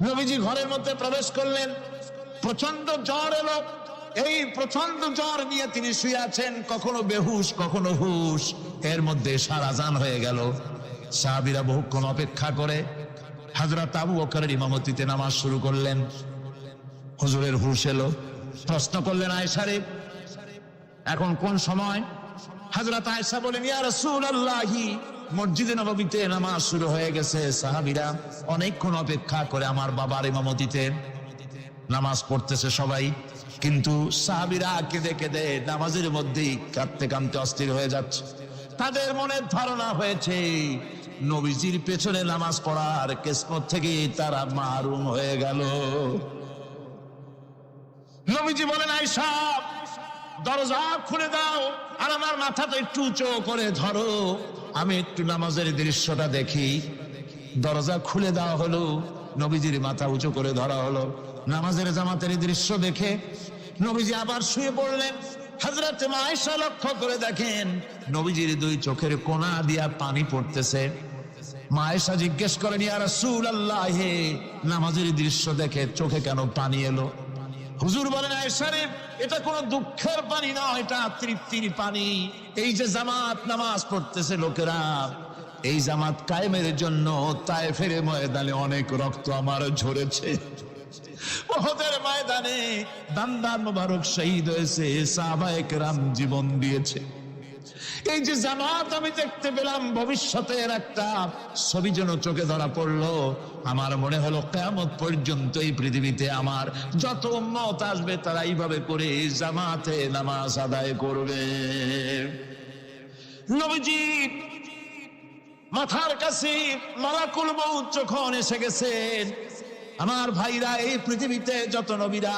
নবীজি ঘরের মধ্যে প্রবেশ করলেন, প্রচন্ড জ্বর এলো। এই প্রচন্ড জ্বর নিয়ে তিনি শুয়ে আছেন, কখনো বেহুশ কখনো হুশ। এর মধ্যে এশার আজান হয়ে গেল। সাহাবীরা বহুক্ষণ অপেক্ষা করে হযরত আবু বকরের ইমামতিতে নামাজ শুরু করলেন। হুজুরের হুশ এলো, প্রশ্ন করলেন, আয়েশা রে, এখন কোন সময়? হযরত আয়েশা বলেন, ইয়া রাসূলুল্লাহি, মসজিদে নববীতে নামাজ শুরু হয়ে গেছে। সাহাবীরা অনেকক্ষণ অপেক্ষা করে আমার বাবার ইমামতিতে নামাজ পড়তেছে সবাই, কিন্তু সাহাবীরা কেঁদে কেঁদে নামাজের মধ্যেই কাঁদতে কাঁদতে অস্থির হয়ে যাচ্ছে। তাদের মনে ধারণা হয়েছে নবীজির পেছনে নামাজ পড়ার কিসমত থেকে তারা মাহরুম হয়ে গেল। নবীজি বলেন, আয়েশা, দরজা খুলে দাও আর আমার মাথাটা একটু উঁচু করে ধরো, আমি একটু নামাজের দৃশ্যটা দেখি। দরজা খুলে দেওয়া হলো, নবীজির মাথা উঁচু করে ধরা হলো। নামাজের জামাতের দৃশ্য দেখে নবীজি আবার শুয়ে পড়লেন। হযরত আয়েশা লক্ষ্য করে দেখেন নবীজির দুই চোখের কোনা দিয়া পানি পড়তেছে। মা আয়েশা জিজ্ঞেস করেন, ইয়া রাসূলুল্লাহ, নামাজের দৃশ্য দেখে চোখে কেন পানি এলো? হুজুর বলেন, আয়েশা রে, এটা কোনো দুঃখের পানি না, এটা তৃপ্তির পানি। এই যে জামাত নামাজ পড়তেছে লোকেরা, এই জামাত কায়েমের জন্য তায়েফের ময়দানে অনেক রক্ত আমার ঝরেছে। উহুদের ময়দানে দান্দান মোবারক শহীদ হয়েছে, সাহাবায়ে কেরাম জীবন দিয়েছে। এই যে জামাত আমি দেখতে পেলাম, ভবিষ্যতের একটা ছবি যেন চোখে ধরা পড়লো। আমার মনে হলো কিয়ামত পর্যন্ত এই পৃথিবীতে আমার যত উম্মত আসবে তারা এইভাবে করে জামাতে নামাজ আদায় করবে। নবীজি মাথার কাছে মালাকুল মউত যখন এসে গেছেন, আমার ভাইরা, এই পৃথিবীতে যত নবীরা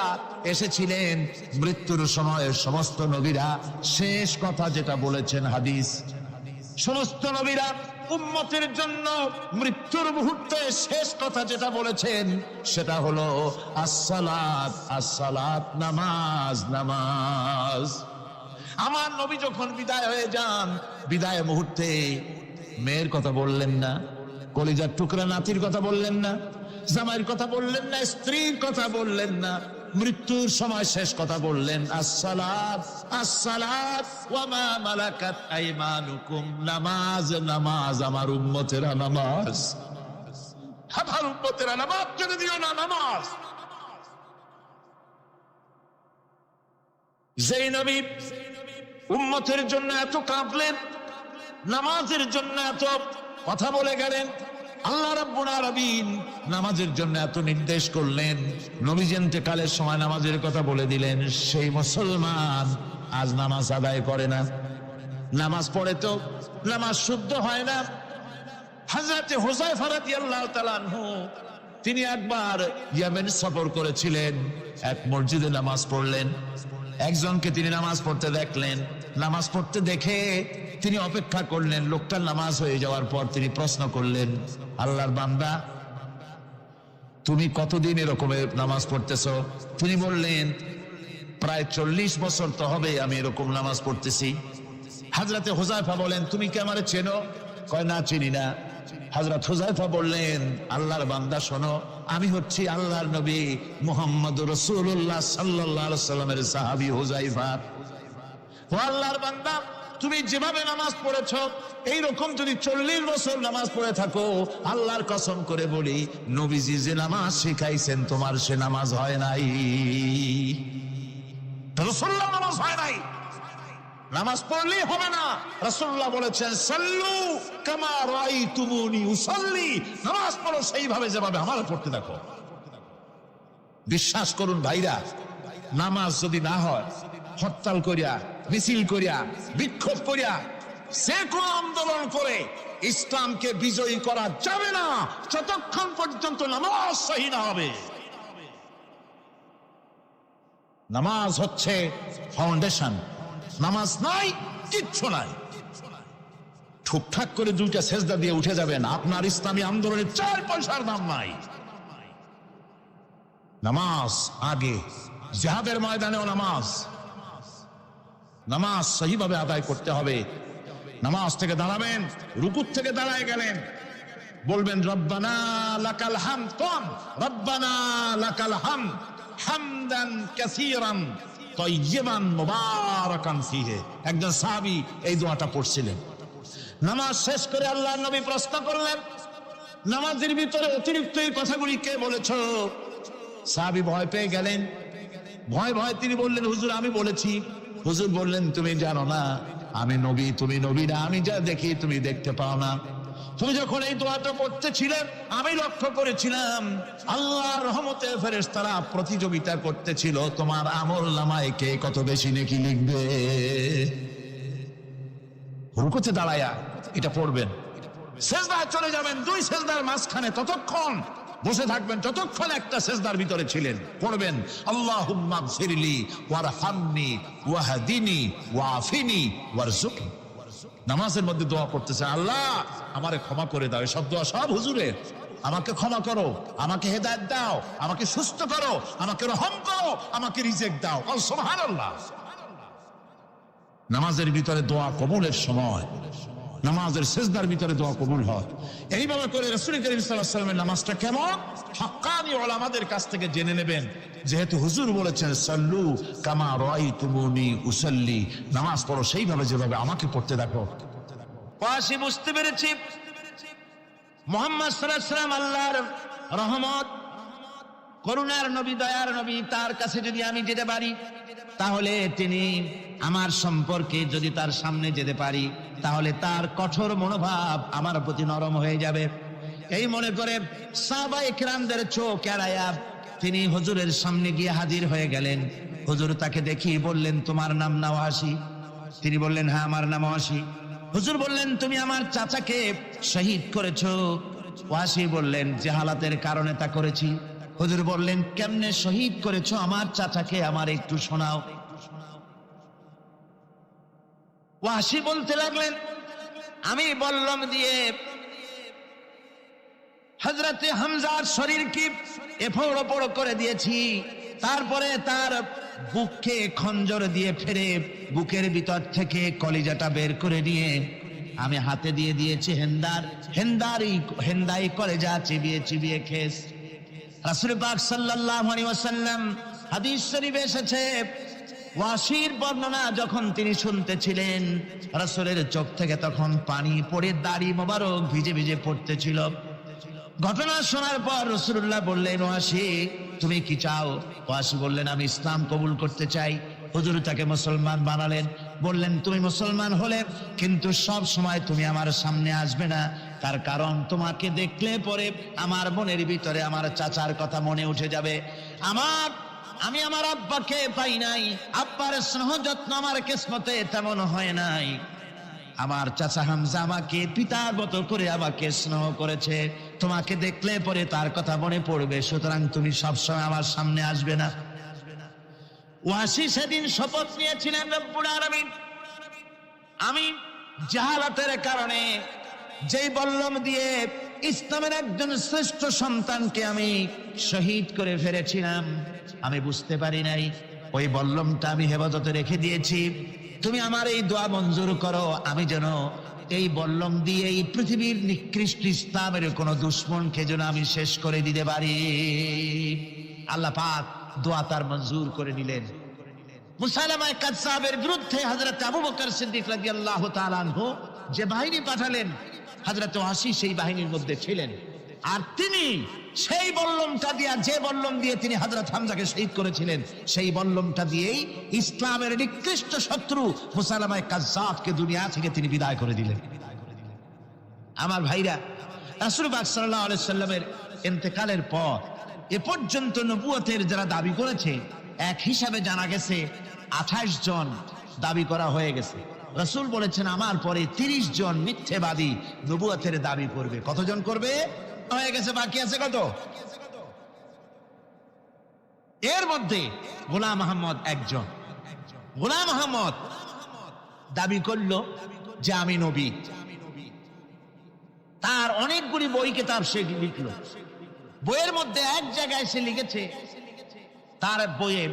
এসেছিলেন মৃত্যুর সময় সমস্ত নবীরা শেষ কথা যেটা বলেছেন, হাদিস, সমস্ত নবীরা উম্মতের জন্য মৃত্যুর মুহূর্তে শেষ কথা যেটা বলেছেন সেটা হলো আসসালাত, আসসালাত, নামাজ, নামাজ। আমার নবী যখন বিদায় হয়ে যান, বিদায় মুহূর্তে মেয়ের কথা বললেন না, কলিজার টুকরা নাতির কথা বললেন না, জামাইয়ের কথা বললেন না, স্ত্রীর কথা বললেন না, মৃত্যুর সময় শেষ কথা বললেন আসসালাত, আসসালাত ওয়া মা মালাকাত আইমানুকুম, নামাজ, নামাজ, আমার উম্মতেরা নামাজ, আমার উম্মতেরা নামাজ ছেড়ে দিও না, নামাজ। যেই নবী উম্মতের জন্য এত কাঁদলেন, নামাজের জন্য এত কথা বলে গেলেন, আল্লাহ রাব্বুল আলামিন নামাজের জন্য এত নির্দেশ করলেন, নবীজি ইন্তেকালের সময় নামাজের কথা বলে দিলেন, সেই মুসলমান আজ নামাজ আদায় করে না। নামাজ পড়ে তো নামাজ শুদ্ধ হয় না। হযরত হুযায়ফা রাদিয়াল্লাহু তাআলা আনহু, তিনি একবার ইয়েমেন সফর করেছিলেন, এক মসজিদে নামাজ পড়লেন। একজনকে তিনি নামাজ পড়তে দেখলেন, নামাজ পড়তে দেখে তিনি অপেক্ষা করলেন। লোকটার নামাজ হয়ে যাওয়ার পর তিনি প্রশ্ন করলেন, আল্লাহর বান্দা, তুমি কতদিন এরকমের নামাজ পড়তেছ? তিনি বললেন, প্রায় 40 বছর তো হবে আমি এরকম নামাজ পড়তেছি। হযরত হুযায়ফা বলেন, তুমি কি আমারে চেনো? কয়, না, চিনি না। হযরত হুযায়ফা বললেন, আল্লাহর বান্দা শোনো, আমি হচ্ছি আল্লাহর নবী মুহাম্মদুর রাসূলুল্লাহ সাল্লাল্লাহু আলাইহি সাল্লামের সাহাবী হুযায়ফা। ও আল্লাহর বান্দা, তুমি যেভাবে নামাজ পড়েছো এইরকম যদি 40 বছর নামাজ পড়ে থাকো, আল্লাহর কসম করে বলি, নবীজি যে নামাজ শিখাইছেন তোমার সে নামাজ হয় নাই, রাসূলুল্লাহ নামাজ হয় নাই। নামাজ পড়লেই হবে না। রাসূলুল্লাহ বলেছেন, সাল্লু কামা রাআইতুমুনি উসাল্লি, নামাজ পড়ো সেইভাবে যেভাবে আমার পড়তে দেখো। বিশ্বাস করুন ভাইরা, নামাজ যদি না হয়, হরতাল করিয়া, মিছিল করিয়া, বিক্ষোভ করিয়া, যে কোনো আন্দোলন করে ইসলামকে বিজয়ী করা যাবে না যতক্ষণ পর্যন্ত নামাজ সহি না হবে। নামাজ হচ্ছে ফাউন্ডেশন। নামাজ নাই, কিচ্ছু নাই। ঠুকঠাক করে দুইটা সেজদা দিয়ে উঠে যাবেন, আপনার ইসলামী আন্দোলনের 4 পয়সার দাম নাই। নামাজ আগে, জিহাদের ময়দানেও নামাজ, নামাজ সহিভাবে আদায় করতে হবে। নামাজ থেকে দাঁড়াবেন, রুকুর থেকে দাঁড়ায় গেলেন, বলবেন রব্বানা লাকাল হামদ, কোন রব্বানা লাকাল হামদ হামদান কাসীরান তাইয়িবান মুবারাকান ফীহি। একজন সাহাবী এই দোয়াটা পড়ছিলেন। নামাজ শেষ করে আল্লাহর নবী প্রশ্ন করলেন, নামাজের ভিতরে অতিরিক্ত এই কথাগুলি কে বলেছো? সাহাবী ভয় পেয়ে গেলেন। ভয় তিনি বললেন, হুজুর আমি বলেছি। হুজুর বললেন, তুমি জানো না আমি নবী, তুমি নবী না। আমি যা দেখি তুমি দেখতে পাও না। তুমি যখন এই দোয়াটা করতেছিলে আমি লক্ষ্য করেছিলাম আল্লাহর রহমতে ফেরেশতারা প্রতিযোগিতা করতেছিল তোমার আমলনামায় কে কত বেশি নেকি লিখবে। রুকুতে দাঁড়ায়া এটা পড়বেন, সেজদায় চলে যাবেন, দুই সেজদার মাঝখানে ততক্ষণ বসে থাকবেন যতক্ষণ একটা সেজদার ভিতরে ছিলেন। পড়বেন আল্লাহুম্মা গফিরলি ওয়ারহামনি ওয়াহদিনি ওয়াআফিনি ওয়ারযুকনি। নামাজের মধ্যে দোয়া করতেছে, আল্লাহ আমারে ক্ষমা করে দাও। এসব দোয়া সব হুজুরের। আমাকে ক্ষমা করো, আমাকে হেদায়েত দাও, আমাকে সুস্থ করো, আমাকে রহম করো, আমাকে রিজিক দাও। সুবহানাল্লাহ। নামাজের ভিতরে দোয়া কবুলের সময়, নামাজের সিজদার ভিতরে দোয়া কবুল হয়। এইভাবে করে রাসূল করিম সাল্লাল্লাহু আলাইহি ওয়াসাল্লামের নামাজটা কেমন হাক্কানি উলামাদের কাছ থেকে জেনে নেবেন। যেহেতু হুজুর বলেছেন সাল্লু কামা রাআইতুমুনি উসাল্লি, নামাজ পড়ো সেইভাবে যেভাবে আমাকে পড়তে দেখো। পাশে বুঝতে পেরেছি মুহাম্মদ সাল্লাল্লাহু আলাইহি ওয়াসাল্লাম আল্লাহর রহমত, করুণার নবী, দয়ার নবী। তার কাছে যদি আমি যেতে পারি তাহলে তিনি আমার সম্পর্কে, যদি তার সামনে যেতে পারি তাহলে তার কঠোর মনোভাব আমার প্রতি নরম হয়ে যাবে। এই মনে করে সাহাবায়ে কেরামদের চোখ এড়ায়া তিনি হুজুরের সামনে গিয়ে হাজির হয়ে গেলেন। হুজুর তাকে দেখি বললেন, তোমার নাম নাওয়াসি? তিনি বললেন, হ্যাঁ আমার নাম ওয়াসি। হুজুর বললেন, তুমি আমার চাচাকে শহীদ করেছো? ওয়াসি বললেন, জাহালাতের কারণে তা করেছি। হুজুর বললেন, কেমনে শহীদ করেছো আমার চাচাকে, আমার একটু শোনাও। ওয়াসি বলতে লাগলেন, আমি বল্লম দিয়ে হযরতে হামজার শরীরকে এফোড় ওপড় করে দিয়েছি, তারপরে তার বুককে খঞ্জর দিয়ে ফেরে বুকের ভিতর থেকে কলিজাটা বের করে নিয়ে আমি হাতে দিয়ে দিয়েছি হেন্দাই কলেজা চিবিয়ে চিবিয়ে খেস। রাসূল পাক সাল্লাল্লাহু আলাইহি ওয়াসাল্লাম হাদিস শরীফে এসেছে, ওয়াসির বর্ণনা যখন তিনি শুনতেছিলেন রাসূলের চোখ থেকে তখন পানি পড়ে দাড়ি মোবারক ভিজে ভিজে পড়তেছিল। ঘটনা শোনার পর রাসূলুল্লাহ বললেন, ওয়াসি তুমি কি চাও? ওয়াসি বললেন, আমি ইসলাম কবুল করতে চাই। হুজুর তাকে মুসলমান বানালেন। বললেন, তুমি মুসলমান হলে কিন্তু সব সময় তুমি আমার সামনে আসবে না, তার কারণ তোমাকে দেখলে পরে আমার মনের ভিতরে আমার চাচার কথা মনে উঠে যাবে। আমি আমার আব্বাকে পাই নাই, আব্বার স্নেহ যত্ন আমার কিসমতে তেমন হয় নাই। আমার চাচা হামজা আমাকে পিতার মতো করে আমাকে স্নেহ করেছে, তোমাকে দেখলে পরে তার কথা মনে পড়বে, সুতরাং তুমি সবসময় আমার সামনে আসবে না। ওয়াসি সেদিন শপথ নিয়েছিলেন, রব্বুল আলামিন আমি জাহালাতের কারণে যেই বল্লম দিয়ে ইসলামের একজন শ্রেষ্ঠ সন্তানকে আমি শহীদ করে ফেলেছিলাম, আমি বুঝতে পারি নাই, ওই বল্লমটা আমি হেফাজতে রেখে দিয়েছি। তুমি আমার এই দোয়া মঞ্জুর করো, আমি যেন এই বল্লম দিয়ে এই পৃথিবীর নিকৃষ্ট ইসলামের কোন দুশ্মনকে যেন আমি শেষ করে দিতে পারি। আল্লাহ পাক দোয়া তার মঞ্জুর করে নিলেন। মুসাইলামা কাযযাবের বিরুদ্ধে হযরত আবু বকর সিদ্দিক রাদিয়াল্লাহু তাআলা আনহু যে বাহিনী পাঠালেন, হযরত ওয়াসি সেই বাহিনীর মধ্যে ছিলেন। আর তিনি সেই বল্লমটা দিয়া, যে বল্লম দিয়ে তিনি হযরত হামজাকে শহীদ করেছিলেন, সেই বল্লমটা দিয়েই ইসলামের নিকৃষ্ট শত্রু মুসাইলামা কাযযাবকে দুনিয়া থেকে তিনি বিদায় করে দিলেন। আমার ভাইরা, রাসূল পাক সাল্লাল্লাহু আলাইহি সাল্লামের ইন্তেকালের পর এ পর্যন্ত নবুয়তের যারা দাবি করেছে, এক হিসাবে জানা গেছে 28 জন দাবি করা হয়ে গেছে। রাসূল বলেছেন, আমার পরে 30 জন মিথ্যেবাদী নবুয়তের দাবি করবে। কতজন করবে? হয়ে গেছে, বাকি আছে কত? এর মধ্যে গোলাম আহমদ একজন। গোলাম আহমদ দাবি করলো যে আমি নবী। তার অনেকগুলি বই কিতাব সে লিখলো। বইয়ের মধ্যে এক জায়গায় সে লিখেছে, তার বইয়ে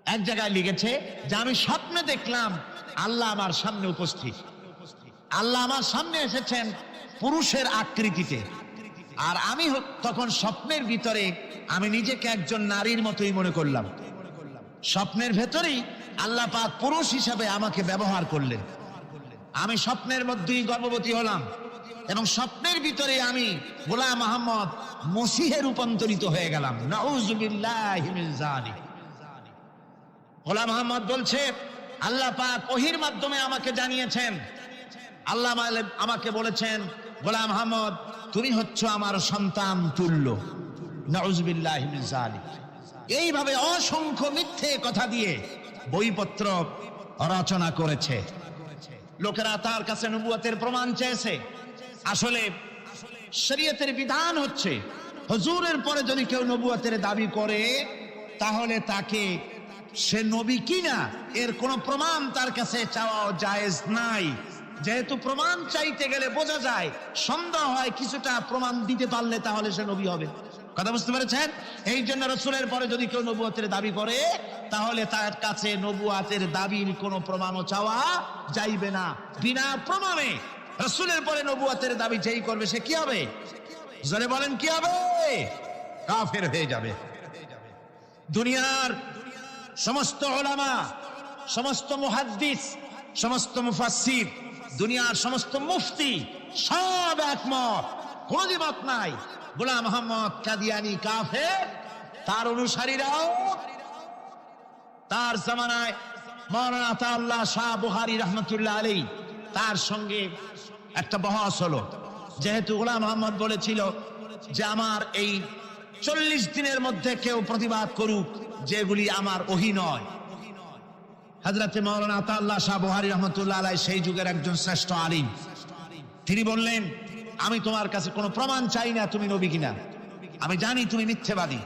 এক জায়গায় লিখেছে যে আমি স্বপ্নে দেখলাম আল্লাহ আমার সামনে উপস্থিত, আল্লাহ আমার সামনে এসেছেন, পুরুষের আকৃতিতে, আর আমি তখন স্বপ্নের ভিতরে আমি নিজেকে একজন নারীর মতোই মনে করলাম। স্বপ্নের ভেতরেই আল্লাহ পাক পুরুষ হিসাবে আমাকে ব্যবহার করলেন। আমি স্বপ্নের মধ্যেই গর্ভবতী হলাম এবং স্বপ্নের ভিতরে আমি গোলাম মোহাম্মদ মসিহে রূপান্তরিত হয়ে গেলাম। নাউযুবিল্লাহি মিন যালিক। গোলাম মোহাম্মদ বলছে, আল্লাহ পাক ওহীর মাধ্যমে আমাকে জানিয়েছেন, আল্লাহ আমাকে বলেছেন, গোলাম মোহাম্মদ তুমি হচ্ছ আমার সন্তান তুল্য। নাউযুবিল্লাহি মিন যালিক। এইভাবে অসংখ্য মিথ্যে কথা দিয়ে বইপত্র রচনা করেছে। লোকেরা তার কাছে নবুয়তের প্রমাণ চেয়েছে। আসলে শরীয়তের বিধান হচ্ছে হুজুরের পরে যদি কেউ নবুয়তের দাবি করে তাহলে তাকে সে নবী কিনা এর কোনো প্রমাণ তার কাছে চাওয়া জায়েজ নাই। যেহেতু প্রমাণ চাইতে গেলে বোঝা যায়, সন্দেহ হয় কিছুটা, প্রমাণ দিতে পারলে তাহলে সে নবী হবে। কথা বুঝতে পেরেছেন? এই জন্য রাসূলের পরে যদি কেউ নবুয়তের দাবি করে তাহলে তার কাছে নবুয়তের দাবির কোনো প্রমাণও চাওয়া যাইবে না। বিনা প্রমাণে রাসূলের পরে নবুয়তের দাবি যেই করবে সে কি হবে? জোরে বলেন কি হবে? কাফের হয়ে যাবে। দুনিয়ার সমস্ত উলামা, সমস্ত মুহাদ্দিস, সমস্ত মুফাসসির, দুনিয়ার সমস্ত মুফতি সব একমত, কোনো দ্বিমত নাই, গোলাম মোহাম্মদ কাদিয়ানী কাফের। তার অনুসারীরাও তার জামানায় মাওলানা আতাউল্লাহ শাহ বুখারী রাহমাতুল্লাহ আলাইহি তার সঙ্গে একটা বহস হলো। যেহেতু গোলাম মোহাম্মদ বলেছিল যে আমার এই 40 দিনের মধ্যে কেউ প্রতিবাদ করুক যেগুলি আমার ওহী নয়। হযরতে মাওলানা আতাউল্লাহ শাহ বুখারী রাহমাতুল্লাহ আলাইহি সেই যুগের একজন শ্রেষ্ঠ আলিম, তিনি বললেন, আমি তোমার কাছে কোনো প্রমাণ চাই না তুমি নবী কিনা। আমি জানি তুমি মিথ্যেবাদী,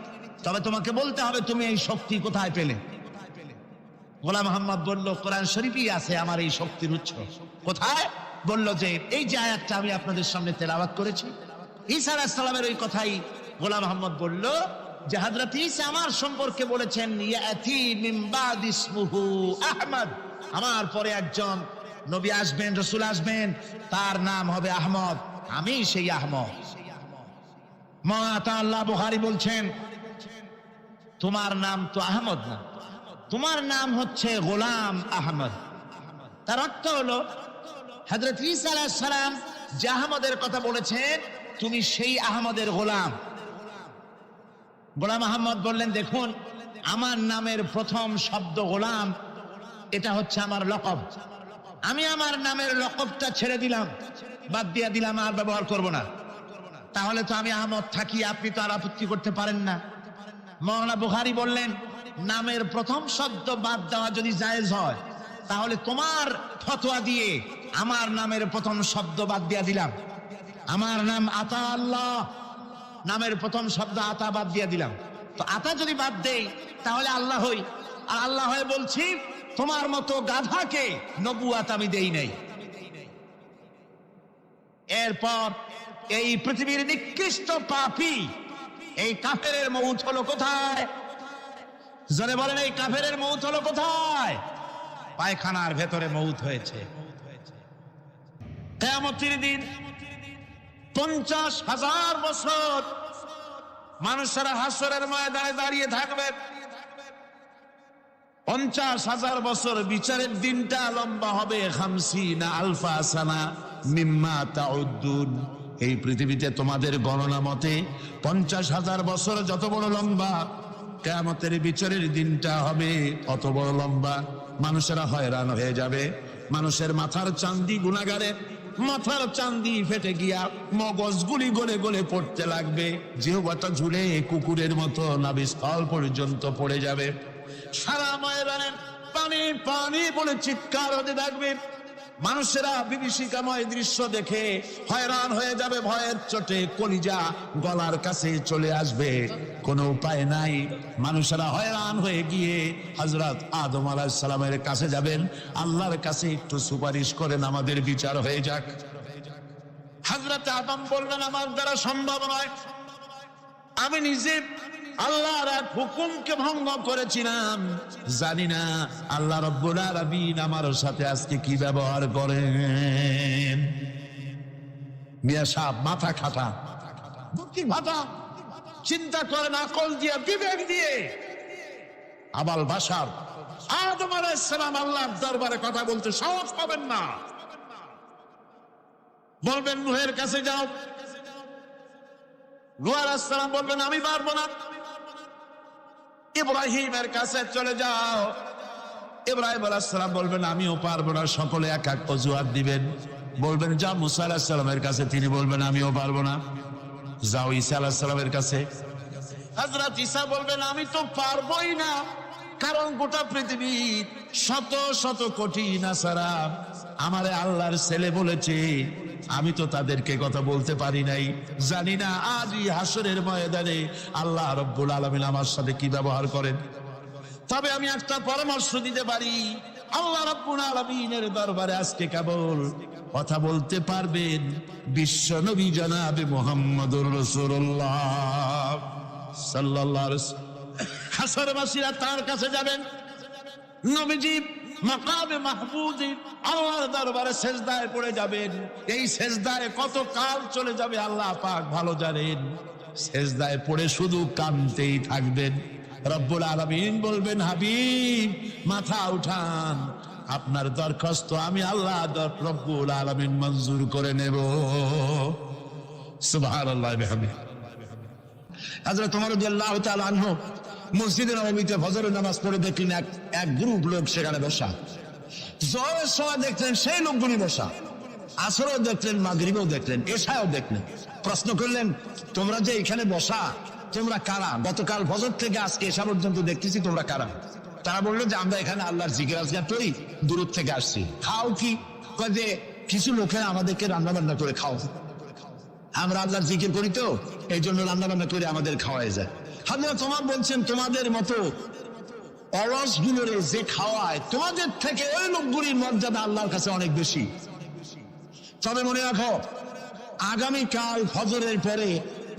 তবে তোমাকে বলতে হবে তুমি এই শক্তি কোথায় পেলে। গোলাম মোহাম্মদ বলল, কোরআন শরীফেই আছে আমার এই শক্তির উৎস। কোথায়? বলল যে এই যে আয়াতটা আমি আপনাদের সামনে তেলাওয়াত করেছি, ঈসা আলাইহিস সালামের ওই কথাই গোলাম মোহাম্মদ বলল যে হযরত ঈসা আমার সম্পর্কে বলেছেন, ইয়াতি মিন বাদ ইসমুহু আহমদ, আমার পরে একজন নবী আসবেন, রাসূল আসবেন, তার নাম হবে আহমদ, আমি সেই আহমদ। মাওলানা আল্লাহ বুখারী বলছেন, তোমার নাম তো আহমদ না, তোমার নাম হচ্ছে গোলাম আহমদ। তার অর্থ হলো হযরত ঈসা আলাইহিস সালাম যে আহমদের কথা বলেছেন তুমি সেই আহমদের গোলাম। গোলাম আহমদ বললেন, দেখুন আমার নামের প্রথম শব্দ গোলাম, এটা হচ্ছে আমার লকব। আমি আমার নামের লকবটা ছেড়ে দিলাম, বাদ দিয়ে দিলাম, আর ব্যবহার করব না। তাহলে তো আমি আহমদ থাকি, আপনি তো আর আপত্তি করতে পারেন না। মাওলানা বুখারী বললেন, নামের প্রথম শব্দ বাদ দেওয়া যদি জায়েজ হয় তাহলে তোমার ফতোয়া দিয়ে আমার নামের প্রথম শব্দ বাদ দিয়ে দিলাম। আমার নাম আতা আল্লাহ, নামের প্রথম শব্দ আতা বাদ দিয়ে দিলাম। তো আতা যদি বাদ দেই তাহলে আল্লাহ হই, আর আল্লাহ হয়ে বলছি তোমার মতো গাধাকে নবুয়ত আমি দেই নাই। এরপর এই পৃথিবীর নিকৃষ্ট পাপী এই কাফেরের মউত হলো কোথায়? জোরে বলেন, এই কাফেরের মউত হলো কোথায়? পায়খানার ভেতরে মউত হয়েছে। কিয়ামতের দিন 50,000 বছর মানুষেরা হাসরের ময়দানে দাঁড়িয়ে থাকবে। 50,000 বছর বিচারের দিনটা লম্বা হবে 50 আলফা সানা মিম্মা তাউদ্দুন। এই পৃথিবীতে তোমাদের গণনা মতে 50,000 বছর যত বড় লম্বা, কিয়ামতের বিচারের দিনটা হবে অত বড় লম্বা। মানুষেরা হয়রান হয়ে যাবে। মানুষের মাথার চান্দি, গুনাহগারের মাথার চান্দি ফেটে গিয়া মগজগুলি গলে গলে পড়তে লাগবে। জিহ্বাটা ঝুলে কুকুরের মতো নাভিস্থল পর্যন্ত পড়ে যাবে। সারা ময়দানে পানি পানি বলে চিৎকার হতে থাকবে। মানুষেরা বিভীষিকাময় দৃশ্য দেখে হয়রান হয়ে যাবে, ভয়ের চোটে কলিজা গলার কাছে চলে আসবে। কোনো উপায় নাই। মানুষেরা হয়রান হয়ে গিয়ে হযরত আদম আলাইহিস সালামের কাছে যাবেন, আল্লাহর কাছে একটু সুপারিশ করেন আমাদের বিচার হয়ে যাক। হযরত আদম বললেন, আমার দ্বারা সম্ভব নয়, আমি নিজে আল্লাহর এক হুকুমকে ভঙ্গ করেছিলাম, জানি না আল্লাহ রাব্বুল আলামিন আমার সাথে আজকে কি ব্যবহার করেন। মিয়া সাহেব মাথা খাটা, বুদ্ধি ভাটা, চিন্তা করেন আকল দিয়ে, বিবেক দিয়ে। আবাল বাশার আদম আলাইহিস সালাম আল্লাহর দরবারে কথা বলতে সাহস পাবেন না। বলবেন নূহের কাছে যাও, নূহ আলাইহিস সালাম বলবেন আমি পারবো না। ইব্রাহিমের কাছে চলে যাও, ইব্রাহিম আলাইহিস সালাম বলবেন আমিও পারবো না। সকলে এক এক অজুহাত দিবেন। বলবেন যা মুসা আলাইহিস সালামের কাছে, তিনি বলবেন আমিও পারবো না। যাও ঈসা আলাইহিস সালামের কাছে, হযরত ঈসা বলবেন আমি তো পারবোই না, কারণ গোটা পৃথিবীর শত শত কোটি নাসারা আমারে আল্লাহর ছেলে বলেছে, আমি তো তাদেরকে কথা বলতে পারি নাই, জানি না আজই হাসরের ময়দানে আল্লাহ রব্বুল আলামিন আমার সাথে কি ব্যবহার করেন। তবে আমি একটা পরামর্শ দিতে পারি, আল্লাহ রাব্বুল আলামিনের দরবারে আজকে কেবল কথা বলতে পারবেন বিশ্ব নবী জনাবে মুহাম্মদুর রাসূলুল্লাহ সাল্লাল্লাহু আলাইহি ওয়াসাল্লাম। হাসরবাসীরা তার কাছে যাবেন, নবীজি মাকামে মাহমুদে আল্লাহর দরবারে সেজদায় পড়ে যাবেন। এই সেজদায় কত কাল চলে যাবে আল্লাহ পাক ভালো জানেন। সেজদায় পড়ে শুধু কাঁদতেই থাকবেন। রব্বুল আলামিন বলবেন হাবিব মাথা উঠান, আপনার দরখাস্ত আমি আল্লাহ রব্বুল আলামিন মঞ্জুর করে নেব। সুবহানাল্লাহ বিহামদিহি। হযরত ওমর রাদিয়াল্লাহু তাআলা আনহু মসজিদে নববীতে ফজরের নামাজ পড়ে দেখলেন এক গ্রুপ লোক সেখানে বসা। জোহরের সময় দেখলেন সেই লোকগুলি বসা, আসরেও দেখলেন, মাগরিবেও দেখলেন, এশায়ও দেখলেন। প্রশ্ন করলেন তোমরা যে এখানে বসা, তোমরা কারা? গতকাল ফজর থেকে আজকে এশা পর্যন্ত দেখতেছি, তোমরা কারা? তারা বললো যে আমরা এখানে আল্লাহর জিকির আজকার করি, দূর থেকে আসছি। খাও কি? যে কিছু লোকেরা আমাদেরকে রান্না বান্না করে খাও, আমরা আল্লাহর জিকির করি তো এই জন্য রান্না বান্না করে আমাদের খাওয়াই যায়। হযরত ওমর বলছেন তোমাদের মতো অলসগুলোরে যে খাওয়ায়, তোমাদের থেকে ওই লোকগুলির মর্যাদা আল্লাহর কাছে অনেক বেশি। তবে মনে রাখো, আগামীকাল ফজরের পরে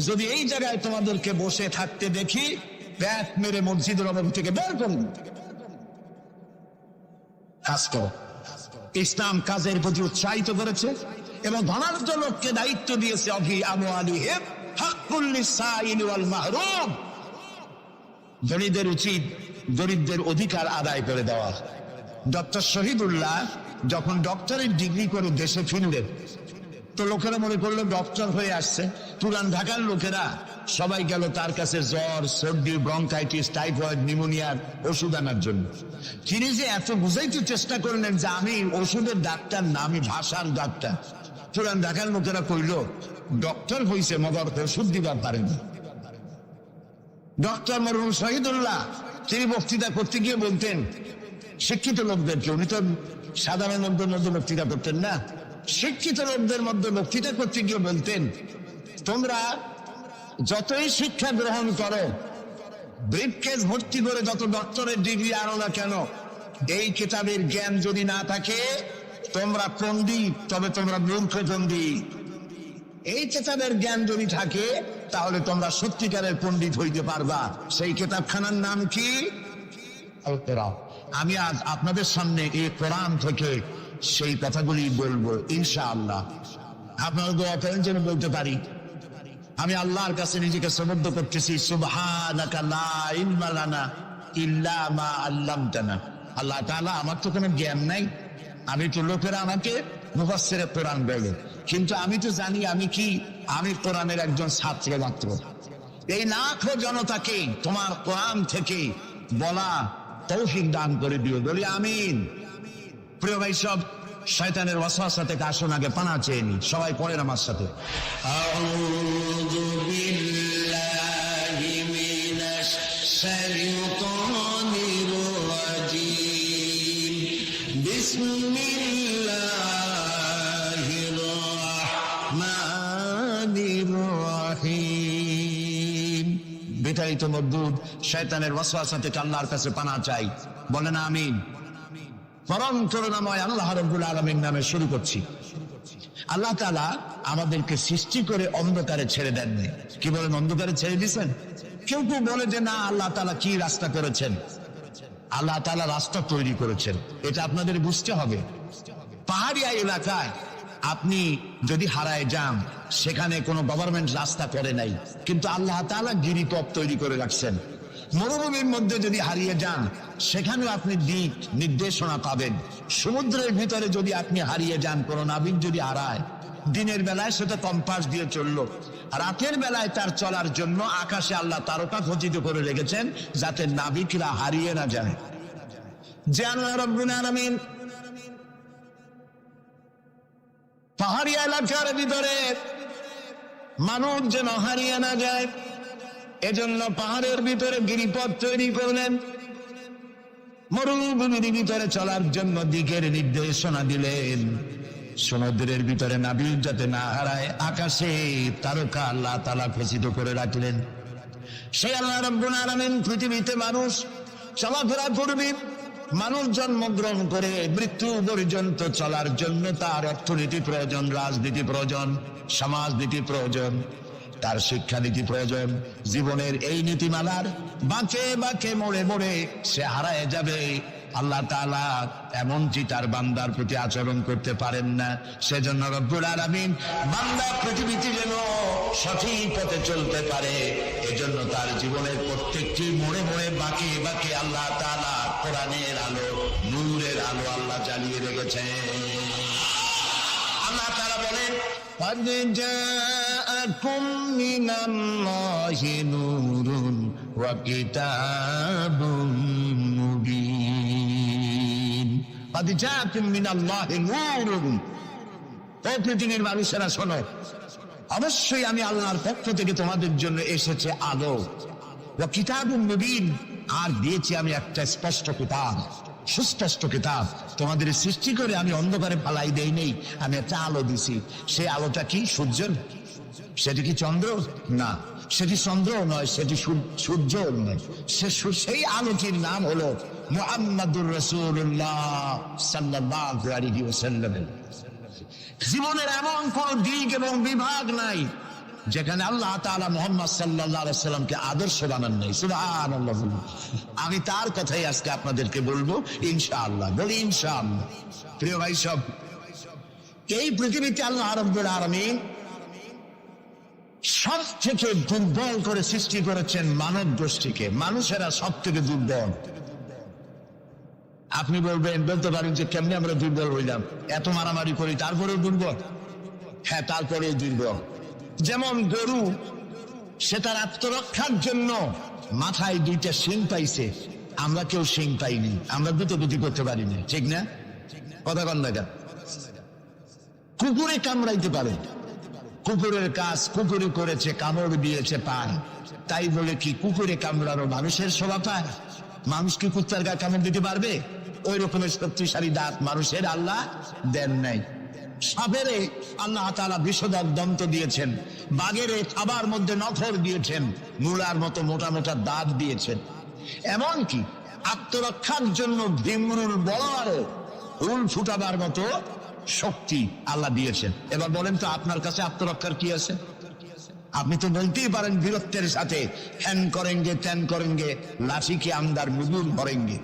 যদি এই জায়গায় তোমাদেরকে বসে থাকতে দেখি, ব্যাট মেরে মসজিদের নববী থেকে বের করুন। কাজ করো। ইসলাম কাজের প্রতি উৎসাহিত করেছে এবং ধনাঢ্য লোককে দায়িত্ব দিয়েছে, অফি আমওয়ালিহিম হাক্কুল লিসাইল ওয়াল মাহরুম। ধনীদের উচিত দরিদ্রের অধিকার আদায় করে দেওয়া। ডক্টর শহীদুল্লাহ যখন ডক্টরের ডিগ্রি করে দেশে ফিরলেন, তো লোকেরা মনে করলো ডক্টর হয়ে আসছে। পুরান ঢাকার লোকেরা সবাই গেল তার কাছে জ্বর, সর্দি, ব্রঙ্কাইটিস, টাইফয়েড, নিউমোনিয়ার ওষুধ আনার জন্য। তিনি যে এত বুঝাইতে চেষ্টা করলেন যে আমি ওষুধের ডাক্তার না, আমি ভাষার ডাক্তার। পুরান ঢাকার লোকেরা কইল ডক্টর হইছে মগর ওষুধ দিবার পারেন। ডক্টর মরহুম শহীদুল্লাহ তিনি বক্তৃতা করতে গিয়ে বলতেন শিক্ষিত লোকদেরকে, উনি তো সাধারণ লোকদের মধ্যে বক্তৃতা করতেন না, শিক্ষিত লোকদের মধ্যে বক্তৃতা করতে গিয়ে বলতেন তোমরা যতই শিক্ষা গ্রহণ করো, ব্রিফকেস ভর্তি করে যত ডক্টরের ডিগ্রি আনো না কেন, এই কিতাবের জ্ঞান যদি না থাকে তোমরা পণ্ডিত, তবে তোমরা মূর্খ পণ্ডিত। এই কিতাবের জ্ঞান যদি থাকে তাহলে তোমরা সত্যিকারের পণ্ডিত হইতে পারবা। সেই কিতাবখানার নাম কি? আল কোরআন। আমি আজ আপনাদের সামনে এই কোরআন থেকে সেই কথাগুলি বলবো ইনশাআল্লাহ। আপনারা দোয়া করেন যেন বলতে পারি। আমি আল্লাহর কাছে নিজেকে সমর্থ করতেছি, সুবহানাকা লা ইলমা লানা ইল্লা মা আল্লামতানা। আল্লাহ তাআলা আমার তো কোনো জ্ঞান নাই, আমি তো লোকেরা আমাকে মুফাসসিরে কোরআন বলে, কিন্তু আমি তো জানি আমি কি, আমি কোরআনের একজন ছাত্র মাত্র। এই লাখো জনতাকে তোমার কোরআন থেকে বলা তৌফিক দান করে দিও, বলি আমিন। প্রিয় ভাই সব, শয়তানের ওয়াসওয়াসা থেকে আসুন আগে পানা চেয়ে নি। সবাই পড়েন আমার সাথে, আউযু বিল্লাহি মিনাশ শাইতানির রাজীম, বিসমিল্লাহির রাহমানির রাহিম। বিতাড়িত মরদুদ শয়তানের ওয়াসওয়াসা থেকে আল্লাহর কাছে পানা চাই, বলেন আমিন। পরম করুণাময় আল্লাহ রাব্বুল আলামিন নামে শুরু করছি। আল্লাহ তাআলা আমাদেরকে সৃষ্টি করে অন্ধকারে ছেড়ে দেননি। কি বলেন, অন্ধকারে ছেড়ে দিয়েছেন? কেউ কেউ বলে যে না, আল্লাহ তাআলা কি রাস্তা করেছেন? আল্লাহ তাআলা রাস্তা তৈরি করেছেন, এটা আপনাদের বুঝতে হবে। পাহাড়িয়া এলাকায় আপনি যদি হারায় যান, সেখানে কোনো গভর্নমেন্ট রাস্তা করে নাই, কিন্তু আল্লাহ তাআলা গিরিপথ তৈরি করে রাখছেন। মরুভূমির মধ্যে যদি হারিয়ে যান, সেখানেও আপনি দিক নির্দেশনা পাবেন। সমুদ্রের ভিতরে যদি আপনি হারিয়ে যান, কোনো নাবিক যদি হারায়, দিনের বেলায় সেটা কম্পাস দিয়ে চললো, রাতের বেলায় তার চলার জন্য আকাশে আল্লাহ তারকা খচিত করে রেখেছেন, যাতে নাবিকরা হারিয়ে না যায়। যে আল্লাহ রাব্বুল আলামিন পাহাড়ি এলাকার ভিতরে মানুষ যেন হারিয়ে না যায়, এজন্য পাহাড়ের ভিতরে গিরিপথ তৈরি করলেন। মরুভূমির ভিতরে চলার জন্য দিকের নির্দেশনা দিলেন। সমুদ্রের ভিতরে নাবিক যাতে না হারায়, আকাশে তারকা আল্লাহ তাআলা খচিত করে রাখলেন। সেই আল্লাহ রাব্বুল আলামিন পৃথিবীতে মানুষ চলাফেরা করবে, মানুষ জন্মগ্রহণ করে মৃত্যু পর্যন্ত চলার জন্য তার অর্থনীতি প্রয়োজন, রাজনীতি প্রয়োজন, সমাজনীতি প্রয়োজন, তার শিক্ষানীতি প্রয়োজন। জীবনের এই নীতিমালার বাঁকে বাঁকে মোড়ে মোড়ে সে হারায় যাবে। আল্লাহ তাআলা এমনটি তার বান্দার প্রতি আচরণ করতে পারেন না। সেজন্য রব্বুল আলামিন বান্দা পৃথিবীতে যেন সঠিক পথে চলতে পারে, এজন্য তার জীবনের প্রত্যেকটি মোড়ে মোড়ে বাঁকে বাঁকে আল্লাহ তাআলা কোরআনের আলো, নূরের আলো আল্লাহ জ্বালিয়ে রেখেছেন। আল্লাহ তাআলা বলেন, قد جاءكم من الله نور وكتاب مبين قد جاءكم من الله نور। ও পৃথিবীর মানুষেরা শোনো, অবশ্যই আমি আল্লাহর পক্ষ থেকে তোমাদের জন্য এসেছে আলো, ওয়া কিতাবুম মুবিন, আর দিয়েছি আমি একটা স্পষ্ট কিতাব, সুস্পষ্ট কিতাব। তোমাদের সৃষ্টি করে আমি অন্ধকারে ফালাই দেই নেই, আমি একটা আলো দিছি। সেই আলোটা কি? সূর্য? সেটি কি চন্দ্র? না, সেটি চন্দ্র নয়, সেটি সূর্য নয়। সেই আলোটির নাম হলো মুহাম্মাদুর রাসূলুল্লাহ সাল্লাল্লাহু আলাইহি ওয়াসাল্লাম। জীবনের এমন কোন দিক এবং বিভাগ নাই যেখানে আল্লাহ তাআলা মুহাম্মদ সাল্লাল্লাহু আলাইহি ওয়াসাল্লামকে আদর্শ বানান নাই। সুবহানাল্লাহ। আমি তার কথাই আজকে আপনাদেরকে বলবো ইনশাআল্লাহ। বলি ইনশাআল্লাহ। প্রিয় ভাই সব, এই পৃথিবীতে আল্লাহ রাব্বুল আলামিন সব থেকে দুর্বল করে সৃষ্টি করেছেন মানব গোষ্ঠীকে। মানুষেরা সব থেকে দুর্বল। আপনি বলতে পারেন যে কেমনে আমরা দুর্বল হইলাম, এত মারামারি করি তারপরেও দুর্বল? হ্যাঁ, তারপরেও দুর্বল। যেমন গরু, সে তার আত্মরক্ষার জন্য মাথায় দুইটা শিং পাইছে, আমরা কেউ শিং পাইনি, আমরা দুটি করতে পারি না, ঠিক না? কথা কন না। কুকুরে কামড়াইতে পারে, কুকুরের কাজ কুকুরে করেছে, কামড় দিয়েছে পায়, তাই বলে কি কুকুরে কামড়ানো মানুষের শোভা পায়? মানুষ কি কুত্তার গায়ে কামড় দিতে পারবে? ওই রকমের শক্তিশালী দাঁত মানুষের আল্লাহ দেন নাই। সাপেরে আল্লাহ তাআলা বিষধর দন্ত দিয়েছেন, বাঘেরে খাবার মধ্যে নখর দিয়েছেন, মূলার মতো মোটা মোটা দাঁত দিয়েছেন। এমনকি আত্মরক্ষার জন্য ভিমরুল বড় আরো উল ফুটাবার মতো শক্তি আল্লাহ দিয়েছেন। এবার বলেন তো, আপনার কাছে আত্মরক্ষার কি আছে? আপনি তো বলতেই পারেন বীরত্বের সাথে, হ্যান করেঙ্গে ত্যান করেঙ্গে, লাঠি কে আন্দার মুগুর ভরেঙ্গে,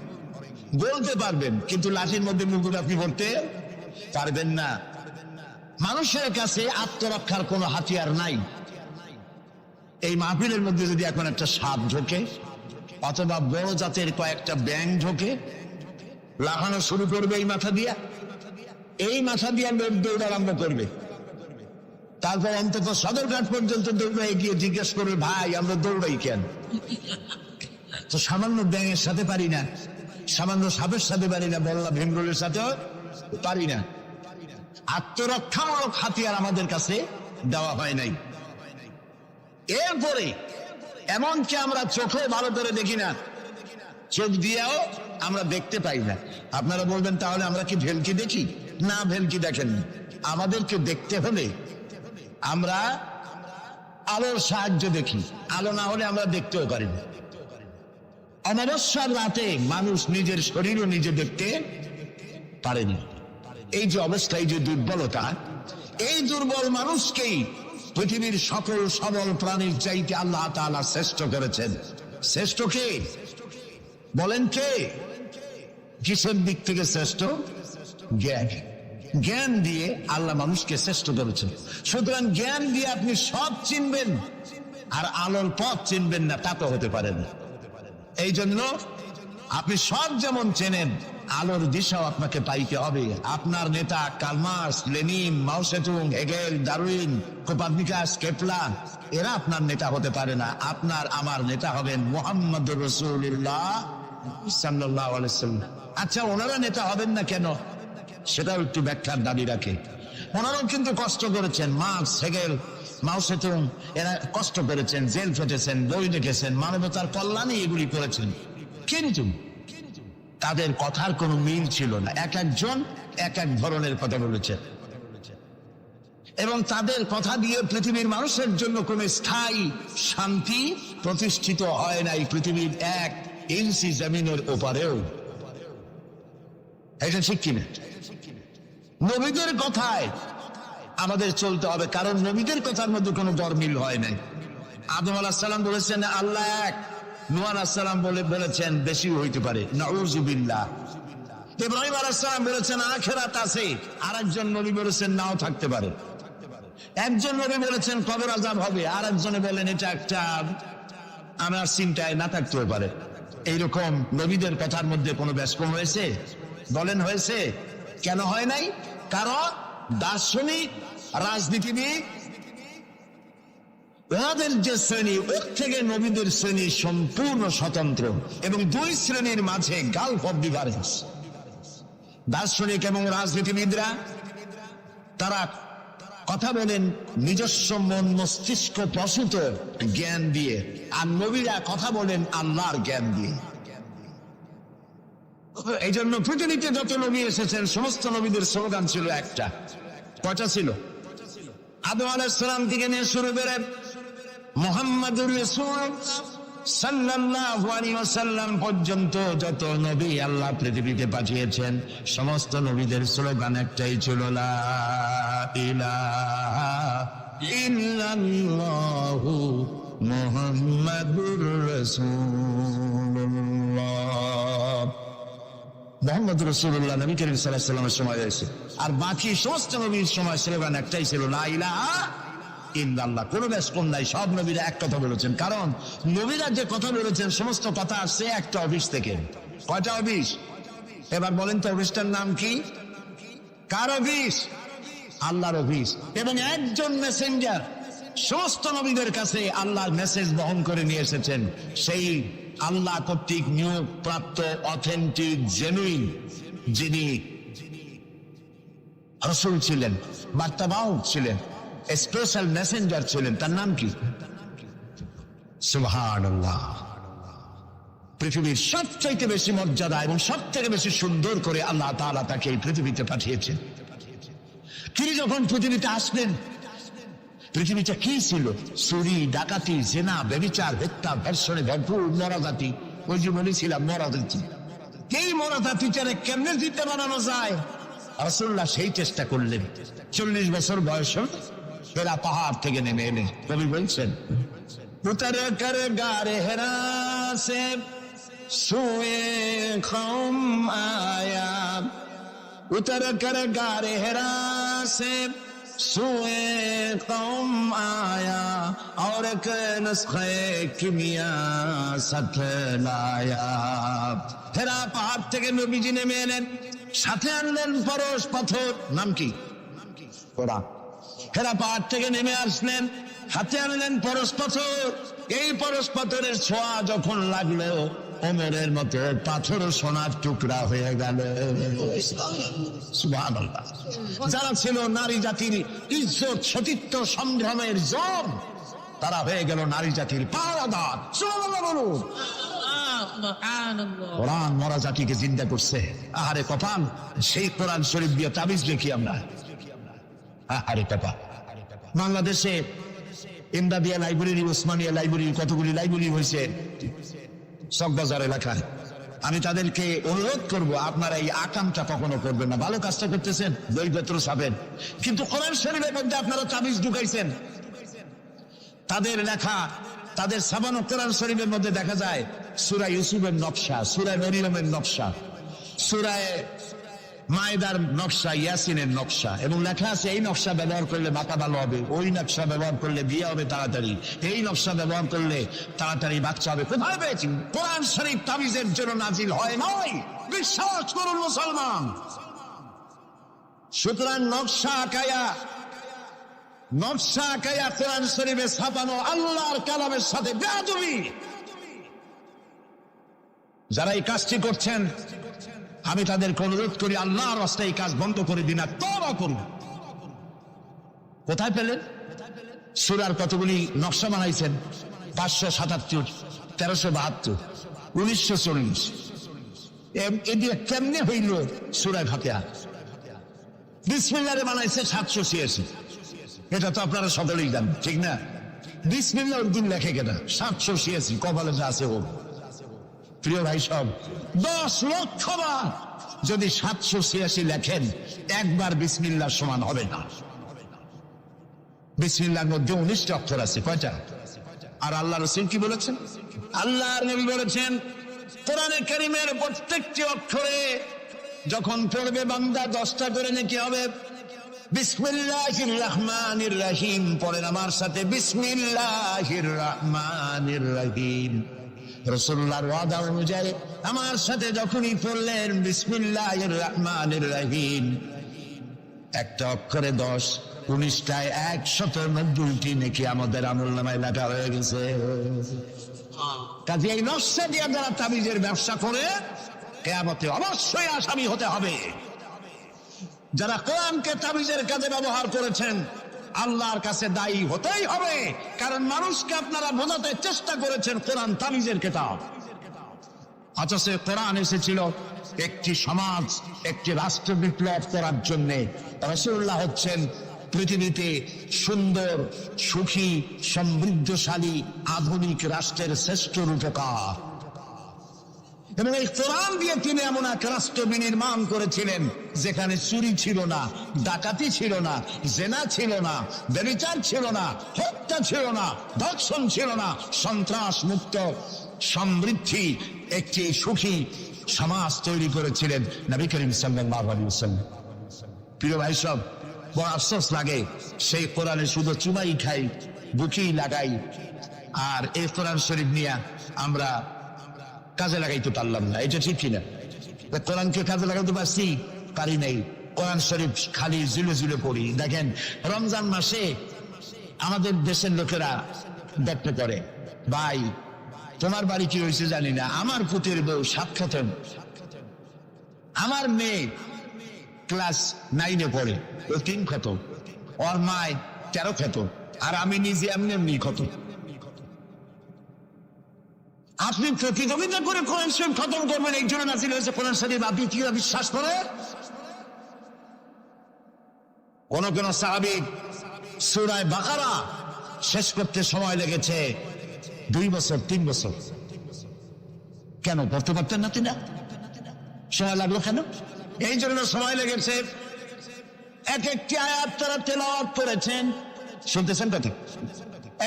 বলতে পারবেন, কিন্তু লাঠির মধ্যে মুগুর আপনি ভরতে পারবেন না। মানুষের কাছে আত্মরক্ষার কোনো হাতিয়ার নাই। এই মাহফিলের মধ্যে যদি এখন একটা সাপ ঢোকে, অথবা বড় জাতের কয়েকটা ব্যাঙ ঢোকে, লাফানো শুরু করবে এই মাথা দিয়া, এই মাথা দিয়া লোক দৌড় আরম্ভ করবে। তারপর অন্তত সদরঘাট পর্যন্ত দৌড়ে গিয়ে জিজ্ঞেস করবে, ভাই আমরা দৌড়াই কেন? তো সামান্য ব্যাঙের সাথে পারি না, সামান্য সাপের সাথে পারি না, বললা ভীমরুলের সাথেও পারি না। আত্মরক্ষামূলক হাতিয়ার আমাদের কাছে দেওয়া হয় নাই। এরপরে এমনকি আমরা চোখে ভালো করে দেখি না, চোখ দিয়েও আমরা দেখতে পাই না। আপনারা বলবেন তাহলে আমরা কি ভেলকি দেখি? না, ভেলকি দেখেন। আমাদেরকে দেখতে হলে আমরা আলোর সাহায্য দেখি, আলো না হলে আমরা দেখতেও পারি না। অমাবস্যার রাতে মানুষ নিজের শরীরও নিজে দেখতে পারেনি। এই যে অবস্থা, এই যে দুর্বলতা, এই দুর্বল মানুষকেই পৃথিবীর সকল সবল প্রাণীর চাইতে আল্লাহ তাআলা শ্রেষ্ঠ করেছেন। শ্রেষ্ঠ কে? বলেন কে? কিসের দিক থেকে শ্রেষ্ঠ? জ্ঞান। জ্ঞান দিয়ে আল্লাহ মানুষকে শ্রেষ্ঠ করেছেন। সুতরাং জ্ঞান দিয়ে আপনি সব চিনবেন, আর আলোর পথ চিনবেন না, তা তো হতে পারে না। এই জন্য আপনি সব যেমন চেনেন, আলোর দিশাও আপনাকে পাইতে হবে। আপনার নেতা Karl Marx, Lenin, Mao Tse-tung, Hegel, Darwin, Copernicus, Kepler, এরা আপনার নেতা হতে পারে না। আপনার আমার নেতা হবেন মুহাম্মদুর রাসূলুল্লাহ সাল্লাল্লাহু আলাইহি ওয়াসাল্লাম। আচ্ছা, ওনারা নেতা হবেন না কেন? সেটাও একটু ব্যাখ্যার দাবি রাখে। ওনারাও কিন্তু কষ্ট করেছেন। মার্কস, হেগেল, মাও সেতুং, এরা কষ্ট করেছেন, জেল খেটেছেন, বই লিখেছেন, মানবতার কল্যাণে এগুলি করেছেন। কিন্তু তাদের কথার কোনো মিল ছিল না। এক একজন এক এক ধরনের কথা বলেছেন, এবং তাদের কথা দিয়ে পৃথিবীর মানুষের জন্য কোন স্থায়ী শান্তি প্রতিষ্ঠিত হয় নাই পৃথিবীর 1 ইঞ্চি জমিনের ওপারেও। এটা ঠিক কিনা? নবীদের কথায় আমাদের চলতে হবে, কারণ নবীদের কথার মধ্যে কোনো দরমিল হয় নাই। আদম আলাইহিস সালাম বলেছেন আল্লাহ এক, নূহ আলাইহিস সালাম বলেছেন বেশি হইতে পারে, নাউযুবিল্লাহ। ইব্রাহিম আলাইহিস সালাম বলেছেন আখিরাত আছে, আরেকজন নবী বলেছেন নাও থাকতে পারে। একজন নবী বলেছেন কবর আযাব হবে, আর একজনে বলেন এটা একটা আমার চিন্তায় না থাকতেও পারে। এইরকম নবীদের কথার মধ্যে কোনো ব্যস্কম হয়েছে? বলেন হয়েছে? কেন হয় নাই? কারণ দার্শনিক, রাজনীতিবিদ, ওদের যে শ্রেণী, ওর থেকে নবীদের শ্রেণী সম্পূর্ণ স্বতন্ত্র, এবং 2 শ্রেণীর মাঝে গালফ অফ ডিফারেন্স। দার্শনিক এবং রাজনীতিবিদরা তারা কথা বলেন নিজস্ব মন মস্তিষ্ক প্রসূত জ্ঞান দিয়ে, আর নবীরা কথা বলেন আল্লাহর জ্ঞান দিয়ে। এই জন্য পৃথিবীতে যত নবী এসেছেন সমস্ত নবীদের স্লোগান ছিল একটা। কয়টা ছিল? আদম আলাইহিস সালাম থেকে নিয়ে শুরু করে মুহাম্মাদুর রাসূল সাল্লাল্লাহু আলাইহি ওয়াসাল্লাম পর্যন্ত যত নবী আল্লাহ পৃথিবীতে পাঠিয়েছেন সমস্ত নবীদের স্লোগান একটাই ছিল, লা ইলাহা ইল্লাল্লাহু মুহাম্মাদুর রাসূলুল্লাহ। মুহাম্মদুর রাসূলুল্লাহ নবী করিম সাল্লাল্লাহু আলাইহি ওয়াসাল্লামের সময় হয়েছে, আর বাকি সমস্ত নবীর সময় স্লোগান একটাই ছিল, লা ইলাহা ইল্লাল্লাহ। কোনো ব্যস্কম নাই, সব নবীরা এক কথা বলেছেন। কারণ নবীরা যে কথা বলেছেন সমস্ত কথা আসছে একটা অফিস থেকে। কয়টা অফিস? এবার বলেন তো অফিসটার নাম কি? কার অফিস? আল্লাহর অফিস। এবং একজন মেসেঞ্জার সমস্ত নবীদের কাছে আল্লাহর মেসেজ বহন করে নিয়ে এসেছেন, সেই আল্লাহ কর্তৃক নিয়োগ প্রাপ্ত অথেন্টিক জেনুইন যিনি রাসূল ছিলেন, বার্তাবাহক ছিলেন, স্পেশাল মেসেঞ্জার ছিলেন, তার নাম কি? সুবহানাল্লাহ। পৃথিবীর সবচাইতে বেশি মর্যাদা এবং সব থেকে বেশি সুন্দর করে আল্লাহ তাআলা তাকে এই পৃথিবীতে পাঠিয়েছেন। তিনি যখন পৃথিবীতে আসলেন, পৃথিবীটা কি ছিল? চুরি, ডাকাতি, জেনা, ব্যভিচার, হত্যা, ধর্ষণে ভরপুর মরাজাতি। ওই যে বলেছিলাম মরাজাতি, এই মরাজাতিটারে কেমনে জিতে বানানো যায়? রাসূলুল্লাহ সেই চেষ্টা করলেন। 40 বছর বয়স হেরা পাহাড় থেকে নেমে এলেন। কবি বলছেন, উতর কর গারে হেরা সে সুয়ে কওম আয়া, উতর কর গারে হেরা সে সুয়ে কওম আয়া, और एक नुस्खे किमिया साथ लाया। হেরা পাহাড় থেকে নবীজি নেমে এলেন, সাথে আনলেন পরশ পাথর। নাম কি? কোরআন। হেরা পাহাড় থেকে নেমে আসলেন, হাতে আনলেন পরশ পাথর। এই পরশ পাথরের ছোঁয়া যখন লাগলো, ওমরের মতো পাথর সোনার টুকরা হয়ে গেল। সুবহানাল্লাহ। যারা ছিল নারী জাতির ইজ্জত, সতীত্ব, সংগ্রামের জোর, তারা হয়ে গেল নারী জাতির পাহারাদার। সুবহানাল্লাহ বলুন। কোরআন মরা জাতিকে জিন্দা করছে। আহারে কপাল, সেই কোরআন শরীফ দিয়ে তাবিজ দেখি আমরা। আহারে কপাল। বাংলাদেশে ইমদাদিয়া লাইব্রেরি, ওসমানিয়া লাইব্রেরি, কতগুলি লাইব্রেরি হয়েছে চকবাজার এলাকায়। আমি তাদেরকে অনুরোধ করব, আপনারা এই আকামটা কখনো করবেন না। ভালো কাজটা করতেছেন, বইপত্র ছাপেন, কিন্তু কোরআন শরীফের মধ্যে আপনারা তাবিজ ঢুকাইছেন। তাদের লেখা, তাদের ছাপানো কোরআন শরীফের মধ্যে দেখা যায় সূরা ইউসুফের নকশা, সূরা মরিয়মের নকশা, সূরা মায়েদার নকশা, ইয়াসিনের নকশা, এবং লেখা আছে এই নকশা ব্যবহার করলে মাথা ভালো হবে, ওই নকশা ব্যবহার করলে বিয়ে হবে তাড়াতাড়ি, এই নকশা ব্যবহার করলে তাড়াতাড়ি বাচ্চা হবে। কোথায় পেয়েছি? কোরআন শরীফ তাবিজের জন্য নাজিল হয় নয়, বিশ্বাস করুন মুসলমান। সুতরাং নকশা আঁকায়া কোরআন শরীফে ছাপানো আল্লাহর কালামের সাথে বেয়াদবি। যারা এই কাজটি করছেন আমি তাদেরকে অনুরোধ করি, আল্লাহর রাস্তায় এই কাজ বন্ধ করে দিন, তওবা করুন। কোথায় পেলেন? সূরার কতগুলি নকশা বানাইছেন? 577, 1372, 1940। এদিকে কেমনে হইল সূরা ফাতিহা? বিসমিল্লাহ বানাইছে 786। এটা তো আপনারা সকলেই জানেন, ঠিক না? বিসমিল্লাহ উর্দুর লেখে কেনা 786, কপালে যা আছে হোক। প্রিয় ভাই সব, 10 লক্ষ বার যদি 786 লেখেন, একবার বিসমিল্লাহ সমান হবে না। বিসমিল্লাহর মধ্যে 19টা অক্ষর আছে, কয়টা? আর আল্লাহ রাসূল কি বলেছেন? আল্লাহর নবী বলেছেন, কোরআনে কারীমের প্রত্যেকটি অক্ষরে যখন পড়বে বান্দা 10টা করে নেকি হবে। বিসমিল্লাহির রহমানির রহিম পড়েন আমার সাথে, বিসমিল্লাহির রহমানির রহিম। রাসূলুল্লাহর ওয়াদা অনুযায়ী আমার সাথে যখনই পড়লেন বিসমিল্লাহির রহমানির রহিম, একটা অক্ষরে 10, 19টায় 190টি নেকি আমাদের আমলনামায় লেখা হয়ে গেছে। কাজে এই নকশা দিয়ে যারা তাবিজের ব্যবসা করে কিয়ামতে অবশ্যই আসামি হতে হবে। যারা কোরআনকে তাবিজের কাজে ব্যবহার করেছেন আল্লাহর কাছে দায়ী হতেই হবে, কারণ মানুষকে আপনারা বোঝাতে চেষ্টা করেছেন কোরআন তাবিজের কিতাব। অথচ কোরআন এসেছিল একটি সমাজ, একটি রাষ্ট্র বিপ্লব করার জন্য। রাসূলুল্লাহ হচ্ছেন পৃথিবীতে সুন্দর, সুখী, সমৃদ্ধশালী আধুনিক রাষ্ট্রের শ্রেষ্ঠ রূপকার, এবং এই কোরআন দিয়ে তিনি এমন এক রাষ্ট্র বিনির্মাণ করেছিলেন যেখানে চুরি ছিল না, ডাকাতি ছিল না, জেনা ছিল না, ব্যভিচার ছিল না, হত্যা ছিল না, ধর্ষণ ছিল না, সন্ত্রাস মুক্ত সমৃদ্ধি একটি সুখী সমাজ তৈরি করেছিলেন নবী করিম সাল্লাল্লাহু আলাইহি ওয়াসাল্লাম। প্রিয় ভাই সব, বড় আফসোস লাগে সেই কোরআনে শুধু চুমাই খাই, বুকেই লাগাই, আর এই কোরআন শরীফ নিয়ে আমরা কাজে লাগাইতে পারলাম না। এটা ঠিক কিনা? কোরআনকে কাজে লাগাইতে পারছি? পারি নাই। কোরআন শরীফ খালি জুলে জুলে পড়ি। দেখেন, রমজান মাসে আমাদের দেশের লোকেরা দেখতে করে, ভাই তোমার বাড়ি কি হয়েছে জানি না, আমার পুতের বউ 7 খতম, আমার মেয়ে ক্লাস 9-এ পড়ে, ও 3 খতম, ওর মায় 13 খতম, আর আমি নিজে এমনি খতম। আপনি প্রতিযোগিতা করে কোরআন শরীফ খতম করবেন, এই জন্য নাযিল হয়েছে কোরআন শরীফ। আপনি কি বিশ্বাস করেন? কোন কোন সাহাবী সূরা বাকারা শেষ করতে সময় লেগেছে 2 বছর, 3 বছর। কেন পড়তে পারতেন না তিনি? সময় লাগলো কেন? এই জন্য সময় লেগেছে। এক একটি আয়াত তারা তেলাওয়াত করেছেন, শুনতেছেন কথা?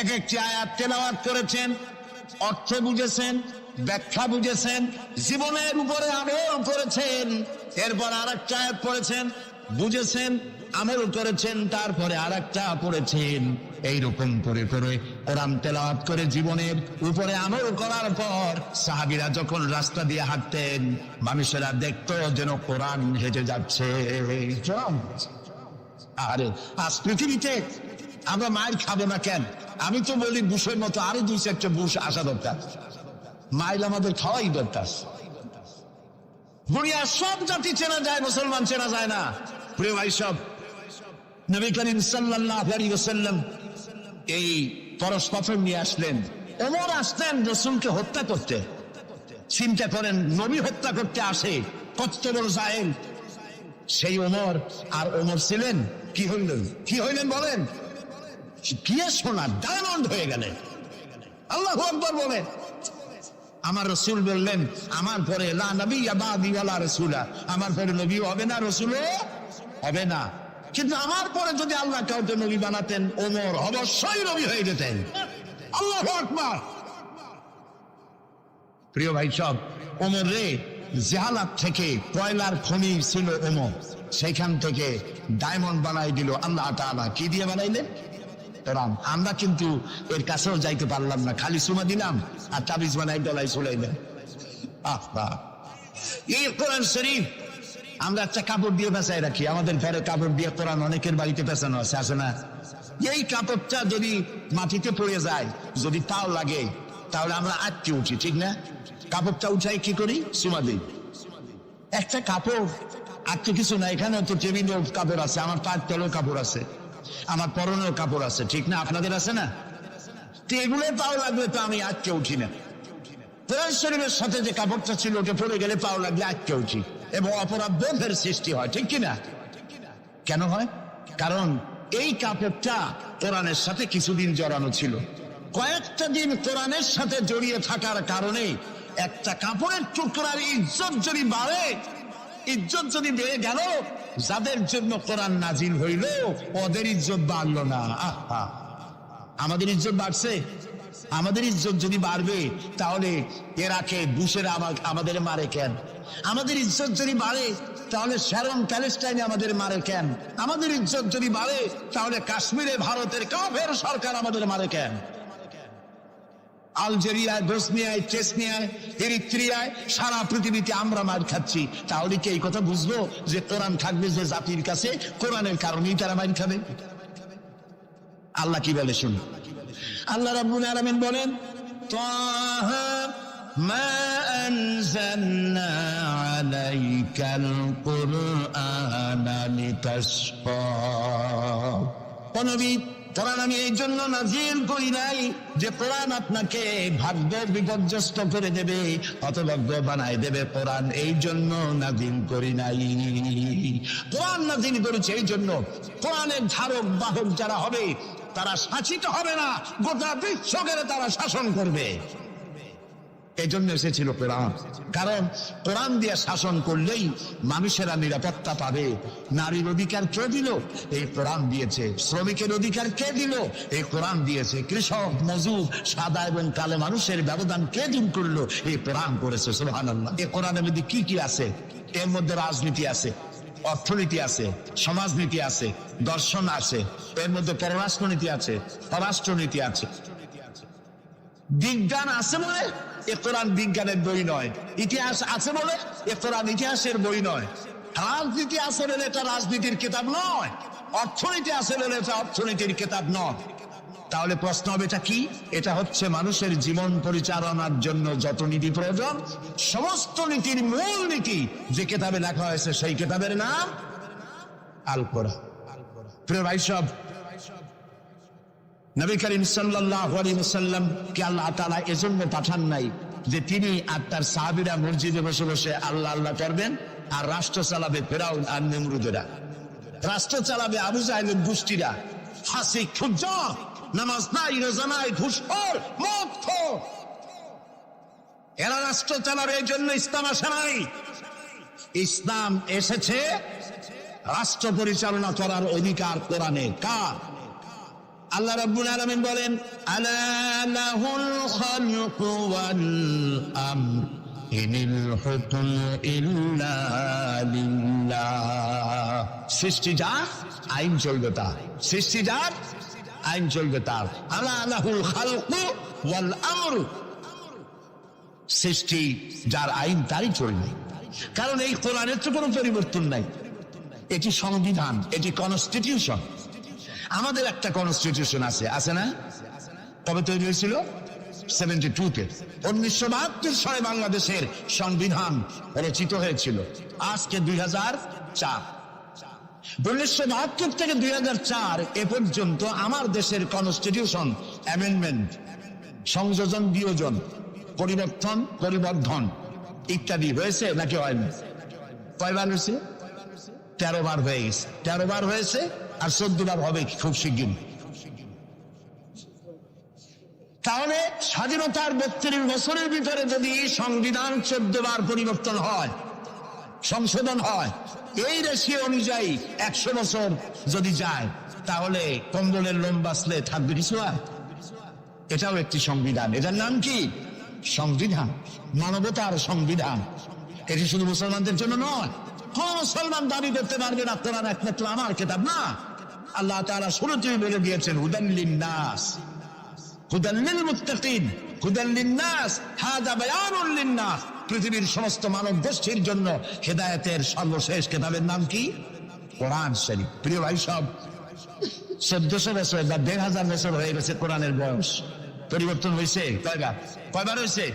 এক একটি আয়াত তেলাওয়াত করেছেন, অর্থ বুঝেছেন, ব্যাখ্যা বুঝেছেন, জীবনের উপরে আমল করেছেন, এরপর আরেকটা আয়াত পড়েছেন, বুঝেছেন, আমল করেছেন, তারপরে আরেকটা পড়েছেন। এইরকম করে করে কোরআন তেলাওয়াত করে জীবনের উপরে আমল করার পর সাহাবীরা যখন রাস্তা দিয়ে হাঁটতেন, মানুষেরা দেখতো যেন কোরআন হেঁটে যাচ্ছে। আরে আজ পৃথিবীতে আমরা মায়ের খাবো না কেন? আমি তো বলি বুশের মতো আরো 2-4টা বুশ আসা দরকার। মাইল আমাদের খাওয়াই দরকার। দুনিয়ার সব জাতি চেনা যায়, মুসলমান চেনা যায় না। প্রিয় ভাই সব, নবী করিম সাল্লাল্লাহু আলাইহি ওয়াসাল্লাম এই পরশ পাথর নিয়ে আসলেন। ওমর আসতেন রাসূলকে হত্যা করতে। চিন্তা করেন, নবী হত্যা করতে আসে, কত বড় জাহেল সেই ওমর। আর ওমর ছিলেন কি হইলেন বলেন? কি সোনা, ডায়মন্ড হয়ে গেলেন। আল্লাহু আকবার বলেন। আমার রাসূল বললেন, আমার পরে লা নবিয়্যা বাদি ওয়ালা রাসূলা, আমার পরে নবী হবে না, রাসূলও হবে না। কিন্তু আমার পরে যদি আল্লাহ কাউকে নবী বানাতেন, ওমর অবশ্যই নবী হয়ে যেতেন। আল্লাহু আকবার। প্রিয় ভাই সব, ওমর রে জাহালাত থেকে কয়লার খনি ছিল ওমর, সেখান থেকে ডায়মন্ড বানাই দিল আল্লাহ তাআলা। কি দিয়ে বানাইলেন? কোরআন। আমরা কিন্তু এর কাছেও যাইতে পারলাম না, খালি সুমা দিলাম আর তাবিজ বানাই ডলাই চলাইলেন। এই কোরআন শরীফ আমরা একটা কাপড় দিয়ে পেঁচাই রাখি, আমাদের ঘরে কাপড় দিয়ে কোরআন অনেকের বাড়িতে পেঁচানো আছে, আছে না? এই কাপড়টা যদি মাটিতে পড়ে যায়, যদি তাও লাগে, তাহলে আমরা আটকে উঠি, ঠিক না? কাপড়টা উঠাই কি করি? সুমা দিই। একটা কাপড় আর তো কিছু না, এখানে তো টেবিলেও কাপড় আছে, আমার পায়ের তলেও কাপড় আছে, আমার পরনেও কাপড় আছে, ঠিক না? আপনাদের আছে না? টেবিলে পাও লাগলে তো আমি আটকে উঠি না। কোরআন শরীফের সাথে যে কাপড়টা ছিল ওটা পড়ে গেলে পাও লাগলে আটকে উঠি এবং অপরাধ বোধের সৃষ্টি হয়, ঠিক কিনা? কেন হয়? কারণ এই কাপড়টা কোরআনের সাথে কিছুদিন জড়ানো ছিল। কয়েকটা দিন কোরআনের সাথে জড়িয়ে থাকার কারণে একটা কাপড়ের টুকরার ইজ্জত যদি বাড়ে, ইজ্জত যদি বেড়ে গেল, যাদের জন্য কোরআন নাজিল হইল ওদের ইজ্জত বাড়লো না। আহা, আমাদের ইজ্জত বাড়ছে। আমাদের ইজ্জত যদি বাড়বে তাহলে ইরাকে বুশেরা আমাদের মারে কেন? আমাদের ইজ্জত যদি বাড়ে তাহলে শ্যারন প্যালেস্টাইনে আমাদের মারে কেন? আমাদের ইজ্জত যদি বাড়ে তাহলে কাশ্মীরে ভারতের কাফের সরকার আমাদের মারে কেন? আলজেরিয়ায়, বসনিয়ায়, চেচনিয়ায়, এরিত্রিয়ায়, সারা পৃথিবীতে আমরা মার খাচ্ছি। তাহলে কি এই কথা বুঝবো যে কোরআন থাকবে যে জাতির কাছে, কোরআনের কারণেই তারা মার খাবে? আল্লাহ কি বলে শুনুন। আল্লাহ রাব্বুল আলামিন বলেন, তাহা মা আনজালনা আলাইকাল কুরআনা লিতাশকা। ও নবী, কোরআন আমি এই জন্য নাজিল করি নাই যে কোরআন আপনাকে ভাগ্য বিপর্যস্ত করে দেবে, হতভাগ্য বানায় দেবে। কোরআন এই জন্য নাজিল করি নাই। কোরআন নাজিল করেছে এই জন্য কোরআনের ধারক বাহক যারা হবে তারা শাসিত হবে না, গোটা বিশ্বকে তারা শাসন করবে। এই জন্য এসেছিল কোরআন। কারণ কোরআন দিয়ে শাসন করলেই মানুষেরা নিরাপত্তা পাবে। নারীর অধিকার কে দিল? এই কোরআন দিয়েছে। শ্রমিকের অধিকার কে দিল? এই কোরআন দিয়েছে। কৃষক, মজুর, সাদা এবং কালো মানুষের ব্যবধান কে দূর করলো? এই কোরআন করেছে। সুবহানাল্লাহ। এই কোরআনের মধ্যে কি কি আছে? এর মধ্যে রাজনীতি আছে, অর্থনীতি আছে, সমাজনীতি আছে, দর্শন আছে, এর মধ্যে পররাষ্ট্রনীতি আছে, পররাষ্ট্রনীতি আছে। বিজ্ঞান আছে বলে এ কোরআন বিজ্ঞানের বই নয়। ইতিহাস আছে বলে এ কোরআন ইতিহাসের বই নয়। রাজনীতি আছে বলে এটা রাজনীতির কিতাব নয়। অর্থনীতি আছে বলে এটা অর্থনীতির কিতাব নয়। তাহলে প্রশ্ন হবে এটা কি? এটা হচ্ছে মানুষের জীবন পরিচালনার জন্য যত নীতি প্রয়োজন, সমস্ত নীতির মূল নীতি যে কিতাবে লেখা হয়েছে সেই কিতাবের নাম আল কোরআন। প্রিয় ভাই সব, নবী করিম সাল্লাল্লাহু আলাইহি ওয়াসাল্লাম কে আল্লাহ তাআলা এজন্য পাঠান নাই যে তিনি আর তার সাহাবীরা মসজিদে বসে বসে আল্লাহ আল্লাহ করবেন আর রাষ্ট্র চালাবে ফেরাউন আর নমরুদেরা, রাষ্ট্র চালাবে আবু জাহেলের গোষ্ঠীরা, ফাসিক, ফুজ্জার, নামাজ নাই, রোজা নাই, ঘুষখোর, মদখোর, এরা রাষ্ট্র চালাবে। এই জন্য ইসলাম আসে নাই। ইসলাম এসেছে রাষ্ট্র পরিচালনা করার অধিকার কোরআনে কার? আল্লাহ রাব্বুল আলামিন বলেন, আলা লাহুল খালকু ওয়াল আমর ইনিল হুকমু ইল্লা লিল্লাহ। সৃষ্টি যার, আইন চলবে তার। সৃষ্টি যার, আইন চলবে তার। আলা লাহুল খালকু ওয়াল আমর, সৃষ্টি যার, আইন তারই চলবে। কারণ এই কোরআনের তো কোনো পরিবর্তন নাই। এটি সংবিধান, এটি কনস্টিটিউশন। আমাদের একটা কনস্টিটিউশন আছে, আছে না? কবে তৈরি হয়েছিল? 72-তে। 1972 সালে বাংলাদেশের সংবিধান রচিত হয়েছিল। আজকে 2004। 1972 থেকে 2004 এ পর্যন্ত আমার দেশের কনস্টিটিউশন অ্যামেন্ডমেন্ট, সংযোজন, বিয়োজন, পরিবর্তন, পরিবর্ধন ইত্যাদি হয়েছে নাকি হয়নি? কয়বার হয়েছে? 13 বার হয়ে গেছে। 13 বার হয়েছে আর 14 বার হবে খুব শিগগির। তাহলে স্বাধীনতার 32 বছরের ভিতরে যদি সংবিধান 14 বার পরিবর্তন হয়, সংশোধন হয়, এই রেশিও অনুযায়ী 100 বছর যদি যায়, তাহলে কম্বলের লোম বাঁচলে থাকবে কিছু হয়? এটাও একটি সংবিধান। এটার নাম কি? সংবিধান, মানবতার সংবিধান। এটি শুধু মুসলমানদের জন্য নয়, কোন মুসলমান দাবি করতে পারবে না কোরআন একমাত্র আমার কিতাব না। আল্লাহ তাআলা শুরুতেই বলে দিয়েছেন হুদাল লিন-নাস, হুদাল লিল-মুত্তাকিন, হুদাল লিন-নাস, হাযা বায়ানুল লিন-নাস। পৃথিবীর সমস্ত মানব গোষ্ঠীর জন্য হেদায়েতের সর্বশেষ কিতাবের নাম কি? কোরআন শরীফ। প্রিয় ভাই সব, 1400 বছর বা 1500 বছর হয়ে গেছে কোরআনের বয়স। পরিবর্তন হয়েছে কয়বার হয়েছে?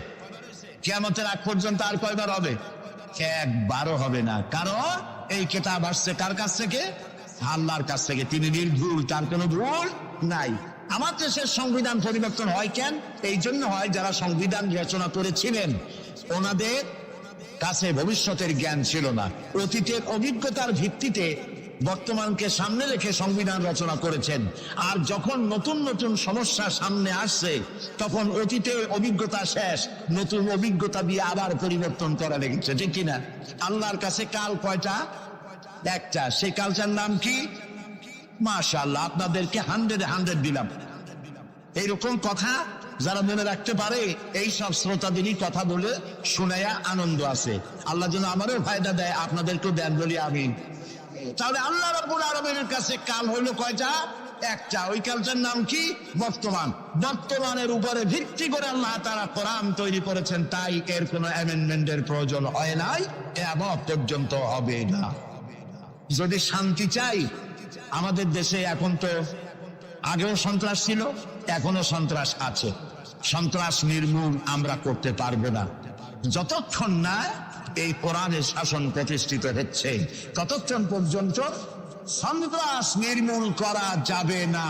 কিয়ামতের আগ পর্যন্ত আর কয়বার হবে? একবারও হবে না। কারণ এই কিতাব আসছে কার কাছ থেকে? আল্লাহর কাছ থেকে। তিনি নির্ভুল, তার কোনো ভুল নাই। আমার দেশের সংবিধান পরিবর্তন হয় কেন? এই জন্য হয় যারা সংবিধান রচনা করেছিলেন ওনাদের কাছে ভবিষ্যতের জ্ঞান ছিল না, অতীতের অভিজ্ঞতার ভিত্তিতে বর্তমানকে সামনে রেখে সংবিধান রচনা করেছেন। আর যখন নতুন নতুন সমস্যা সামনে আসছে তখন অতীতের অভিজ্ঞতা শেষ, নতুন অভিজ্ঞতা দিয়ে আবার পরিবর্তন করা লেগেছে, ঠিক কিনা? আল্লাহর কাছে কাল কয়টা? একটা। সেই কালটার নাম কি? মাশাআল্লাহ, আপনাদেরকে 100 দিলাম। এইরকম কথা যারা মনে রাখতে পারে এই সব শ্রোতাদেরই কথা বলে শুনাইয়া আনন্দ আছে। আল্লাহ যেন আমারও ফায়দা দেয়, আপনাদেরকেও দেন বলি আমিন। তাহলে আল্লাহ রাব্বুল আলামিনের কাছে কাল হইল কয়টা? একটা। ওই কালটার নাম কি? বর্তমান। বর্তমানের উপরে ভিত্তি করে আল্লাহ তাআলা কোরআন তৈরি করেছেন, তাই এর কোনো অ্যামেন্ডমেন্টের প্রয়োজন হয় নাই, কিয়ামত পর্যন্ত হবে না। যদি শান্তি চাই, আমাদের দেশে এখন তো আগেও সন্ত্রাস ছিল, এখনো সন্ত্রাস আছে। সন্ত্রাস নির্মূল আমরা করতে পারবো না যতক্ষণ না এই কোরআনের শাসন প্রতিষ্ঠিত হচ্ছে, ততক্ষণ পর্যন্ত সন্ত্রাস নির্মূল করা যাবে না।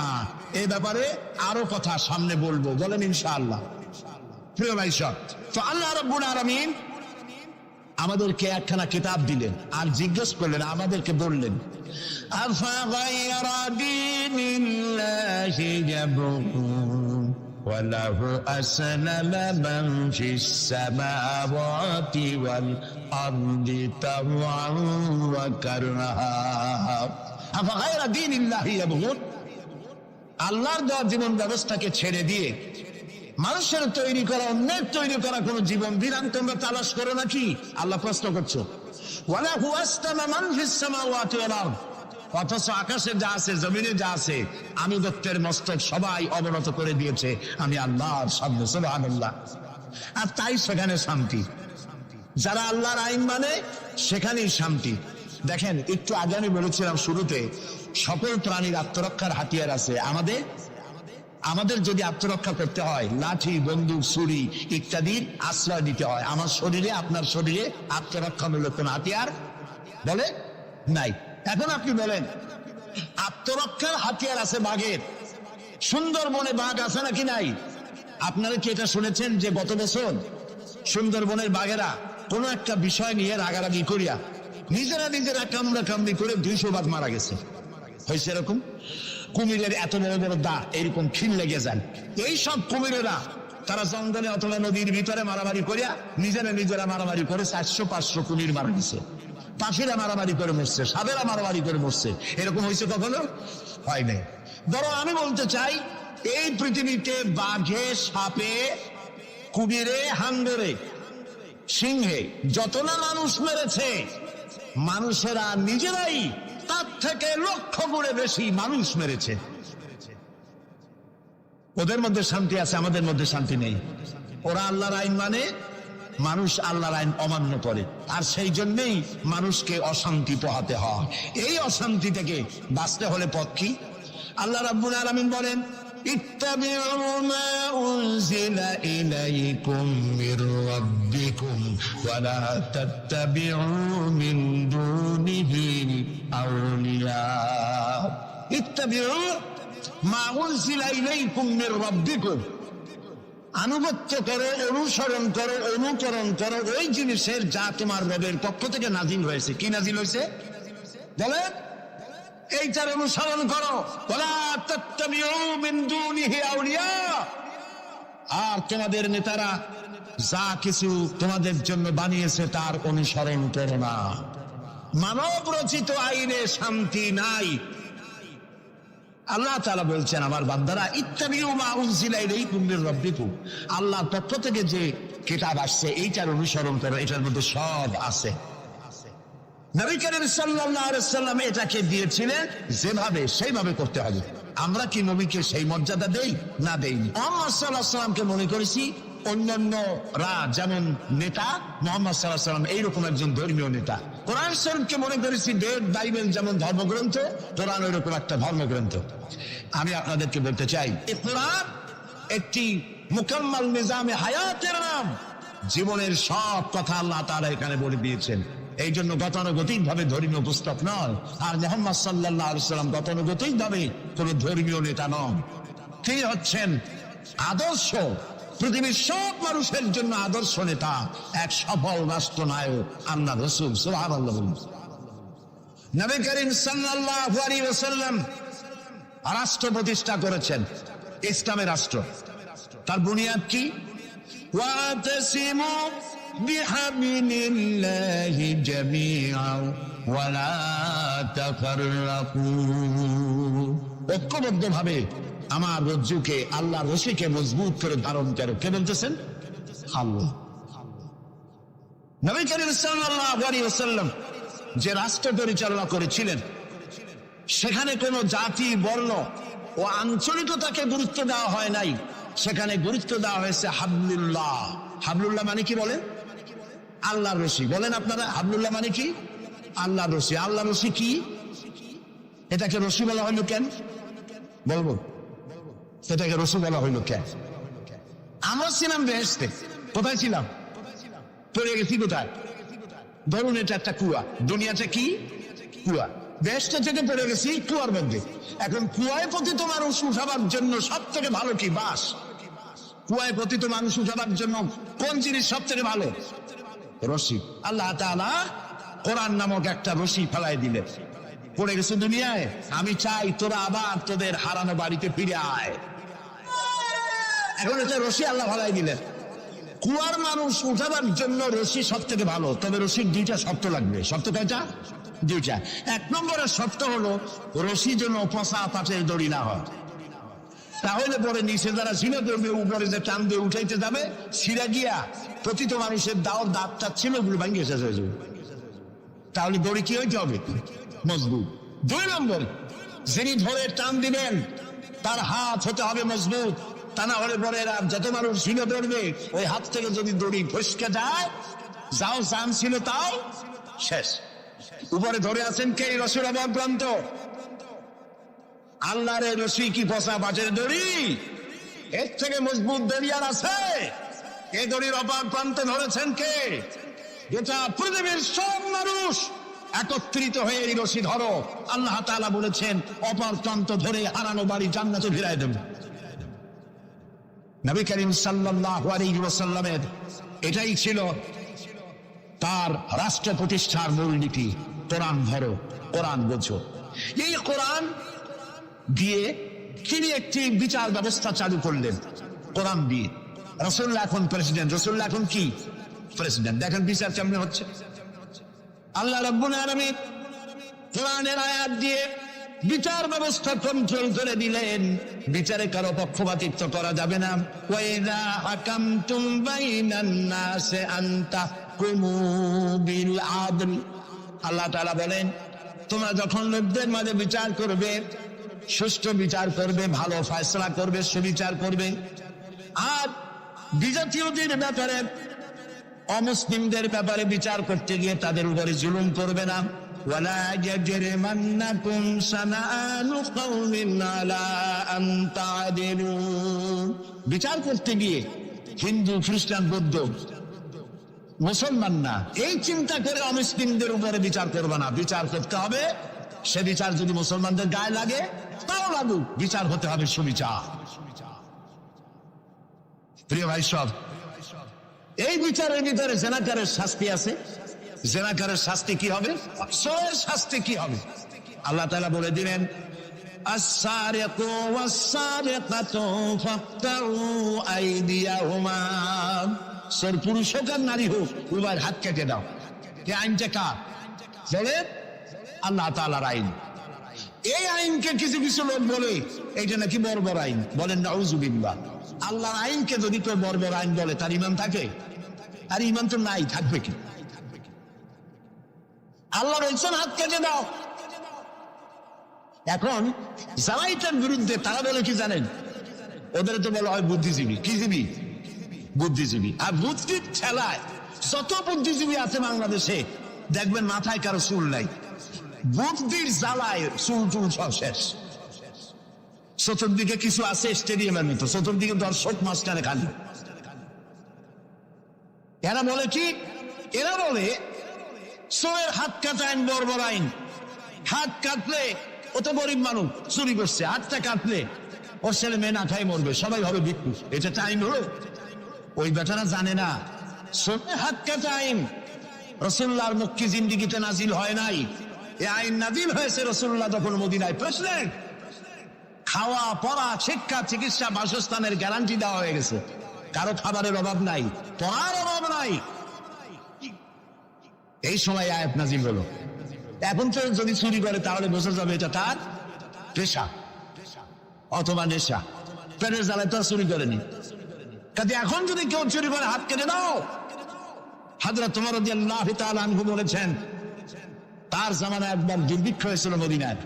এই ব্যাপারে আরো কথা সামনে বলবো, বলেন ইনশাআল্লাহ। প্রিয় ভাই সব, তো আল্লাহ রাব্বুল আলামিন আমাদেরকে একখানা কিতাব দিলেন আর জিজ্ঞেস করলেন, আমাদেরকে বললেন আফাগায়রা দীনিল্লাহি ইয়াবগুন ওয়া লাহু আসলামা মান ফিস সামাওয়াতি ওয়াল আরদি তাওআন ওয়া কারহা। আফাগায়রা দীনিল্লাহি ইয়াবগুন, আল্লাহর দেওয়া জীবন ব্যবস্থাকে ছেড়ে দিয়ে মানুষের তৈরি করা, অন্যের তৈরি করা কোন জীবন বিধান তোমরা তালাশ করো নাকি? আল্লাহ প্রশ্ন করছো। ওয়ালাহু আসলামা মান ফিস সামাওয়াতি ওয়াল আরদ, অথচ আকাশে যা আছে, জমিনে যা আছে, আমি দত্তের মস্তক সবাই অবনত করে দিয়েছে আমি আল্লাহর সামনে। সুবহানাল্লাহ। আর তাই সেখানে শান্তি। যারা আল্লাহর আইন মানে সেখানেই শান্তি। দেখেন, একটু আগে আমি বলেছিলাম শুরুতে, সকল প্রাণীর আত্মরক্ষার হাতিয়ার আছে। আমাদের যদি আত্মরক্ষা করতে হয়, লাঠি, বন্দুক, ছুরি ইত্যাদির আশ্রয় দিতে হয়। আমার শরীরে, আপনার শরীরে আত্মরক্ষামূলক কোন হাতিয়ার বলে নাই। এখন আপনি বলেন, আত্মরক্ষার হাতিয়ার আছে বাঘের। সুন্দরবনে বাঘ আছে নাকি নাই? আপনারা কি এটা শুনেছেন যে গত বছর সুন্দরবনের বাঘেরা কোন একটা বিষয় নিয়ে রাগারাগি করিয়া নিজেরা কামড়াকামড়ি করে 200 বাঘ মারা গেছে? হয়েছে এরকম? কুমিরের এত বড় বড় দাঁত, এরকম খিল লেগে যান। এই সব কুমিরেরা তারা জঙ্গলে অথবা নদীর ভিতরে মারামারি করিয়া নিজেরা মারামারি করে 400-500 কুমির মারা গেছে। পাখিরা মারামারি করে মরছে, সাপেরা মারামারি করে মরছে। এরকম হয়েছে কখনো? হয় নাই। ধরো আমি বলতে চাই, এই পৃথিবীতে বাঘে, সাপে, কুমিরে, হাঙ্গরে, সিংহে যত না মানুষ মেরেছে, মানুষেরা নিজেরাই তার থেকে লক্ষ গুণে বেশি মানুষ মেরেছে। ওদের মধ্যে শান্তি আছে, আমাদের মধ্যে শান্তি নেই। ওরা আল্লাহর আইন মানে, মানুষ আল্লাহর আইন অমান্য করে, আর সেই জন্যই মানুষকে অশান্তি পোহাতে হয়। এই অশান্তি থেকে বাঁচতে হলে পথ কি? আল্লাহ রাব্বুল আলামিন বলেন, ইত্তাবিউ মা উনজিলা ইলাইকুম মির রাব্বিকুম ওয়া লা তাত্তাবিউ মিন দুনিহি আউলিয়া। ইত্তাবিউ মা উনজিলা ইলাইকুম মির রাব্বিকুম, আনুগত্য করো, অনুসরণ করো, অনুকরণ করো ওই জিনিসের যা তোমার রবের পক্ষ থেকে নাজিল হয়েছে। কি নাজিল হয়েছে বলেন? এইটার অনুসরণ করো। ওয়ালা তাত্তাবিউ মিন দুনিহি আউলিয়া। আর তোমাদের নেতারা যা কিছু তোমাদের জন্য বানিয়েছে তার অনুসরণ করো না। মানব রচিত আইনে শান্তি নাই। আল্লাহ তাআলা বলছেন, আমার বান্দারা ইত্তাবিউ মা উনজিলা ইলাইকুম মির রাব্বিকুম, আল্লাহর পক্ষ থেকে যে কিতাব আসছে এইটার অনুসরণ করো, এটার মধ্যে সব আছে। নবী করিম সাল্লাল্লাহু আলাইহি ওয়াসাল্লাম এটাকে দিয়েছিলেন যেভাবে সেইভাবে করতে হবে। আমরা কি নবীকে সেই মর্যাদা দেই? না দেইনি। মুহাম্মদ সাল্লাল্লাহু আলাইহি ওয়াসাল্লামকে মনে করেছি অন্যান্যরা যেমন নেতা, মুহাম্মদ সাল্লাল্লাহু আলাইহি ওয়াসাল্লাম এইরকম একজন ধর্মীয় নেতা। কোরআন শরীফকে মনে করেছি বেদ বাইবেল যেমন ধর্মগ্রন্থ, কোরআন ওইরকম একটা ধর্মগ্রন্থ। আমি আপনাদেরকে বলতে চাই, এই কোরআন একটি মুকাম্মাল নিজামে হায়াতের নাম। জীবনের সব কথা আল্লাহ তাআলা এখানে বলে দিয়েছেন। এই জন্য গতানুগতিক ভাবে ধর্মীয় পুস্তক নয়। আর মুহাম্মদ সাল্লাল্লাহু আলাইহি ওয়াসাল্লাম গতানুগতিক ভাবে কোন ধর্মীয় নেতা নন। তিনি হচ্ছেন আদর্শ, পৃথিবীর সব মানুষের জন্য আদর্শ নেতা, এক সফল রাষ্ট্রনায়ক আল্লাহ রাসূল সুবহানাল্লাহ। নবী করিম সাল্লাল্লাহু আলাইহি ওয়াসাল্লাম রাষ্ট্র প্রতিষ্ঠা করেছেন, ইসলামের রাষ্ট্র। তার বুনিয়াদ কি? ওয়াতাসিমু বিহাবিলিল্লাহি জামিআ ওয়া লা তাফাররাকু, ঐক্যবদ্ধভাবে আমার রজ্জুকে, আল্লাহর রশিকে মজবুত করে ধারণ করো। কে বলতেছেন? আল্লাহ। নবী করিম সাল্লাল্লাহু আলাইহি ওয়াসাল্লাম যে রাষ্ট্র পরিচালনা করেছিলেন, সেখানে কোনো জাতি, বর্ণ ও আঞ্চলিকতাকে গুরুত্ব দেওয়া হয় নাই। সেখানে গুরুত্ব দেওয়া হয়েছে হাবলুল্লাহ। হাবলুল্লাহ মানে কি বলেন? আল্লাহর রশি। বলেন আপনারা, হাবলুল্লাহ মানে কি? আল্লাহর রশি। আল্লাহর রশি কি? এটাকে রশি বলা হইল কেন? বলবো এটাকে রশি বলা হইল কেন? আমরা ছিলাম বেহেশতে। কোথায় ছিলাম? পড়ে গেছি কোথায়? ধরুন এটা একটা কুয়া, দুনিয়াতে কি কুয়া, বেহেশতে থেকে পড়ে গেছি কুয়ার মধ্যে। এখন কুয়ায় পতিত মানুষ উঠাবার জন্য সব থেকে ভালো কি? বাঁশ। কুয়ায় পতিত মানুষ উঠাবার জন্য কোন জিনিস সব থেকে ভালো? রশি। আল্লাহ তাআলা কোরআন নামক একটা রশি ফেলাই দিলেন। পড়ে গেছে দুনিয়ায়, আমি চাই তোরা আবার তোদের হারানো বাড়িতে ফিরে আয়। এখন এটা রশি আল্লাহ ফেলাই দিলেন। কুয়ার মানুষ উঠাবার জন্য রশি সব থেকে ভালো, তবে রশির দুইটা শর্ত লাগবে। শর্ত কয়টা? দুইটা। এক নম্বরের শর্ত হলো রশি যেন পচা পাটের দড়ি না হয়, তাহলে পরে নিচে যারা ছিল ধরবে, উপরে যে টান দিয়ে উঠাইতে যাবে, ছিঁড়া গিয়া প্রতিত মানুষের দাঁতটা ছিল ওগুলো ভাঙিয়ে শেষ হয়ে যাবে। তাহলে দড়ি কি হইতে হবে? মজবুত। দুই নম্বর, যিনি ধরে টান দিবেন তার হাত হতে হবে মজবুত, তা না হলে পরে যত মানুষ ঝিলে ধরবে ওই হাত থেকে যদি দড়ি ফসকে যায়, যাও চান ছিল তাও শেষ। উপরে ধরে আছেন কে? রশির অভাব প্রান্ত। আল্লাহর রশি কি পচা পাটের দড়ি? এর থেকে মজবুত দড়ি আর আছে? এই দড়ির অভাব প্রান্তে ধরেছেন কে? এটা পৃথিবীর সব মানুষ একত্রিত হয়ে এই রশি ধরো। আল্লাহ তাআলা বলেছেন অপর প্রান্ত ধরে হারানো বাড়ি জান্নাতে ফিরায় দেব। নবী করিম সাল্লাল্লাহু আলাইহি ওয়াসাল্লামের এটাই ছিল তার রাষ্ট্র প্রতিষ্ঠার মূলনীতি। কোরআন ধরো, কোরআন বোঝো। এই কোরআন দিয়ে তিনি একটি বিচার ব্যবস্থা চালু করলেন কোরআন দিয়ে। রাসূলুল্লাহ এখন প্রেসিডেন্ট। রাসূলুল্লাহ এখন কি? প্রেসিডেন্ট। দেখেন বিচার কেমনে হচ্ছে। আল্লাহ রাব্বুল আলামিন কোরআনের আয়াত দিয়ে বিচার ব্যবস্থা কন্ট্রোল করে দিলেন। বিচারে কারো পক্ষপাতিত্ব করা যাবে না। ওয়াইযা হাকামতুম বাইনান নাসি আন তাহকুমু বিল আদল, আল্লাহ তাআলা বলেন তোমরা যখন লোকদের মাঝে বিচার করবে, সুষ্ঠু বিচার করবে, ভালো ফয়সালা করবে, সুবিচার করবে। আর বিজাতীয়দের ব্যাপারে, অমুসলিমদের ব্যাপারে বিচার করতে গিয়ে তাদের উপরে জুলুম করবে না। ওয়ালা ইয়াজরিমান্নাকুম শানাআনু কওমিন আলা আন তা'দিলু, বিচার করতে গিয়ে হিন্দু, খ্রিস্টান, বৌদ্ধ, মুসলমান না, এই চিন্তা করে অমুসলিমদের উপরে বিচার করবে না। বিচার করতে হবে, সে বিচার যদি মুসলমানদের গায়ে লাগে তাও লাগুক, বিচার হতে হবে সুবিচার। প্রিয় ভাই সব, এই বিচারের ভিতরে জেনাকারের শাস্তি আছে। জেনাকারের শাস্তি কি হবে? চোরের শাস্তি কি হবে? আল্লাহ তাআলা বলে দিলেন আস-সারিকু ওয়াস-সারিকাতু ফাকতাউ আইদিয়াহুমা, চোর পুরুষ হোক আর নারী হোক উভয়ের হাত কেটে দাও। এই আইনটা কার? বলে আল্লাহ তাআলার আইন। এই আইনকে কিছু কিছু লোক বলে এইটা নাকি বর্বর আইন, বলেন নাউজুবিল্লাহ। আল্লাহর আইনকে যদি কেউ বর্বর আইন বলে তার ইমান থাকে? আর ইমান তো নাই, থাকবে কি? আল্লাহ বলছেন হাত কেটে দাও। এখন যারা এটার বিরুদ্ধে তারা বলে কি জানেন? ওদের তো বলা হয় বুদ্ধিজীবী। কি জীবী? বুদ্ধিজীবী। আর বুদ্ধির ঠেলায় যত বুদ্ধিজীবী আছে বাংলাদেশে দেখবেন মাথায় কারো চুল নাই, বুদ্ধির জ্বালায় চুল টুল সব শেষ। চতুর্দিকে কিছু আছে স্টেডিয়ামের মতো, চতুর্দিকে দর্শক মাঝখানে খালি। এরা বলে কি? এরা বলে চোরের হাত কাটা আইন বর্বর আইন। হাত কাটলে ও তো গরিব মানুষ, চুরি করছে, হাতটা কাটলে ওর ছেলে মেয়ে না খাই মরবে, সবাই হবে ভিক্ষু। এটা টাইম হলো? ওই বেটারা জানে না চোরের হাত কাটা আইন রাসূলুল্লাহর মক্কি জিন্দেগিতে নাজিল হয় নাই। এই আইন নাজিল হয়েছে রাসূলুল্লাহ যখন মদিনায় প্রেসিডেন্ট। খাওয়া পড়া শিক্ষা চিকিৎসা বাসস্থানের গ্যারান্টি দেওয়া হয়ে গেছে, কারো খাবারের অভাব নাই, পড়ার অভাব নাই। এই সময় আয়াত নাজিল হলো। এখন তো যদি চুরি করে তাহলে বোঝা যাবে এটা তার পেশা অথবা নেশা। পেটের জ্বালায় তো চুরি করেনি, কাজে এখন যদি কেউ চুরি করে হাত কেটে দাও। হযরত ওমর রাদিয়াল্লাহু তাআলা আনহু বলেছেন, তার জামানায় একবার দুর্ভিক্ষ হয়েছিল মদিনায়।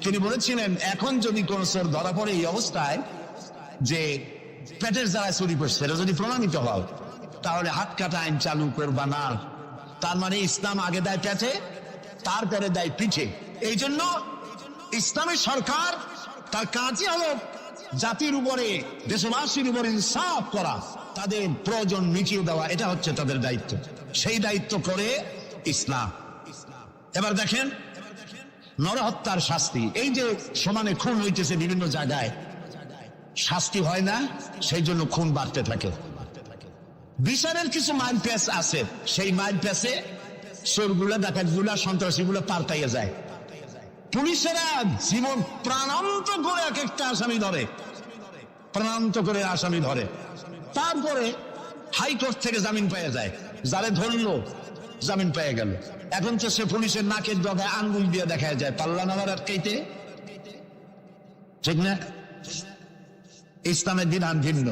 তিনি বলেছিলেন এখন যদি কোন চোর ধরা পড়ে এই অবস্থায় যে পেটের জ্বালায় চুরি করছে, এটা যদি প্রমাণিত হয় তাহলে হাত কাটা আইন চালু করবা না। তার মানে ইসলাম আগে দেয় পেটে, তারপরে দেয় পিঠে। এই জন্য ইসলামী সরকার তার কাজই হলো জাতির উপরে, দেশবাসীর উপরে ইনসাফ করা, তাদের প্রয়োজন মিটিয়ে দেওয়া, এটা হচ্ছে তাদের দায়িত্ব। সেই দায়িত্ব করে ইসলাম। এবার দেখেন নরহত্যার শাস্তি। এই যে সমানে খুন হইতেছে বিভিন্ন জায়গায়, শাস্তি হয় না, সেই জন্য খুন বাড়তে থাকে। বিচারের কিছু মাইল পেস আছে, সেই মাইল পেসে চোরগুলা, ডাকাতগুলা, সন্ত্রাসীগুলা পাল্টাইয়া যায়। পুলিশেরা জীবন প্রাণান্ত করে এক একটা আসামি ধরে, প্রাণান্ত করে আসামি ধরে, তারপরে হাইকোর্ট থেকে জামিন পেয়ে যায়। যারে ধরলো জামিন পেয়ে গেল। এখন তো সে পুলিশের নাকের ডগায় আঙ্গুল দিয়ে দেখা যায়, পাল্লা নামার আটকাইতে, ঠিক না? ইসলামের বিধান ভিন্ন।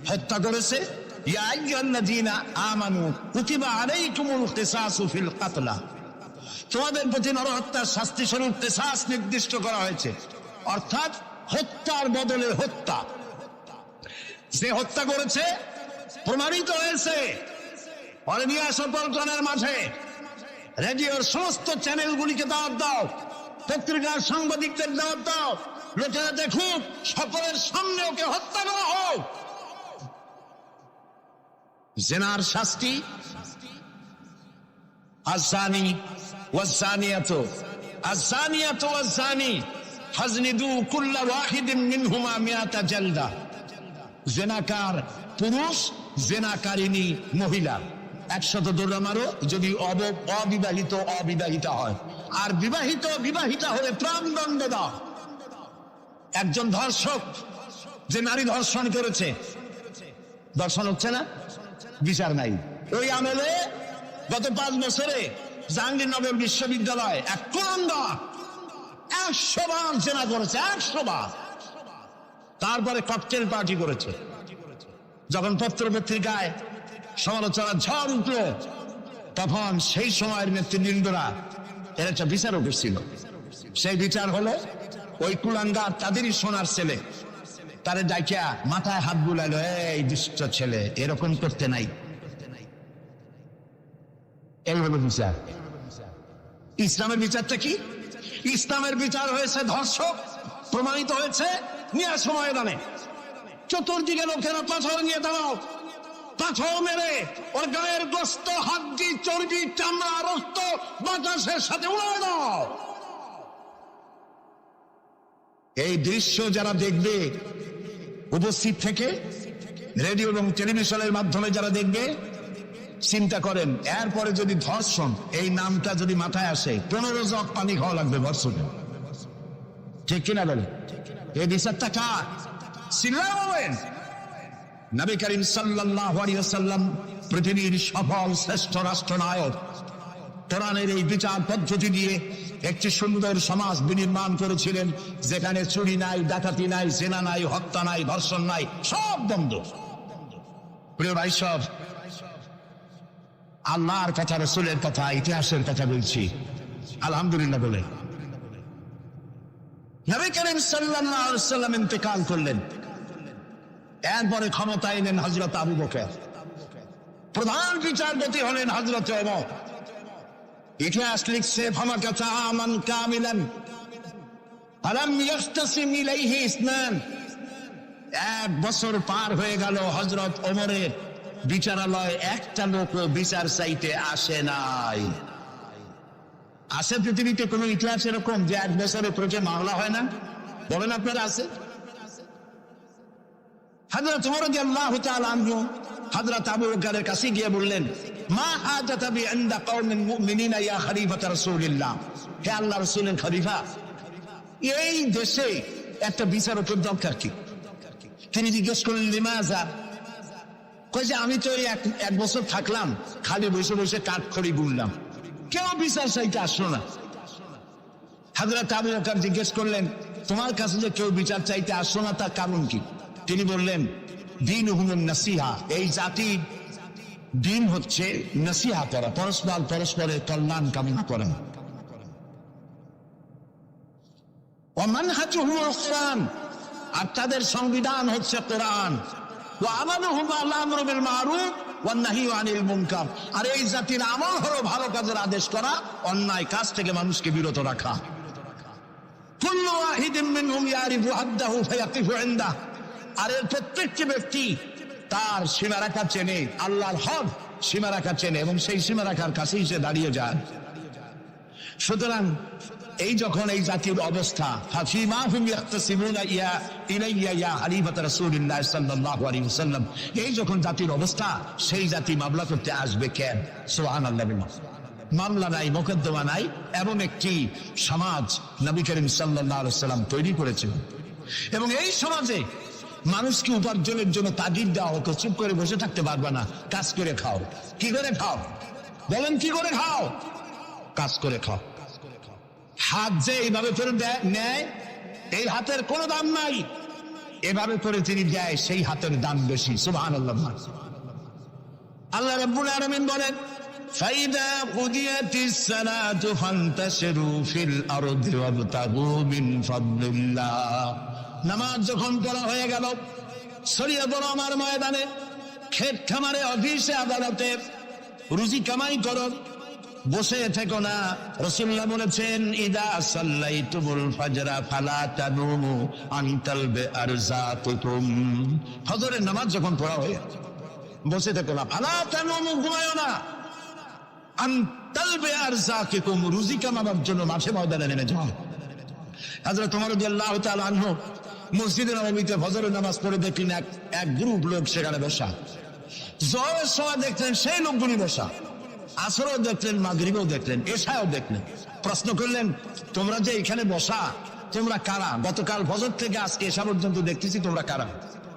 হত্যা করেছে, ইয়া আইয়ুহাল্লাযীনা আমানু কুতিবা আলাইকুমুল কিসাসু ফিল কাতলা, তোমাদের প্রতি নরহত্যার শাস্তি স্বরূপ কিসাস নির্দিষ্ট করা হয়েছে, অর্থাৎ হত্যার বদলে হত্যা। যে হত্যা করেছে প্রমাণিত হয়েছে, পরে নিয়ে আসো পল্টনের মাঠে, রেডিওর সমস্ত চ্যানেলগুলিকে দাওয়াত দাও, পত্রিকার সাংবাদিকদের দাওয়াত দাও, লোকেরা দেখুক, সকলের সামনে ওকে হত্যা করা হোক। জিনার শাস্তি আযানি ওয়াযানিয়াতু আযানিয়াতু ওয়াযানি ফাজনিদু কুল্লা ওয়াহিদিন মিনহুমা মিয়াতা জালদা। জিনাকার পুরুষ, জিনাকারিনী মহিলা 100 দৌড়া মারো, যদি অবিবাহিতা হয়, আর বিবাহিতা হলে প্রাণদণ্ড দাও। একজন ধর্ষক যে নারী ধর্ষণ করেছে, ধর্ষণ হচ্ছে না, বিচার নাই। ওই আমলে গত 5 বছরে জাহাঙ্গীরনগর বিশ্ববিদ্যালয় এক কুলাঙ্গা 100 বার জেনা করেছে, 100 বার। তারপরে ককটেল পার্টি করেছে। যখন পত্র পত্রিকায় সমালোচনার ঝড় উঠল, তখন সেই সময়ের নেতৃবৃন্দরা এর একটা বিচারও করছিল। সেই বিচার হলো ওই কুলাঙ্গার তাদেরই সোনার ছেলে, তারে ডাইকা মাথায় হাত বুলাইলো, এই দুষ্ট ছেলে, এরকম করতে নাই। এইভাবে বিচার। ইসলামের বিচারটা কি? ইসলামের বিচার হয়েছে ধর্ষক প্রমাণিত হয়েছে, নিয়ে সময় দানে চতুর্দিকে লোকেরা পাথর নিয়ে দাঁড়াও, পাথর মেরে ওর গায়ের গোস্ত, হাড্ডি, চর্বি, চামড়া, রক্ত বাতাসের সাথে উড়ায় দাও। এই দৃশ্য যারা দেখবে উপস্থিত থেকে, রেডিও এবং টেলিভিশনের মাধ্যমে যারা দেখবে, চিন্তা করেন এরপরে যদি ধর্ষণ এই নামটা যদি মাথায় আসে, 15 জগ পানি খাওয়া লাগবে ধর্ষণে, ঠিক কিনা বলেন? এই বিচারটা কার? বলেন নবী করিম সাল্লাল্লাহু আলাইহি ওয়াসাল্লাম পৃথিবীর সফল শ্রেষ্ঠ রাষ্ট্রনায়ক, কোরআনের এই বিচার পদ্ধতি দিয়ে একটি সুন্দর সমাজ বিনির্মাণ করেছিলেন, যেখানে চুরি নাই, ডাকাতি নাই, জেনা নাই, হত্যা নাই, ধর্ষণ নাই, সব বন্ধ। প্রিয় ভাই, সব আল্লাহর কথা, রাসূলের কথা, ইতিহাসের কথা বলছি। আলহামদুলিল্লাহ বলে নবী করিম সাল্লাল্লাহু আলাইহি ওয়াসাল্লাম ইন্তেকাল করলেন। এরপরে ক্ষমতা এলেন হযরত আবু বকর, প্রধান বিচারপতি হলেন হযরত ওমর। ইতিহাস লিখছে ফামাকাতা আমান কামিলান আলাম ইয়াখতাসিম ইলাইহি ইসনান। 1 বছর পার হয়ে গেল, হযরত ওমরের বিচারালয় একটা লোক বিচার চাইতে আসে নাই। আছে পৃথিবীতে কোন ইতিহাস এরকম যে 1 বছরের প্রতি মামলা হয় না? বলেন আপনারা, আছে? হযরত ওমর রাদিয়াল্লাহু তাআলা আনহু হযরত আবু বকরের কাছে গিয়ে বললেন, মা হাজাতা বি ইনদা কওমিন মুমিনিনা ইয়া খলিফাত রাসূলিল্লাহ। হে আল্লাহর রাসূলের খলিফা, এই দেশে একটা বিচারকের দরকার কি? তিনি জিজ্ঞেস করলেন, লিমাযা? কই যে আমি তো এক বছর থাকলাম, খালি বসে বসে কাঠখড়ি গুনলাম, কেউ বিচার চাইতে আসলো না। হযরত আবু বকর জিজ্ঞেস করলেন, তোমার কাছে যে কেউ বিচার চাইতে আসলো না, তার কারণ কি? তিনি বললেন, দীনুহুমুন নাসিহা। এই জাতি দিন হচ্ছে নসিহা করা, পরস্পরের কল্যাণ কামনা করা। ওয়া মানহাজুহুমুল কুরআন, আর তাদের সংবিধান হচ্ছে কোরআন। ওয়া আমালুহুম আলা আমরি বিল মারুফ ওয়ান নাহয়ু আনিল মুনকার, আর এই জাতির আমল হলো ভালো কাজের আদেশ করা, অন্যায় কাজ থেকে মানুষকে বিরত রাখা। কুল্লু ওয়াহিদিন মিনহুম ইয়ারিফু হাদ্দাহু ফায়াকিফু ইনদাহ, আর এর প্রত্যেকটি ব্যক্তি তার সীমারেখা চেনে, আল্লাহর হক সীমারেখা চেনে, এবং সেই সীমারেখার কাছেই সে দাঁড়িয়ে যায়। সুতরাং এই যখন এই জাতির অবস্থা, ফাফিমা হুম ইয়াখতাসিমুনা ইলাইয়া ইয়া খলিফাত রাসূলিল্লাহ সাল্লাল্লাহু আলাইহি ওয়াসাল্লাম, এই যখন জাতির অবস্থা, সেই জাতি মামলা করতে আসবে কেন? সুবহানাল্লাহ। মামলা নাই, মোকদ্দমা নাই, এমন একটি সমাজ নবী করিম সাল্লাল্লাহু আলাইহি ওয়াসাল্লাম তৈরি করেছেন। এবং এই সমাজে মানুষকে উপার্জনের জন্য তাগিদ দেওয়া হতো, চুপ করে বসে থাকতে পারবে না, কাজ করে খাও। কি করে খাও? বলেন, কি করে খাও? কাজ করে খাও। হাত যে এইভাবে করে নেয়, এই হাতের কোনো দাম নাই, এভাবে করে তিনি দেয়, সেই হাতের দাম বেশি। সুবহানাল্লাহ। আল্লাহ রাব্বুল আলামিন বলেন, ফাইদা কুদিয়াতিস সালাতু ফান্তাশিরু ফিল আরদি ওয়াবতাগু মিন ফাদলিল্লাহ। নামাজ যখন পড়া হয়ে গেল, ছড়িয়ে পড়ো আমার ময়দানে, ক্ষেত খামারে, অফিসে, আদালতে, রুজি কামাই করো, বসে থেকো না। রাসূলুল্লাহ বলেছেন, ইদা সাল্লাইতুমুল ফাজরা ফালা তানুমু আন তালবে আরযাকুকুম। ফজরের নামাজ যখন পড়া হয়ে, বসে থেকো না, ফালা তানুমু, ঘুমায়ো না, আন তালবে আরযাকুকুম, রুজি কামানোর জন্য মাঠে ময়দানে নেমে যাও। হযরত ওমর রাদিয়াল্লাহু তাআলা আনহু মসজিদে নববীতে ফজরের নামাজ পড়ে দেখলেন এক গ্রুপ লোক সেখানে বসা। জোহরের সময় দেখলেন সেই লোকগুলি বসা, আসরও দেখলেন, মাগরিবেও দেখলেন, এশাও দেখলেন। প্রশ্ন করলেন, তোমরা যে এখানে বসা, তোমরা কারা? গতকাল ফজর থেকে আজকে এশা পর্যন্ত দেখতেছি, তোমরা কারা?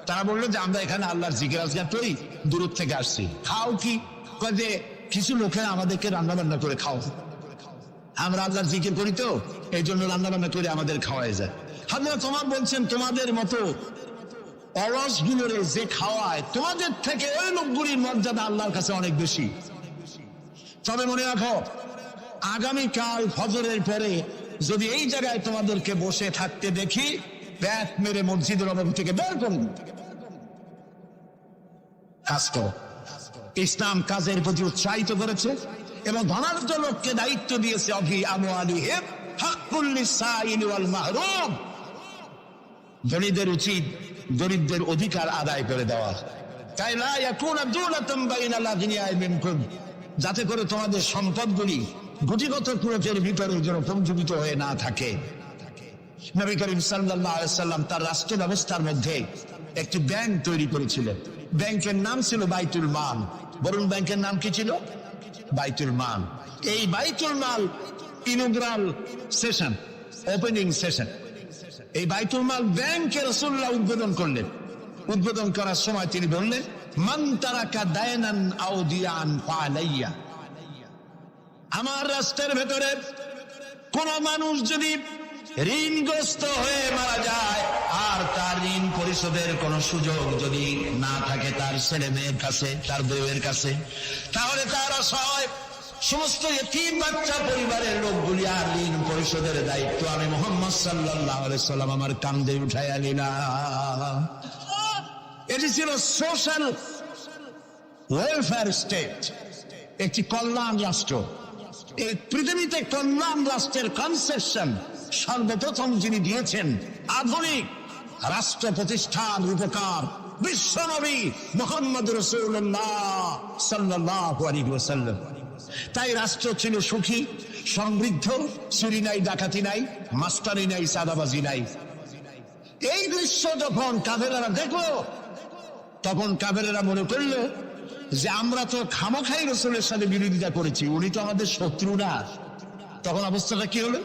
তারা বললো যে আমরা এখানে আল্লাহর জিকির আজকার করি, দূর থেকে আসছি। খাও কি? যে কিছু লোকেরা আমাদেরকে রান্না বান্না করে খাও, আমরা আল্লাহর জিকির করি তো এই জন্য রান্না বান্না করে আমাদের খাওয়াই যায়। হযরত ওমর বলছেন, তোমাদের মতো অলসগুলোরে যে খাওয়ায়, তোমাদের থেকে ওই লোকগুলির মর্যাদা আল্লাহর কাছে অনেক বেশি। তবে মনে রাখো, আগামীকাল ফজরের পরে যদি এই জায়গায় তোমাদেরকে বসে থাকতে দেখি, ব্যাট মেরে মসজিদের নববী থেকে বের করুন। কাজ করো। ইসলাম কাজের প্রতি উৎসাহিত করেছে এবং ধনাঢ্য লোককে দায়িত্ব দিয়েছে, অফি আমওয়ালিহিম হাক্কুল লিসাইলি ওয়াল মাহরুম। ধনীদের উচিত দরিদ্রের অধিকার আদায় করে দেওয়া, কাই লা ইয়াকুনা দুলাতাম বাইনাল আগনিয়াই মিনকুম, যাতে করে তোমাদের সম্পদগুলি গুটিগত প্রয়োজনের ভিতরে যেন পঞ্জীবিত হয়ে না থাকে। নবী করিম সাল্লাল্লাহু আলাইহি ওয়াসাল্লাম তার রাষ্ট্র ব্যবস্থার মধ্যে একটি ব্যাংক তৈরি করেছিলেন। ব্যাংকের নাম ছিল বাইতুল মাল। বরুণ ব্যাংকের নাম কি ছিল? বাইতুল মাল। এই বাইতুল মাল ইনগ্রাল সেশন, ওপেনিং সেশন, এই বাইতুল মাল ব্যাংকে রাসূলুল্লাহ উদ্বোধন করলেন। উদ্বোধন করার সময় তিনি বললেন, মান তারাকা দায়নান আও দিয়ান ফালাইয়া, আমার রাষ্ট্রের ভেতরে কোন মানুষ যদি ঋণগ্রস্ত হয়ে মারা যায় আর তার ঋণ পরিশোধের কোন সুযোগ যদি না থাকে তার ছেলে মেয়ের কাছে, তার বউয়ের কাছে, তাহলে তার অসহায় সমস্ত ইতিম বাচ্চা পরিবারের লোকগুলি আর ঋণ পরিশোধের দায়িত্ব আমি মুহাম্মদ সাল্লাল্লাহু আলাইহি সাল্লাম আমার কাঁধে উঠাইয়া নিলাম। এটি ছিল সোশ্যাল ওয়েলফেয়ার স্টেট, একটি কল্যাণ রাষ্ট্র। এই পৃথিবীতে কল্যাণ রাষ্ট্রের কনসেপশন সর্বপ্রথম যিনি দিয়েছেন আধুনিক রাষ্ট্র প্রতিষ্ঠান রূপকার বিশ্বনবী মুহাম্মদ রাসূলুল্লাহ সাল্লাল্লাহু আলাইহি ওয়াসাল্লাম। তাই রাষ্ট্র ছিল সুখী, সমৃদ্ধ, চুরি নাই, ডাকাতি নাই, মাস্টারি নাই, চাঁদাবাজি নাই। এই দৃশ্য যখন কাফেরেরা দেখলো তখন কাফেরেরা মনে করলো যে আমরা তো খামখাই রাসূলের সাথে বিরোধিতা করেছি, উনি তো আমাদের শত্রু না। তখন অবস্থাটা কি হলো?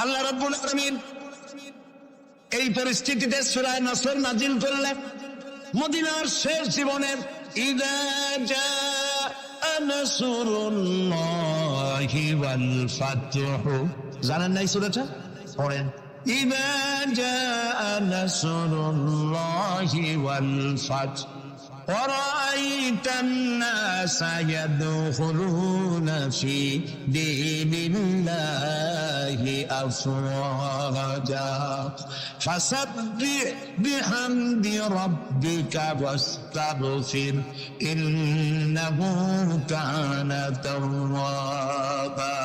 আল্লাহ রাব্বুল আলামিন এই পরিস্থিতিতে সূরা নাসর নাজিল করলেন। মদিনার শেষ জীবনের ইযা জাআ নাসরুল্লাহি ওয়াল ফাতহু, জানেন না এই সূরাটা? পড়েন। ইযা জাআ নাসরুল্লাহি ওয়াল ফাতহু ورأيت الناس يدخلون في دين الله أفواجا فسبح بحمد ربك واستغفر إنه كان توابا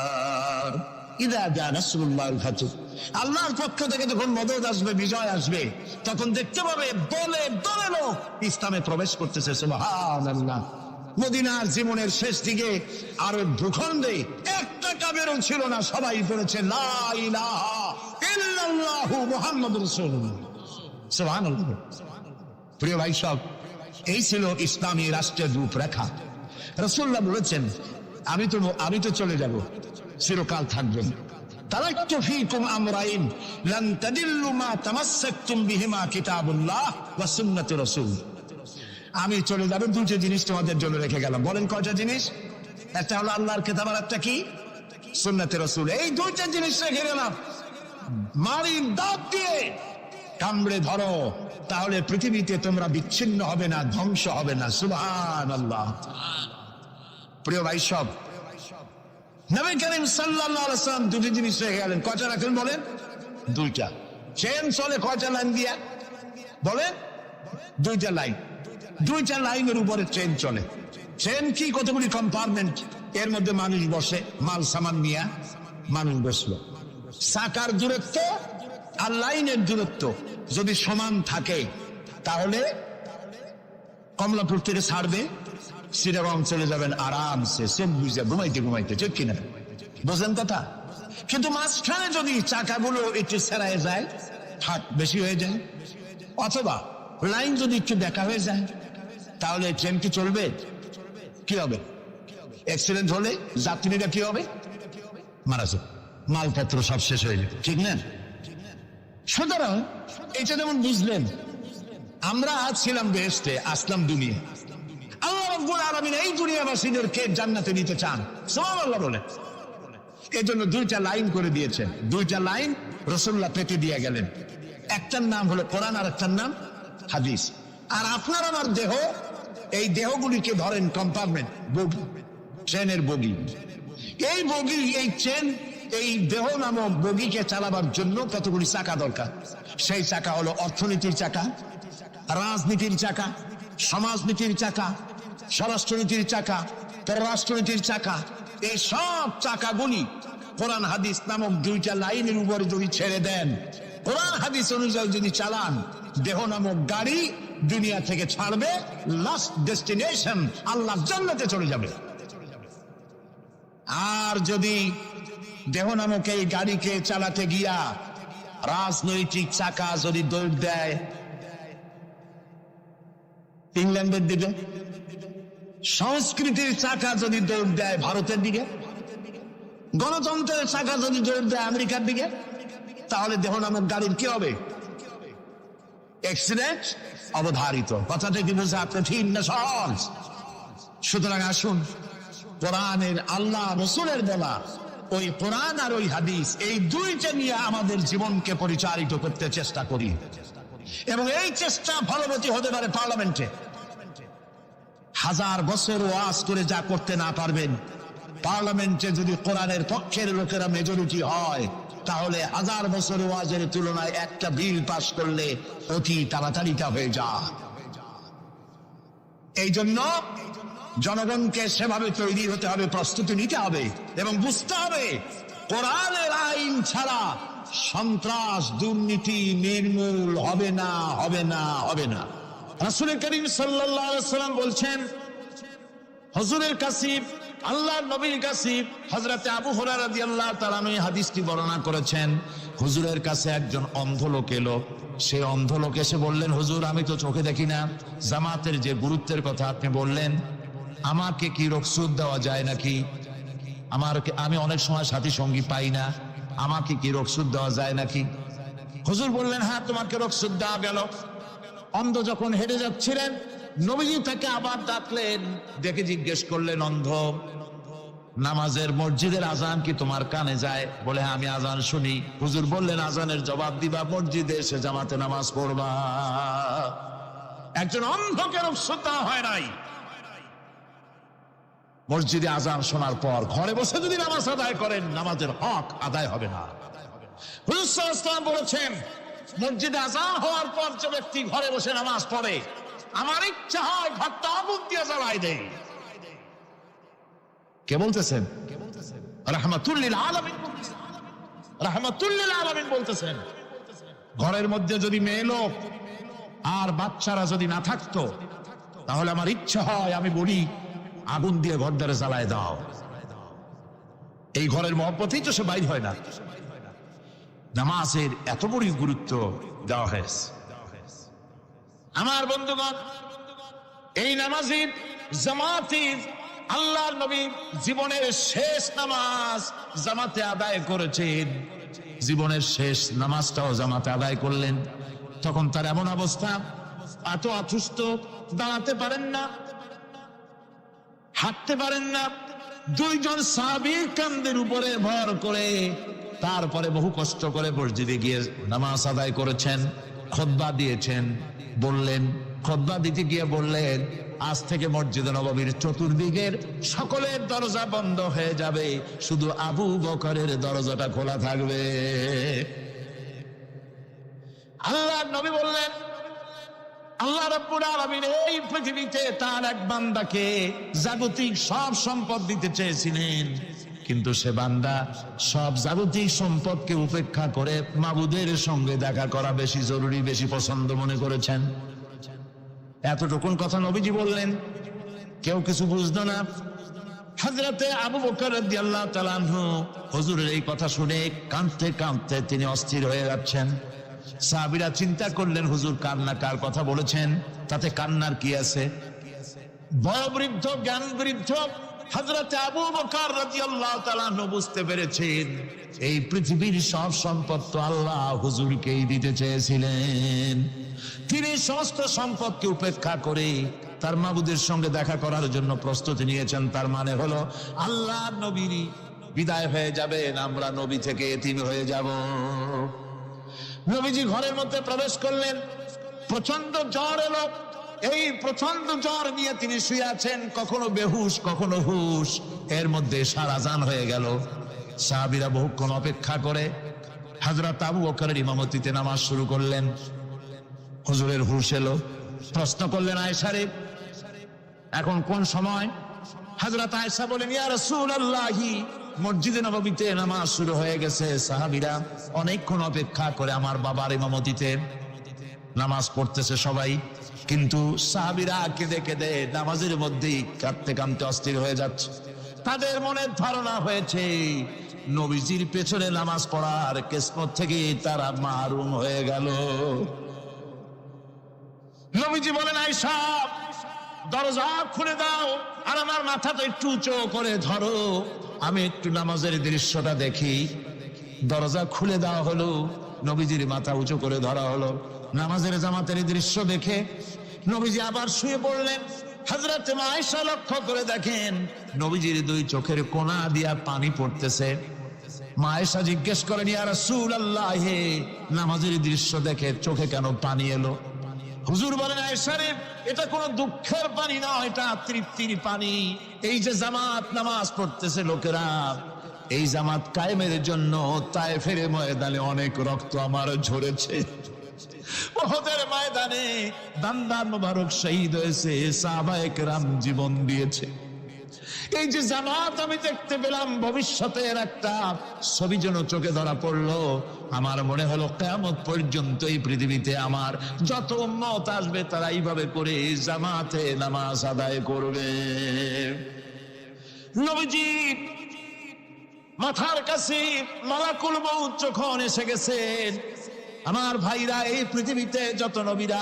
ইদা জা নাসরুল্লাহিল ফাতহ, আল্লাহর পক্ষ থেকে যখন মদদ আসবে, বিজয় আসবে, তখন দেখতে পাবে দলে দলে লোক ইসলামে প্রবেশ করতেছে। সুবহানাল্লাহ। মদিনার জীবনের শেষ দিকে আরব ভূখণ্ডে একটা কাফেরও ছিল না, সবাই পড়েছে লা ইলাহা ইল্লাল্লাহু মুহাম্মাদুর রাসূলুল্লাহ। সুবহানাল্লাহ। প্রিয় ভাই সব, এই ছিল ইসলামী রাষ্ট্রের রূপরেখা। রাসূলুল্লাহ বলেছেন আমি তো চলে যাব, চিরকাল থাকবেন। তারাকতু ফীকুম আমরাইন লান তাদিল্লু মা তামাসসাকতুম বিহিমা কিতাবুল্লাহ ওয়া সুন্নাতু রাসূল। আমি চলে যাব, দুটো জিনিস তোমাদের জন্য রেখে গেলাম। বলেন কয়টা জিনিস? একটা হলো আল্লাহর কিতাব, আর একটা কি? সুন্নাতে রাসূল। এই দুইটা জিনিস রেখে গেলাম। মারির দাঁত দিয়ে কামড়ে ধরো, তাহলে পৃথিবীতে তোমরা বিচ্ছিন্ন হবে না, ধ্বংস হবে না। সুবহানাল্লাহ। প্রিয় ভাই সব, নবী করিম সাল্লাল্লাহু আলাইহি ওয়াসাল্লাম দুটি জিনিস রেখে গেলেন। কয়টা রাখলেন বলেন? দুইটা। চেন চলে কয়টা লাইন দিয়া? বলেন। দুইটা লাইন। দুইটা লাইনের উপরে ট্রেন চলে। ট্রেন কি? কতগুলি কম্পার্টমেন্ট, এর মধ্যে মানুষ বসে, মাল সামান নিয়ে মানুষ বসলো। চাকার দূরত্ব আর লাইনের দূরত্ব যদি সমান থাকে তাহলে কমলাপুর থেকে ছাড়বে, চিটাগং চলে যাবেন আরামসে, চোখ বুঝে ঘুমাইতে ঘুমাইতে। ঠিক কিনা? বোঝেন কথা? কিন্তু মাঝখানে যদি চাকাগুলো একটু সেরায় যায়, ফাট বেশি হয়ে যায়, অথবা লাইন যদি একটু দেখা হয়ে যায়, তাহলে ট্রেন কি চলবে? কি হবে? অ্যাক্সিডেন্ট হলে যাত্রীরা কি হবে? মারা যাবে, মালপত্র সব শেষ হয়ে যাবে। ঠিক না? সুতরাং এটা যেমন বুঝলেন, আমরা আজ ছিলাম বেহেশতে, আসলাম দুনিয়া। আল্লাহ রাব্বুল আলামিন এই দুনিয়াবাসীদেরকে জান্নাতে নিতে চান। সুবহানাল্লাহ বলে। এই জন্য দুইটা লাইন করে দিয়েছেন। দুইটা লাইন রাসূলুল্লাহ পেতে দিয়ে গেলেন। একটার নাম হলো কোরআন, আর একটার নাম হাদিস। আর আপনার আমার দেহ, এই দেহগুলিকে ধরেন কম্পার্টমেন্ট, বগি, ট্রেনের বগি। এই বগি, এই ট্রেন, এই দেহ নামক বগিকে চালাবার জন্য কতগুলি চাকা দরকার। সেই চাকা হলো অর্থনীতির চাকা, রাজনীতির চাকা, সমাজনীতির চাকা, স্বরাষ্ট্রনীতির চাকা, পররাষ্ট্রনীতির চাকা। এই সব চাকাগুলি কোরআন হাদিস নামক দুইটা লাইনের উপরে যদি ছেড়ে দেন, কোরআন হাদিস অনুযায়ী যদি চালান, দেহ নামক গাড়ি দুনিয়া থেকে ছাড়বে, লাস্ট ডেস্টিনেশন আল্লাহর জান্নাতে চলে যাবে। আর যদি দেহ নামক এই গাড়িকে চালাতে গিয়া রাজনৈতিক চাকা যদি দৌড় দেয় ইংল্যান্ডের দিকে, সংস্কৃতির চাকা যদি দৌড় দেয় ভারতের দিকে, গণতন্ত্রের চাকা যদি দৌড় দেয় আমেরিকার দিকে, তাহলে দেহ নামক গাড়ির কি হবে? অ্যাক্সিডেন্ট অবধারিত। কথাটা কি বোঝা কঠিন না সহজ? সুতরাং আসুন কোরআনের আল্লাহ রসুলের বলা ওই কোরআন আর ওই হাদিস এই দুইটা নিয়ে আমাদের জীবনকে পরিচালিত করতে চেষ্টা করি, এবং এই চেষ্টা ফলবতী হতে পারে পার্লামেন্টে। 1000 বছর ওয়াজ করে যা করতে না পারবেন, পার্লামেন্টে যদি কোরআনের পক্ষের লোকেরা মেজরিটি হয়, তাহলে 1000 বছর ওয়াজের তুলনায় একটা বিল পাস করলে অতি তাড়াতাড়িটা হয়ে যায়। এই জন্য জনগণকে সেভাবে তৈরি হতে হবে, প্রস্তুতি নিতে হবে এবং বুঝতে হবে কোরআনের আইন ছাড়া সন্ত্রাস দুর্নীতি নির্মূল হবে না, হবে না, হবে না। রাসূল করিম সাল্লাল্লাহু আলাইহি ওয়াসাল্লাম বলছেন, হুজুরের কাছে আল্লাহর নবীর কাছে হযরত আবু হুরায়রা রাদিয়াল্লাহু তাআলা এই হাদিসটি বর্ণনা করেছেন। হুজুরের কাছে একজন অন্ধ লোক এলো। সে অন্ধ লোক এসে বললেন, হুজুর আমি তো চোখে দেখি না, জামাতের যে গুরুত্বের কথা আপনি বললেন, আমাকে কি রুখসত দেওয়া যায় নাকি? আমি অনেক সময় সাথী সঙ্গী পাই না, আমাকে কি রুখসত দেওয়া যায় নাকি? হুজুর বললেন, হ্যাঁ তোমাকে রুখসত দেওয়া গেল। অন্ধ যখন হেঁটে যাচ্ছিলেন, নবীজি তাকে আবার ডাকলেন, ডেকে জিজ্ঞেস করলেন, অন্ধ নামাজের মসজিদের আজান কি তোমার কানে যায়? বলে হ্যাঁ আমি আজান শুনি। হুজুর বললেন, আজানের জবাব দিবা, মসজিদে এসে জামাতে নামাজ পড়বা। একজন অন্ধকে রুখসত দেওয়া হয় নাই। মসজিদে আজান শোনার পর ঘরে বসে যদি নামাজ আদায় করেন, নামাজের হক আদায় হবে না। হুজুর সাল্লাল্লাহু আলাইহি ওয়াসাল্লাম বলেছেন, মসজিদে আজান হওয়ার পর যে ব্যক্তি ঘরে বসে নামাজ পড়ে, আমার ইচ্ছা হয় ঘরটা আগুন দিয়ে জ্বালাই দেয়। কে বলতেছেন? রাহমাতুল লিল আলামিন, রাহমাতুল লিল আলামিন বলতেছেন। ঘরের মধ্যে যদি মেয়ে লোক আর বাচ্চারা যদি না থাকতো, তাহলে আমার ইচ্ছা হয় আমি বলি আগুন দিয়ে ঘর দ্বারে জ্বালায় দাও। এই ঘরের মহব্বতেই তো সে বাইর হয় না। নামাজের এত বড় গুরুত্ব দেওয়া হয়েছে। আমার বন্ধুগণ, এই নামাজি জামাতি আল্লাহর নবী জীবনের শেষ নামাজ জামাতে আদায় করেছেন। জীবনের শেষ নামাজটাও জামাতে আদায় করলেন। তখন তার এমন অবস্থা, এত অসুস্থ, দাঁড়াতে পারেন না, হাঁটতে পারেন না। দুইজন সাহাবীর কাঁধের উপরে ভর করে তারপরে বহু কষ্ট করে মসজিদে গিয়ে নামাজ আদায় করেছেন। খুতবা দিয়েছেন, বললেন, খুতবা দিতে গিয়ে বললেন, আজ থেকে মসজিদে নববীর চতুর্দিকের সকলের দরজা বন্ধ হয়ে যাবে, শুধু আবু বকরের দরজাটা খোলা থাকবে। আল্লাহর নবী বললেন, আল্লাহ রাব্বুল আলামিন এই পৃথিবীতে তার এক বান্দাকে জাগতিক সব সম্পদ দিতে চেয়েছিলেন, কিন্তু সে বান্দা সব জাগতিক সম্পদকে উপেক্ষা করে মাবুদের সঙ্গে দেখা করা বেশি জরুরি, বেশি পছন্দ মনে করেছেন। এতটুকুন কথা নবীজি বললেন, কেউ কিছু বুঝতো না। হযরতে আবু বকর রাদিয়াল্লাহু তাআলা আনহু হুজুরের এই কথা শুনে কাঁদতে কাঁদতে তিনি অস্থির হয়ে যাচ্ছেন। সাহাবীরা চিন্তা করলেন, হুজুর কান্না কার কথা বলেছেন, তাতে কান্নার কি আছে? বয়োবৃদ্ধ জ্ঞান বৃদ্ধ হযরতে আবু বকর রাদিয়াল্লাহু তাআলা আনহু বুঝতে পেরেছেন, এই পৃথিবীর সব সম্পদ তো আল্লাহ হুজুরকেই দিতে চেয়েছিলেন। তিনি সমস্ত সম্পদকে উপেক্ষা করে তার মাবুদের সঙ্গে দেখা করার জন্য প্রস্তুতি নিয়েছেন। তার মানে হলো আল্লাহ নবীর বিদায় হয়ে যাবেন, আমরা নবী থেকে এতিম হয়ে যাব। নবীজি ঘরের মধ্যে প্রবেশ করলেন, প্রচন্ড জ্বর এলো। এই প্রচন্ড জ্বর নিয়ে তিনি শুয়ে আছেন, কখনো বেহুশ কখনো হুশ। এর মধ্যে সারাজান হয়ে গেল। সাহাবীরা বহুক্ষণ অপেক্ষা করে হযরত আবু বকরের ইমামতিতে নামাজ শুরু করলেন। হুজুরের হুশ এলো, প্রশ্ন করলেন, আয়েশা রে এখন কোন সময়? হযরত আয়েশা বলেন, ইয়া রাসূলুল্লাহ, মসজিদে নববীতে নামাজ শুরু হয়ে গেছে। সাহাবীরা অনেকক্ষণ অপেক্ষা করে আমার বাবার ইমামতিতে নামাজ পড়তেছে সবাই, কিন্তু সাহাবীরা কেঁদে কেঁদে নামাজের মধ্যেই কাঁদতে কাঁদতে অস্থির হয়ে যাচ্ছে। তাদের মনের ধারণা হয়েছে নবীজির পেছনে নামাজ পড়ার কিসমত থেকে তারা মাহরুম হয়ে গেল। নবীজি বলেন, আয়েশা দরজা খুলে দাও, আর আমার মাথাটা একটু উঁচু করে ধরো, আমি একটু নামাজের দৃশ্যটা দেখি। দরজা খুলে দেওয়া হলো, নবীজির মাথা উঁচু করে ধরা হলো। নামাজের জামাতের দৃশ্য দেখে নবীজি আবার শুয়ে পড়লেন। হযরত আয়েশা লক্ষ্য করে দেখেন নবীজির দুই চোখের কোনা দিয়া পানি পড়তেছে। মা আয়েশা জিজ্ঞেস করেন, ইয়া রাসূলুল্লাহ, হে নামাজের দৃশ্য দেখে চোখে কেন পানি এলো? হুজুর বলেন, আয়েশা রে, এটা কোনো দুঃখের পানি না, এটা তৃপ্তির পানি। এই যে জামাত নামাজ পড়তেছে লোকেরা, এই জামাত কায়েমের জন্য তায়েফের ময়দানে অনেক রক্ত আমার ঝরেছে। উহুদের ময়দানে দান্দান মোবারক শহীদ হয়েছে, সাহাবায়ে কেরাম জীবন দিয়েছে। এই যে জামাত আমি দেখতে পেলাম, ভবিষ্যতের একটা ছবি যেন চোখে ধরা পড়লো। আমার মনে হলো কিয়ামত পর্যন্ত এই পৃথিবীতে আমার যত উম্মত আসবে তারা এইভাবে করে জামাতে নামাজ আদায় করবে। নবীজি মাথার কাছে মালাকুল মউত যখন এসে গেছেন, আমার ভাইরা, এই পৃথিবীতে যত নবীরা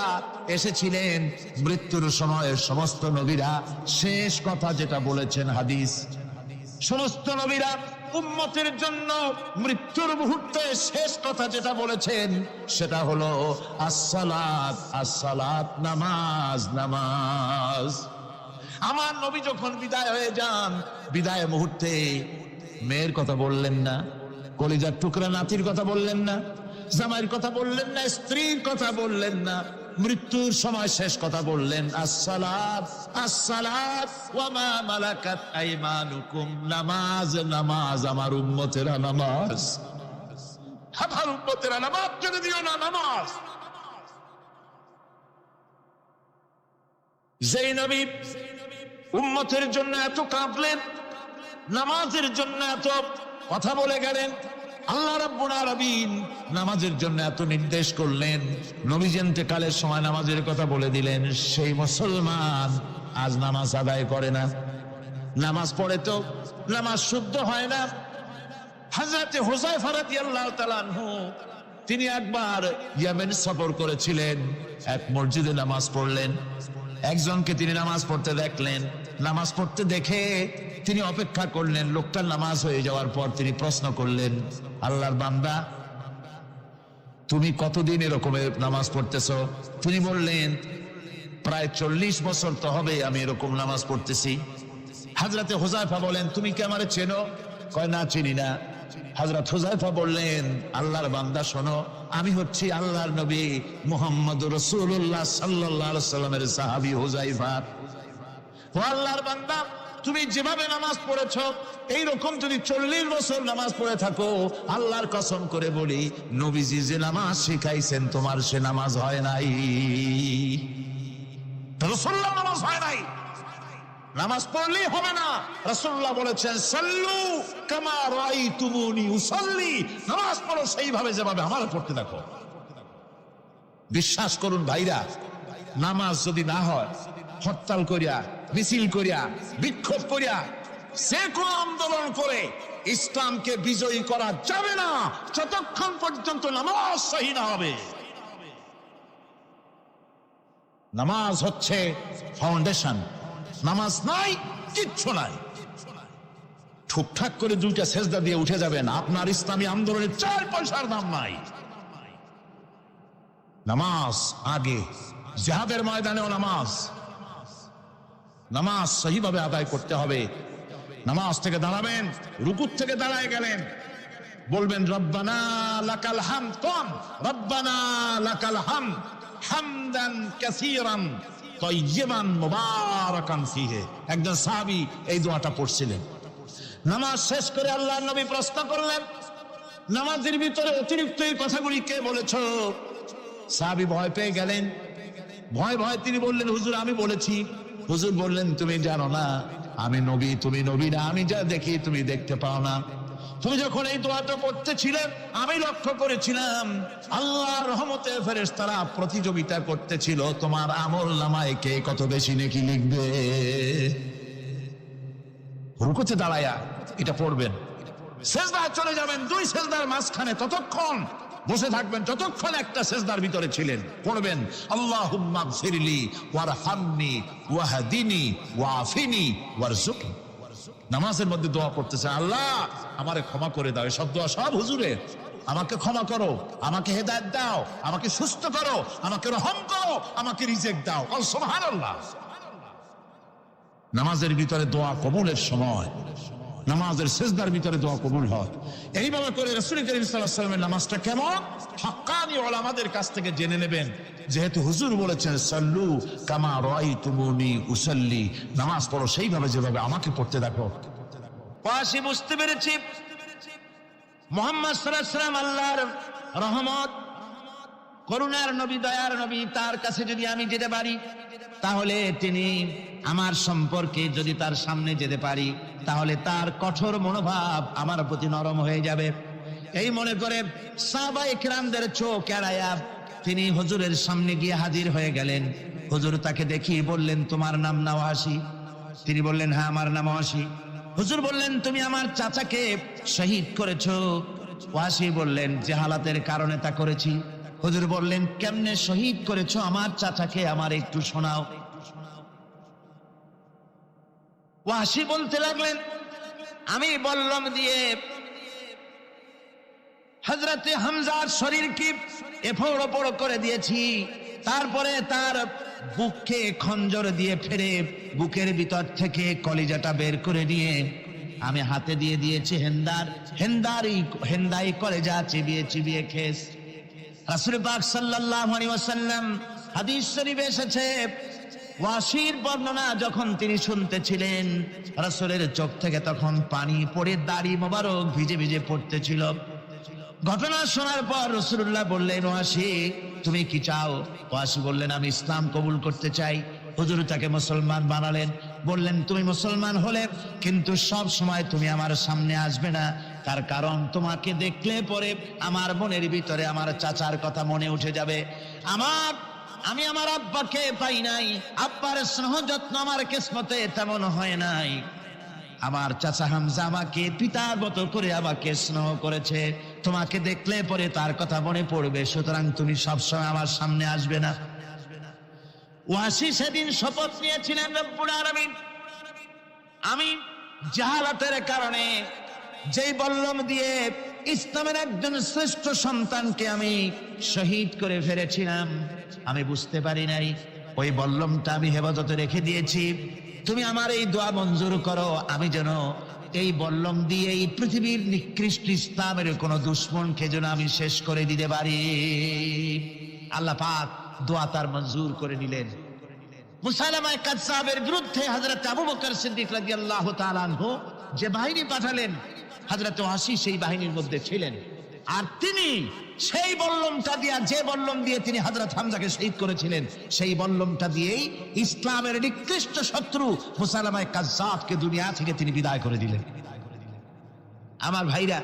এসেছিলেন মৃত্যুর সময় সমস্ত নবীরা শেষ কথা যেটা বলেছেন, হাদিস, সমস্ত নবীরা উম্মতের জন্য মৃত্যুর মুহূর্তে শেষ কথা যেটা বলেছেন সেটা হলো আসসালাত, আসসালাত, নামাজ, নামাজ। আমার নবী যখন বিদায় হয়ে যান, বিদায় মুহূর্তে মেয়ের কথা বললেন না, কলিজার টুকরা নাতির কথা বললেন না, জামাইয়ের কথা বললেন না, স্ত্রীর কথা বললেন না, মৃত্যুর সময় শেষ কথা বললেন আসসালাত, আসসালাত ওয়া মা মালাকাত আইমানুকুম, নামাজ, নামাজ, আমার উম্মতেরা নামাজ, আমার উম্মতেরা নামাজ ছেড়ে দিও না, নামাজ। যেই নবী উম্মতের জন্য এত কাঁদলেন, নামাজের জন্য এত কথা বলে গেলেন, আল্লাহ রাব্বুল আলামিন নামাজের জন্য এত নির্দেশ করলেন, নবীজি ইন্তেকালের সময় নামাজের কথা বলে দিলেন, সেই মুসলমান আজ নামাজ আদায় করে না, নামাজ পড়ে তো নামাজ শুদ্ধ হয় না। হযরত হুযায়ফা রাদিয়াল্লাহু তাআলা আনহু তিনি একবার ইয়েমেন সফর করেছিলেন, এক মসজিদে নামাজ পড়লেন, একজনকে তিনি নামাজ পড়তে দেখলেন, নামাজ পড়তে দেখে তিনি অপেক্ষা করলেন, লোকটার নামাজ হয়ে যাওয়ার পর তিনি প্রশ্ন করলেন, আল্লাহর বান্দা, তুমি কতদিন এরকমের নামাজ পড়তেছো? তিনি বললেন, প্রায় 40 বছর তো হবে আমি এরকম নামাজ পড়তেছি। হযরত হুযায়ফা বলেন, তুমি কি আমারে চেনো? কয়, না, চিনি না। হযরত হুযায়ফা বললেন, আল্লাহর বান্দা শোনো, আমি হচ্ছি আল্লাহর নবী মুহাম্মদুর রাসূলুল্লাহ সাল্লাল্লাহু আলাইহি ওয়াসাল্লামের সাহাবী হুযায়ফা। ও আল্লাহর বান্দা, তুমি যেভাবে নামাজ পড়েছো এইরকম যদি 40 বছর নামাজ পড়ে থাকো, আল্লাহর কসম করে বলি, নবীজি যে নামাজ শিখাইছেন তোমার সে নামাজ হয় নাই, রাসূলুল্লাহ নামাজ হয় নাই। নামাজ পড়লেই হবে না, রাসূলুল্লাহ বলেছেন, সাল্লু কামা রাআইতুমুনি উসাল্লি, নামাজ পড়ো সেইভাবে যেভাবে আমার পড়তে দেখো। বিশ্বাস করুন ভাইরা, নামাজ যদি না হয়, হরতাল করিয়া, মিছিল করিয়া, বিক্ষোভ করিয়া, যে কোনো আন্দোলন করে ইসলামকে বিজয়ী করা যাবে না যতক্ষণ পর্যন্ত নামাজ সহি না হবে। নামাজ হচ্ছে ফাউন্ডেশন, নামাজ নাই কিচ্ছু নাই। ঠুকঠাক করে 2টা সেজদা দিয়ে উঠে যাবেন, আপনার ইসলামী আন্দোলনের 4 পয়সার দাম নাই। নামাজ আগে, জিহাদের ময়দানেও নামাজ, নামাজ সহিভাবে আদায় করতে হবে। নামাজ থেকে দাঁড়াবেন, রুকুর থেকে দাঁড়ায় গেলেন, বলবেন রব্বানা লাকাল হামদ, কোন রব্বানা লাকাল হামদ হামদান কাসীরান তাইয়িবান মুবারাকান ফিহি। একজন সাহাবী এই দোয়াটা পড়ছিলেন। নামাজ শেষ করে আল্লাহর নবী প্রশ্ন করলেন, নামাজের ভিতরে অতিরিক্ত এই কথাগুলি কে বলেছো? সাহাবী ভয় পেয়ে গেলেন, ভয় ভয় তিনি বললেন, হুজুর আমি বলেছি। হুজুর বললেন, তুমি জানো না আমি নবী, তুমি নবী না, আমি যা দেখি তুমি দেখতে পাও না। তুমি যখন এই দোয়াটা পড়তেছিলে আমি লক্ষ্য করেছিলাম আল্লাহর রহমতে ফেরেশতারা প্রতিযোগিতা করতেছিল তোমার আমল নামায় কে কত বেশি নেকি লিখবে। রুকুতে দাঁড়ায়া এটা পড়বেন, সেজদায় চলে যাবেন, 2 সেজদার মাঝখানে ততক্ষণ বসে থাকবেন যতক্ষণ একটা সেজদার ভিতরে ছিলেন। পড়বেন আল্লাহুম্মা গফিরলি ওয়ারহামনি ওয়াহদিনি ওয়াআফিনি ওয়ারযুকনি। নামাজের মধ্যে দোয়া করতেছে, আল্লাহ আমারে ক্ষমা করে দাও। এসব দোয়া সব হুজুরের, আমাকে ক্ষমা করো, আমাকে হেদায়েত দাও, আমাকে সুস্থ করো, আমাকে রহম করো, আমাকে রিজিক দাও। সুবহানাল্লাহ। নামাজের ভিতরে দোয়া কবুলের সময়, নামাজের সিজদার ভিতরে দোয়া কবুল হয়। এইভাবে করে রাসূল করিম সাল্লাল্লাহু আলাইহি ওয়াসাল্লামের নামাজটা কেমন হাক্কানি উলামাদের কাছ থেকে জেনে নেবেন। যেহেতু হুজুর বলেছেন সাল্লু কামা রাআইতুমুনি উসাল্লি, নামাজ পড়ো সেইভাবে যেভাবে আমাকে পড়তে দেখো। পাশে বুঝতে পেরেছি মুহাম্মদ সাল্লাল্লাহু আলাইহি ওয়াসাল্লাম আল্লাহর রহমত, করুণার নবী, দয়ার নবী। তার কাছে যদি আমি যেতে পারি তাহলে তিনি আমার সম্পর্কে, যদি তার সামনে যেতে পারি তাহলে তার কঠোর মনোভাব আমার প্রতি নরম হয়ে যাবে। এই মনে করে সাহাবায়ে কিরামদের চোখ এড়ায়া তিনি হুজুরের সামনে গিয়ে হাজির হয়ে গেলেন। হুজুর তাকে দেখিয়ে বললেন, তোমার নাম নওয়াসি? তিনি বললেন, হ্যাঁ আমার নাম ওয়াসি। হুজুর বললেন, তুমি আমার চাচাকে শহীদ করেছো? ওয়াসি বললেন, জাহালাতের কারণে তা করেছি। হুজুর বললেন, কেমনে শহীদ করেছো আমার চাচাকে, আমার একটু শোনাও। ওয়াসি বলতে লাগলেন, আমি বল্লম দিয়ে হযরতে হামজার শরীরকে এফোড় ওপড় করে দিয়েছি, তারপরে তার বুককে খঞ্জর দিয়ে ফেরে বুকের ভিতর থেকে কলিজাটা বের করে নিয়ে আমি হাতে দিয়ে দিয়েছি হেন্দাই কলেজা চিবিয়ে চিবিয়ে খেস। রাসূল পাক সাল্লাল্লাহু আলাইহি ওয়াসাল্লাম হাদিস শরীফে এসেছে, ওয়াসির বর্ণনা যখন তিনি শুনতেছিলেন রাসূলের চোখ থেকে তখন পানি পড়ে দাড়ি মোবারক ভিজে ভিজে পড়তেছিল। ঘটনা শোনার পর রাসূলুল্লাহ বললেন, ওয়াসি তুমি কি চাও? ওয়াসি বললেন, আমি ইসলাম কবুল করতে চাই। হুজুর তাকে মুসলমান বানালেন। বললেন, তুমি মুসলমান হলে কিন্তু সব সময় তুমি আমার সামনে আসবে না, তার কারণ তোমাকে দেখলে পরে আমার মনের ভিতরে আমার চাচার কথা মনে উঠে যাবে। আমি আমার আব্বাকে পাই নাই, আব্বার স্নেহ যত্ন আমার কিসমতে তেমন হয় নাই। আমার চাচা হামজা আমাকে পিতার মতো করে আমাকে স্নেহ করেছে, তোমাকে দেখলে পরে তার কথা মনে পড়বে, সুতরাং তুমি সবসময় আমার সামনে আসবে না। ওয়াসি সেদিন শপথ নিয়েছিলেন, রব্বুল আলামিন আমি জাহালাতের কারণে যেই বল্লম দিয়ে ইসলামের একজন শ্রেষ্ঠ সন্তানকে আমি শহীদ করে ফেলেছিলাম, আমি বুঝতে পারি নাই, ওই বল্লমটা আমি হেফাজতে রেখে দিয়েছি। তুমি আমার এই দোয়া মঞ্জুর করো, আমি যেন এই বল্লম দিয়ে এই পৃথিবীর নিকৃষ্ট ইসলামের কোন দুশ্মনকে যেন আমি শেষ করে দিতে পারি। আল্লাহ পাক দোয়া তার মঞ্জুর করে নিলেন। মুসাইলামা কাযযাবের বিরুদ্ধে হযরত আবু বকর সিদ্দিক রাদিয়াল্লাহু তাআলা আনহু যে বাহিনী পাঠালেন, হযরত ওয়াসি সেই বাহিনীর মধ্যে ছিলেন। আর তিনি সেই বল্লমটা দিয়ে, যে বল্লম দিয়ে তিনি হযরত হামজাকে শহীদ করেছিলেন, সেই বল্লমটা দিয়েই ইসলামের নিকৃষ্ট শত্রু মুসাইলামা কাযযাবকে দুনিয়া থেকে তিনি বিদায় করে দিলেন। আমার ভাইরা,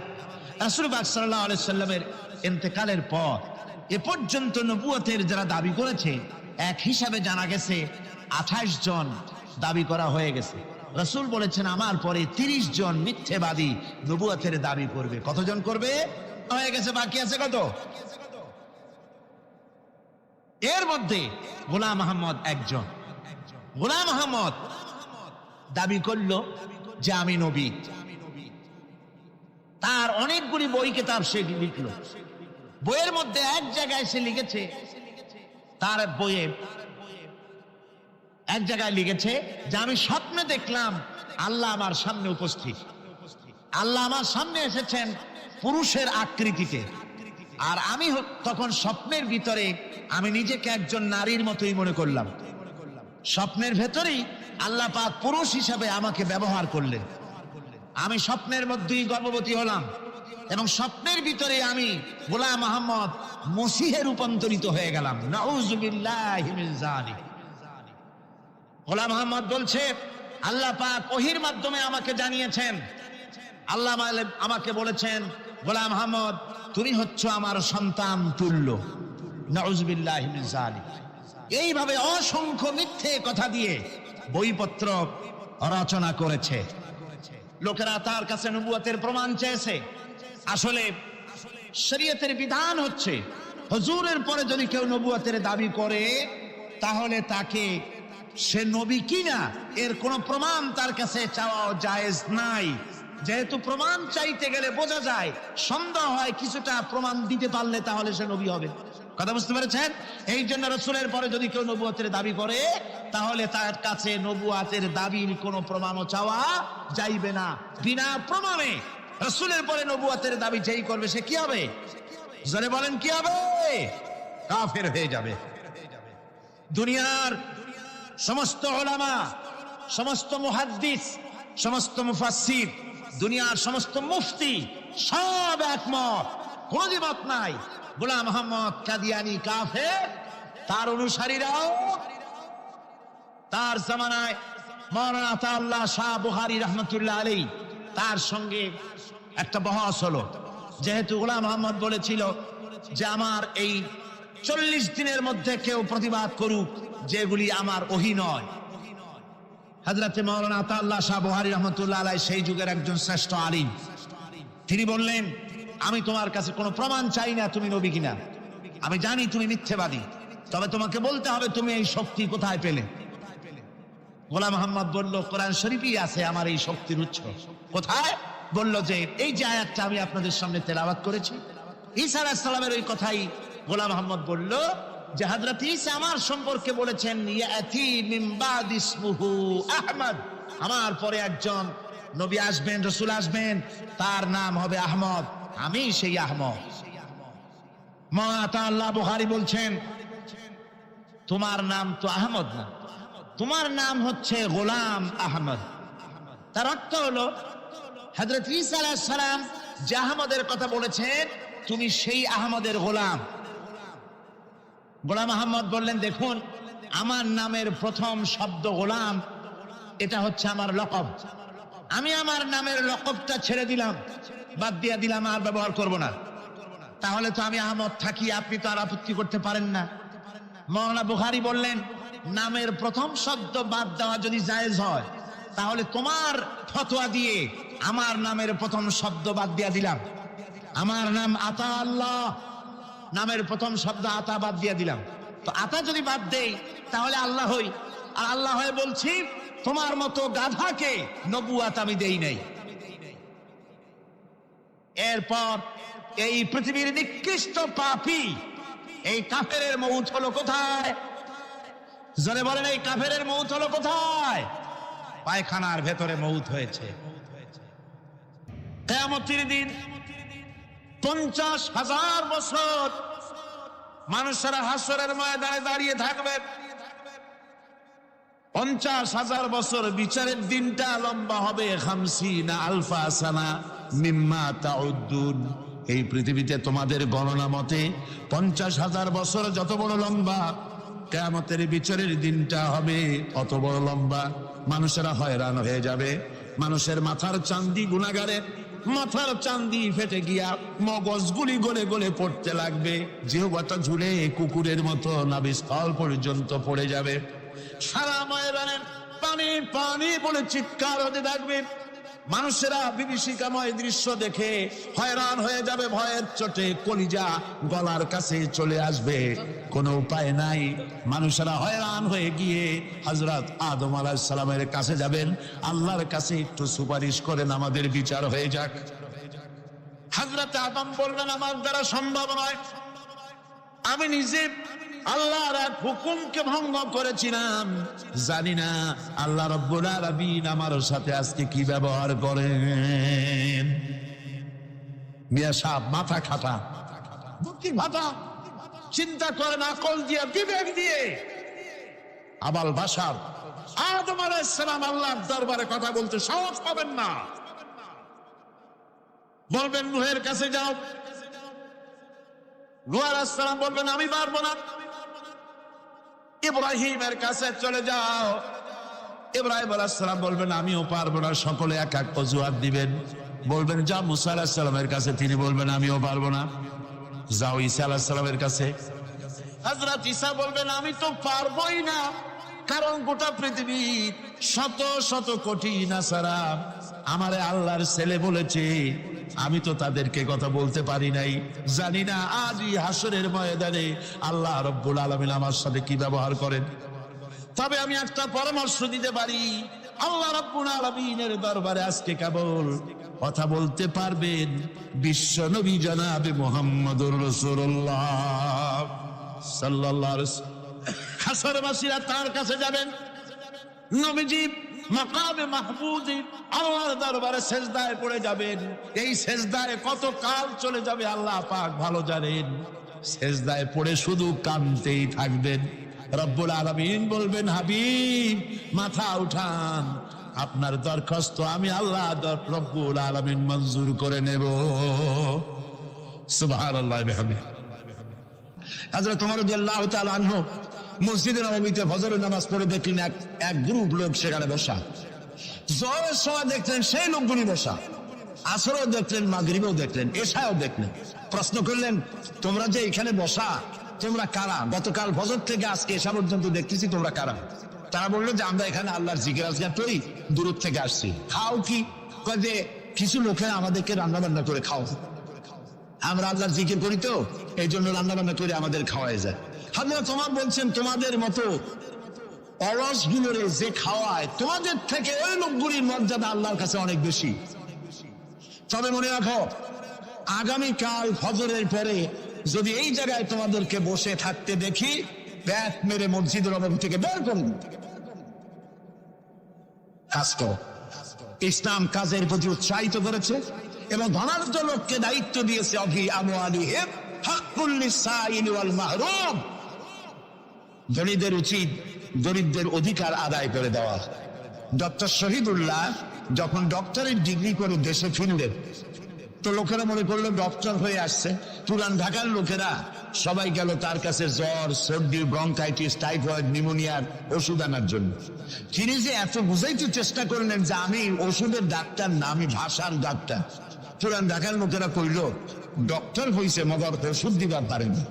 রাসূল পাক সাল্লাল্লাহু আলাইহি সাল্লামের ইন্তেকালের পর এ পর্যন্ত নবুয়তের যারা দাবি করেছে, এক হিসাবে জানা গেছে 28 জন দাবি করা হয়ে গেছে। রাসূল বলেছেন, আমার পরে 30 জন মিথ্যেবাদী নবুয়তের দাবি করবে। কতজন করবে? হয়ে গেছে, বাকি আছে কত? এর মধ্যে গোলাম আহমদ একজন। গোলাম আহমদ দাবি করলো যে আমি নবী। তার অনেকগুলি বই কিতাব সে লিখলো। বইয়ের মধ্যে এক জায়গায় সে লিখেছে, তার বইয়ে এক জায়গায় লিখেছে যে আমি স্বপ্নে দেখলাম আল্লাহ আমার সামনে উপস্থিত। আল্লাহ আমার সামনে এসেছেন পুরুষের আকৃতিতে, আর আমি তখন স্বপ্নের ভিতরে আমি নিজেকে একজন নারীর মতোই মনে করলাম। স্বপ্নের ভেতরেই আল্লাহ পাক পুরুষ হিসাবে আমাকে ব্যবহার করলেন। আমি স্বপ্নের মধ্যেই গর্ভবতী হলাম এবং স্বপ্নের ভিতরে আমি গোলাম আহমদ মসিহে রূপান্তরিত হয়ে গেলাম। নাউযুবিল্লাহি মিন যালিক। গোলাম আহমদ বলছে, আল্লাহ পাক ওহীর মাধ্যমে আমাকে জানিয়েছেন, আল্লাহ আমাকে বলেছেন, গোলাম আহমদ তুমি হচ্ছ আমার সন্তান তুল্য। নাউযুবিল্লাহি মিন যালিক। এইভাবে অসংখ্য মিথ্যে কথা দিয়ে বইপত্র রচনা করেছে। লোকেরা তার কাছে নবুয়তের প্রমাণ চেয়েছে। আসলে শরীয়তের বিধান হচ্ছে, হুজুরের পরে যদি কেউ নবুয়তের দাবি করে তাহলে তাকে সে নবী কিনা এর কোনো প্রমাণ তার কাছে চাওয়া জায়েজ নাই। যেহেতু প্রমাণ চাইতে গেলে বোঝা যায়, সন্দেহ হয় কিছুটা, প্রমাণ দিতে পারলে তাহলে সে নবী হবে। কথা বুঝতে পেরেছেন? এই জন্য রাসূলের পরে যদি কেউ নবুয়তের দাবি করে, তাহলে তার কাছে নবুয়তের দাবির কোনো প্রমাণও চাওয়া যাইবে না। বিনা প্রমাণে রাসূলের পরে নবুয়তের দাবি যেই করবে সে কি হবে? জোরে বলেন কি হবে? কাফের হয়ে যাবে। দুনিয়ার সমস্ত উলামা, সমস্ত মুহাদ্দিস, সমস্ত মুফাসসির, দুনিয়ার সমস্ত মুফতি সব একমত, কোনো দ্বিমত নাই, গোলাম মোহাম্মদ কাদিয়ানী কাফের। তার অনুসারীরাও তার জামানায় মাওলানা আতাউল্লাহ শাহ বুখারী রাহমাতুল্লাহ আলাইহি তার সঙ্গে একটা বহস হলো। যেহেতু গোলাম মোহাম্মদ বলেছিল যে আমার এই 40 দিনের মধ্যে কেউ প্রতিবাদ করুক যেগুলি আমার ওহী নয়। হযরতে মাওলানা আতাউল্লাহ শাহ বুখারী রাহমাতুল্লাহ আলাইহি সেই যুগের একজন শ্রেষ্ঠ আলিম, তিনি বললেন, আমি তোমার কাছে কোনো প্রমাণ চাই না তুমি নবী কিনা, আমি জানি তুমি মিথ্যেবাদী, তবে তোমাকে বলতে হবে তুমি এই শক্তি কোথায় পেলে। গোলাম মোহাম্মদ বলল, কোরআন শরীফই আছে আমার এই শক্তির উৎস। কোথায়? বলল যে এই যে আয়াতটা আমি আপনাদের সামনে তেলাওয়াত করেছি, ঈসা আলাইহিস সালামের ওই কথাই গোলাম মোহাম্মদ বলল যে হযরত ঈসা আমার সম্পর্কে বলেছেন, ইয়াতি মিন বাদি ইসমুহু আহমদ, আমার পরে একজন নবী আসবেন, রাসূল আসবেন, তার নাম হবে আহমদ, আমি সেই আহমদ। মাওলানা আল্লাহ বুখারী বলছেন, তোমার নাম তো আহমদ না, তোমার নাম হচ্ছে গোলাম আহমদ। তার অর্থ হলো হযরত ঈসা আলাইহিস সালাম যে আহমদের কথা বলেছেন, তুমি সেই আহমদের গোলাম। গোলাম আহমদ বললেন, দেখুন আমার নামের প্রথম শব্দ গোলাম, এটা হচ্ছে আমার লকব, আমি আমার নামের লকবটা ছেড়ে দিলাম, বাদ দিয়ে দিলাম, আর ব্যবহার করব না। তাহলে তো আমি আহমদ থাকি, আপনি তো আর আপত্তি করতে পারেন না। মাওলানা বুখারী বললেন, নামের প্রথম শব্দ বাদ দেওয়া যদি জায়েজ হয়, তাহলে তোমার ফতোয়া দিয়ে আমার নামের প্রথম শব্দ বাদ দিয়া দিলাম। আমার নাম আতা আল্লাহ, নামের প্রথম শব্দ আতা বাদ দিয়া দিলাম। তো আতা যদি বাদ দেই তাহলে আল্লাহ হই, আর আল্লাহ হয়ে বলছি তোমার মতো গাধাকে নবুয়াত আমি দেই নাই। এরপর এই পৃথিবীর নিকৃষ্ট পাপী এই কাফেরের মউত হলো কোথায়? জোরে বলেন, এই কাফেরের মউত হলো কোথায়? পায়খানার ভেতরে মউত হয়েছে। কিয়ামতের দিন 50,000 বছর মানুষেরা হাসরের ময়দানে দাঁড়িয়ে থাকবে। 50,000 বছর বিচারের দিনটা লম্বা হবে 50 আলফা সানা মিম্মা তাউদ্দুন। এই পৃথিবীতে তোমাদের গণনা মতে 50,000 বছর যত বড় লম্বা, কিয়ামতের বিচারের দিনটা হবে অত বড় লম্বা। মানুষেরা হয়রান হয়ে যাবে। মানুষের মাথার চান্দি, গুনাহগারের মাথার চান্দি ফেটে গিয়া মগজগুলি গলে গলে পড়তে লাগবে, জিহ্বাটা ঝুলে কুকুরের মতো নাভিস্থল পর্যন্ত পড়ে যাবে। সারা ময়দানে পানি পানি বলে চিৎকার হতে থাকবে। মানুষেরা বিভীষিকাময় দৃশ্য দেখে হয়রান হয়ে যাবে, ভয়ের চোটে কলিজা গলার কাছে চলে আসবে। কোনো উপায় নাই, মানুষেরা হয়রান হয়ে গিয়ে হযরত আদম আলাইহিস সালামের কাছে যাবেন, আল্লাহর কাছে একটু সুপারিশ করেন আমাদের বিচার হয়ে যাক। হযরত আদম বলবেন, আমার দ্বারা সম্ভব নয়, আমি নিজে আল্লাহর এক হুকুমকে ভঙ্গ করেছিলাম, জানি না আল্লাহ রাব্বুল আলামিন আমার সাথে আজকে কি ব্যবহার করেন। মিয়া সাহেব মাথা খাটা, বুদ্ধি ভাটা, চিন্তা করেন আকল দিয়ে, বিবেক দিয়ে। আবাল বাশার আদম আলাইহিস সালাম আল্লাহর দরবারে কথা বলতে সাহস পাবেন না। বলবেন নূহের কাছে যাও, নূহ আলাইহিস সালাম বলবেন আমি পারবো না। ইব্রাহিমের কাছে চলে যাও, ইব্রাহিম আলাইহিস সালাম বলবেন আমিও পারবো না। সকলে এক এক অজুহাত দিবেন। বলবেন যা মুসা আলাইহিস সালামের কাছে, তিনি বলবেন আমিও পারবো না। যাও ঈসা আলাইহিস সালামের কাছে, হযরত ঈসা বলবেন আমি তো পারবোই না, কারণ গোটা পৃথিবীর শত শত কোটি নাসারা আমারে আল্লাহর ছেলে বলেছে, আমি তো তাদেরকে কথা বলতে পারি নাই, জানি না আজই হাসরের ময়দানে আল্লাহ রাব্বুল আলামিন আমার সাথে কি ব্যবহার করেন। তবে আমি একটা পরামর্শ দিতে পারি, আল্লাহ রাব্বুল আলামিনের দরবারে আজকে কেবল কথা বলতে পারবেন বিশ্ব নবী জনাবে মুহাম্মদুর রাসূলুল্লাহ। সাল্লাল্লাহু আলাইহি ওয়াসাল্লাম। হাসরবাসীরা তার কাছে যাবেন, নবীজি মাকামে মাহমুদে আল্লাহর দরবারে সেজদায় পড়ে যাবেন। এই সেজদায় কত কাল চলে যাবে আল্লাহ পাক ভালো জানেন। সেজদায় পড়ে শুধু কাঁদতেই থাকবেন। রব্বুল আলামিন বলবেন, হাবিব মাথা উঠান, আপনার দরখাস্ত আমি আল্লাহ রব্বুল আলামিন মঞ্জুর করে নেব। সুবহানাল্লাহ বিহামদিহি। হযরত ওমর রাদিয়াল্লাহু তাআলা আনহু মসজিদে নববীতে ফজরের নামাজ পড়ে দেখলেন এক গ্রুপ লোক সেখানে বসা। জোহরের সময় দেখলেন সেই লোকগুলি বসা, আসরও দেখলেন, মাগরিবেও দেখলেন, এশাও দেখলেন। প্রশ্ন করলেন, তোমরা যে এখানে বসা, তোমরা কারা? গতকাল ফজর থেকে আজকে এশা পর্যন্ত দেখতেছি, তোমরা কারা? তারা বললো যে আমরা এখানে আল্লাহর জিকির আজকার করি, দূর থেকে আসছি। খাও কি? কয় যে কিছু লোকেরা আমাদেরকে রান্না বান্না করে খাও, আমরা আল্লাহর জিকির করি তো এই জন্য রান্না বান্না করে আমাদের খাওয়াই যায়। হাজরত ওমর বলছেন, তোমাদের মতো অলসগুলোরে যে খাওয়ায়, তোমাদের থেকে ওই লোকগুলির মর্যাদা আল্লাহর কাছে অনেক বেশি। তবে মনে রাখো, আগামীকাল ফজরের পরে যদি এই জায়গায় তোমাদেরকে বসে থাকতে দেখি, ব্যাট মেরে মসজিদ নববী থেকে বের করুন। কাজ করো। ইসলাম কাজের প্রতি উৎসাহিত করেছে এবং ধনাঢ্য লোককে দায়িত্ব দিয়েছে, অফি আমওয়ালিহিম হাক্কুল লিসাইল ওয়াল মাহরুম। ধনীদের উচিত গরিবদের অধিকার আদায় করে দেওয়া। ডক্টর শহীদুল্লাহ যখন ডক্টরের ডিগ্রি করে দেশে ফিরলেন, তো লোকেরা মনে করলো ডক্টর হয়ে আসছে। পুরান ঢাকার লোকেরা সবাই গেল তার কাছে জ্বর, সর্দি, ব্রঙ্কাইটিস, টাইফয়েড, নিউমোনিয়ার ওষুধ আনার জন্য। তিনি যে এত বুঝাইতে চেষ্টা করলেন যে আমি ওষুধের ডাক্তার না, আমি ভাষার ডাক্তার। পুরান ঢাকার লোকেরা কইল, ডক্টর হইছে মগর ওষুধ দিবার পারেনি।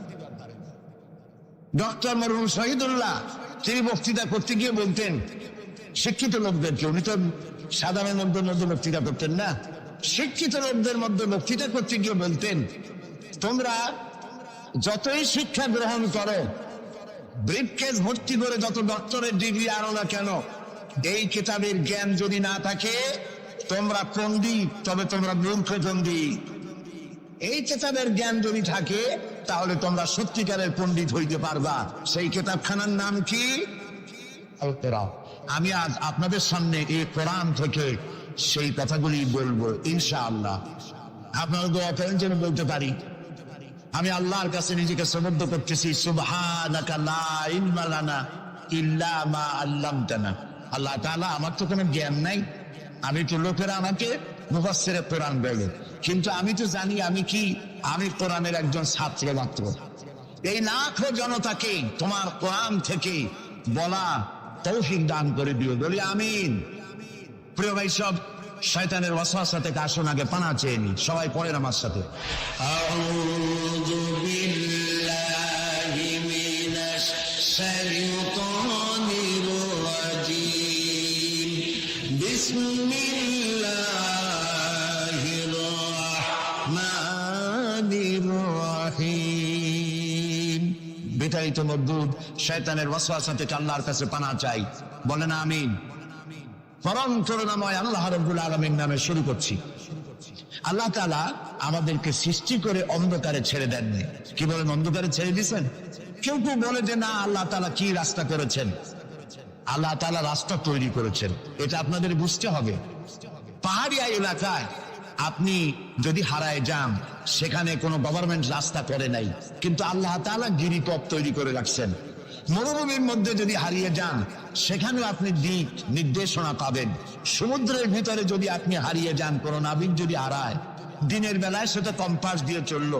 ডক্টর মরহুম শহীদুল্লাহ তিনি বক্তৃতা করতে গিয়ে বলতেন শিক্ষিত লোকদেরকে, উনি তো সাধারণ লোকদের মধ্যে বক্তৃতা করতেন না, শিক্ষিত লোকদের মধ্যে বক্তৃতা করতে গিয়ে বলতেন, তোমরা যতই শিক্ষা গ্রহণ করো, ব্রিফকেস ভর্তি করে যত ডক্টরের ডিগ্রি আনো না কেন, এই কিতাবের জ্ঞান যদি না থাকে তোমরা পণ্ডিত, তবে তোমরা মূর্খ পণ্ডিত। এই কিতাবের জ্ঞান যদি থাকে তাহলে তোমরা সত্যিকারের পণ্ডিত হইতে পারবা। সেই কিতাবখানার নাম কি? আল কোরআন। আমি আজ আপনাদের সামনে এই কোরআন থেকে সেই কথাগুলি বলবো ইনশাআল্লাহ। আপনারা দোয়া করেন যেন বলতে পারি। আমি আল্লাহর কাছে নিজেকে সমর্থ করতেছি, সুবহানাকা লা ইলমা লানা ইল্লা মা আল্লামতানা। আল্লাহ তাআলা, আমার তো কোনো জ্ঞান নাই, আমি তো লোকেরা আমাকে মুফাসসিরে কোরআন বলে, কিন্তু আমি তো জানি আমি কি, আমি কোরআনের একজন ছাত্র মাত্র। এই লাখো জনতাকে তোমার কোরআন থেকে বলা তৌফিক দান করে দিও, বলি আমিন। প্রিয় ভাই সব, শয়তানের ওয়াসওয়াসা থেকে আসুন আগে পানা চেয়ে নি। সবাই পড়েন আমার সাথে, আউযু বিল্লাহি মিনাশ শাইতানির রাজীম, বিসমিল্লাহির রাহমানির রাহিম। বিতাড়িত মরদুদ শয়তানের ওয়াসওয়াসা থেকে আল্লাহর কাছে পানা চাই, বলেন আমিন। পরম করুণাময় আল্লাহ রাব্বুল আলামিন নামে শুরু করছি। আল্লাহ তাআলা আমাদেরকে সৃষ্টি করে অন্ধকারে ছেড়ে দেননি। কি বলেন, অন্ধকারে ছেড়ে দিয়েছেন? কেউ কেউ বলে যে না, আল্লাহ তাআলা কি রাস্তা করেছেন? আল্লাহ তাআলা রাস্তা তৈরি করেছেন, এটা আপনাদের বুঝতে হবে। পাহাড়িয়া এলাকায় আপনি যদি হারায় যান, সেখানে কোনো গভর্নমেন্ট রাস্তা করে নাই, কিন্তু আল্লাহ তাআলা গিরিপথ তৈরি করে রাখছেন। মরুভূমির মধ্যে যদি হারিয়ে যান, সেখানেও আপনি দিক নির্দেশনা পাবেন। সমুদ্রের ভিতরে যদি আপনি হারিয়ে যান, কোনো নাবিক যদি হারায়, দিনের বেলায় সেটা কম্পাস দিয়ে চললো,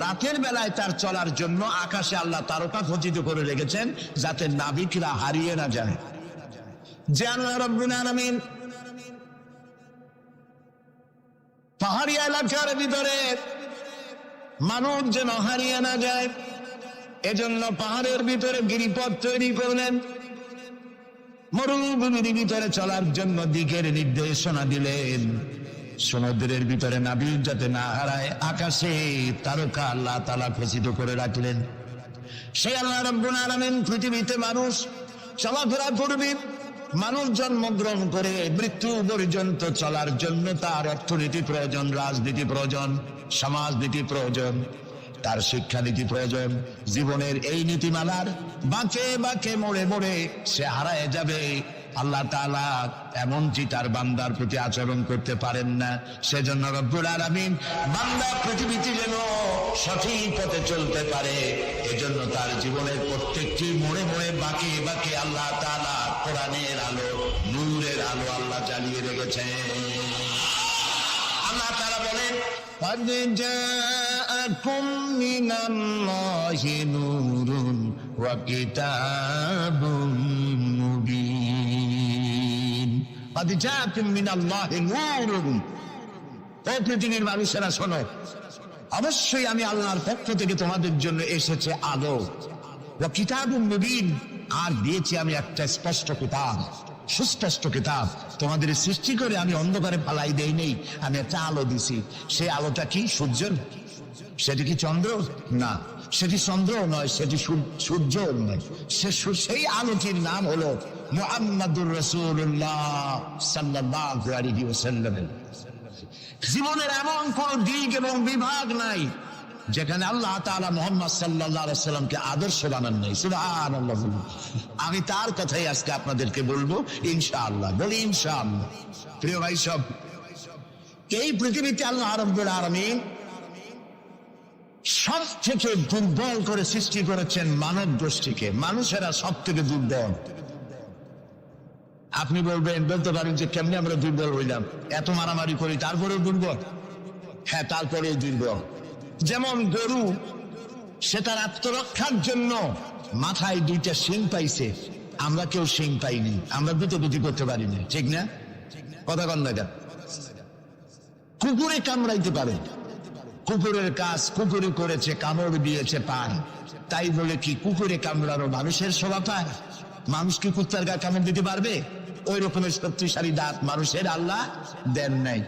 রাতের বেলায় তার চলার জন্য আকাশে আল্লাহ তারকা খচিত করে রেখেছেন, যাতে নাবিকরা হারিয়ে না যায়। যেন রব্বুল আলামিন পাহাড়ি এলাকার ভিতরে মানুষ যেন হারিয়ে না যায়, এজন্য পাহাড়ের ভিতরে গিরিপথ তৈরি করলেন। মরুভূমির ভিতরে চলার জন্য দিকের নির্দেশনা দিলেন। সমুদ্রের ভিতরে নাবিক যাতে না হারায়, আকাশে তারকা আল্লাহ তাআলা খচিত করে রাখলেন। সেই আল্লাহ রাব্বুল আলামিন পৃথিবীতে মানুষ চলাফেরা করবে, মানুষ জন্মগ্রহণ করে মৃত্যু পর্যন্ত চলার জন্য তার অর্থনীতি প্রয়োজন, রাজনীতি প্রয়োজন, সমাজনীতি প্রয়োজন। তার শিক্ষানীতি প্রয়োজন। জীবনের এই নীতিমালার বাঁকে বাঁকে মোড়ে মোড়ে সে হারায় যাবে। আল্লাহ তাআলা এমনটি তার বান্দার প্রতি আচরণ করতে পারেন না। সেজন্য রব্বুল আলামিন বান্দা পৃথিবীতে যেন সঠিক পথে চলতে পারে, এজন্য তার জীবনের প্রত্যেকটি মোড়ে মোড়ে বাঁকে বাঁকে আল্লাহ তাআলা কোরআনের আলো, নূরের আলো আল্লাহ জ্বালিয়ে রেখেছেন। আল্লাহ তাআলা বলেন, قد جاءكم من الله نور وكتاب مبين قد جاءكم من الله نور। ও পৃথিবীর মানুষেরা শোনো, অবশ্যই আমি আল্লাহর পক্ষ থেকে তোমাদের জন্য এসেছে আলো, ওয়া কিতাবুম মুবিন, আর দিয়েছি আমি একটা স্পষ্ট কিতাব, সুস্পষ্ট কিতাব। তোমাদের সৃষ্টি করে আমি অন্ধকারে ফালাই দেই নেই, আমি একটা আলো দিছি। সেই আলোটা কি? সূর্য? সেটি কি চন্দ্র? না, সেটি চন্দ্র নয়, সেটি সূর্য নয়। সেই আলোটির নাম হলো মুহাম্মাদুর রাসূলুল্লাহ সাল্লাল্লাহু আলাইহি ওয়াসাল্লাম। জীবনের এমন কোন দিক এবং বিভাগ নাই যেখানে আল্লাহ তাআলা মুহাম্মদ সাল্লাল্লাহু আলাইহি ওয়াসাল্লামকে আদর্শ বানান নাই। সুবহানাল্লাহ। আমি তার কথাই আজকে আপনাদেরকে বলবো ইনশাআল্লাহ। বলি ইনশাআল্লাহ। প্রিয় ভাই সব, এই পৃথিবীতে আল্লাহ রাব্বুল আলামিন সব থেকে দুর্বল করে সৃষ্টি করেছেন মানব গোষ্ঠীকে। মানুষেরা সব থেকে দুর্বল। আপনি বলতে পারেন যে কেমনে আমরা দুর্বল হইলাম? এত মারামারি করি তারপরেও দুর্বল? হ্যাঁ, তারপরেও দুর্বল। যেমন গরু, সে তার আত্মরক্ষার জন্য মাথায় দুইটা শিং পাইছে, আমরা কেউ শিং পাইনি, আমরা দুটি করতে পারিনি, ঠিক না? কথা কন না? কুকুরে কামড়াইতে পারে, কুকুরের কাজ কুকুরে করেছে, কামড় দিয়েছে পায়, তাই বলে কি কুকুরে কামড়ানো মানুষের শোভা পায়? মানুষ কি কুত্তার গায়ে কামড় দিতে পারবে? ওই রকমের শক্তিশালী দাঁত মানুষের আল্লাহ দেন নাই।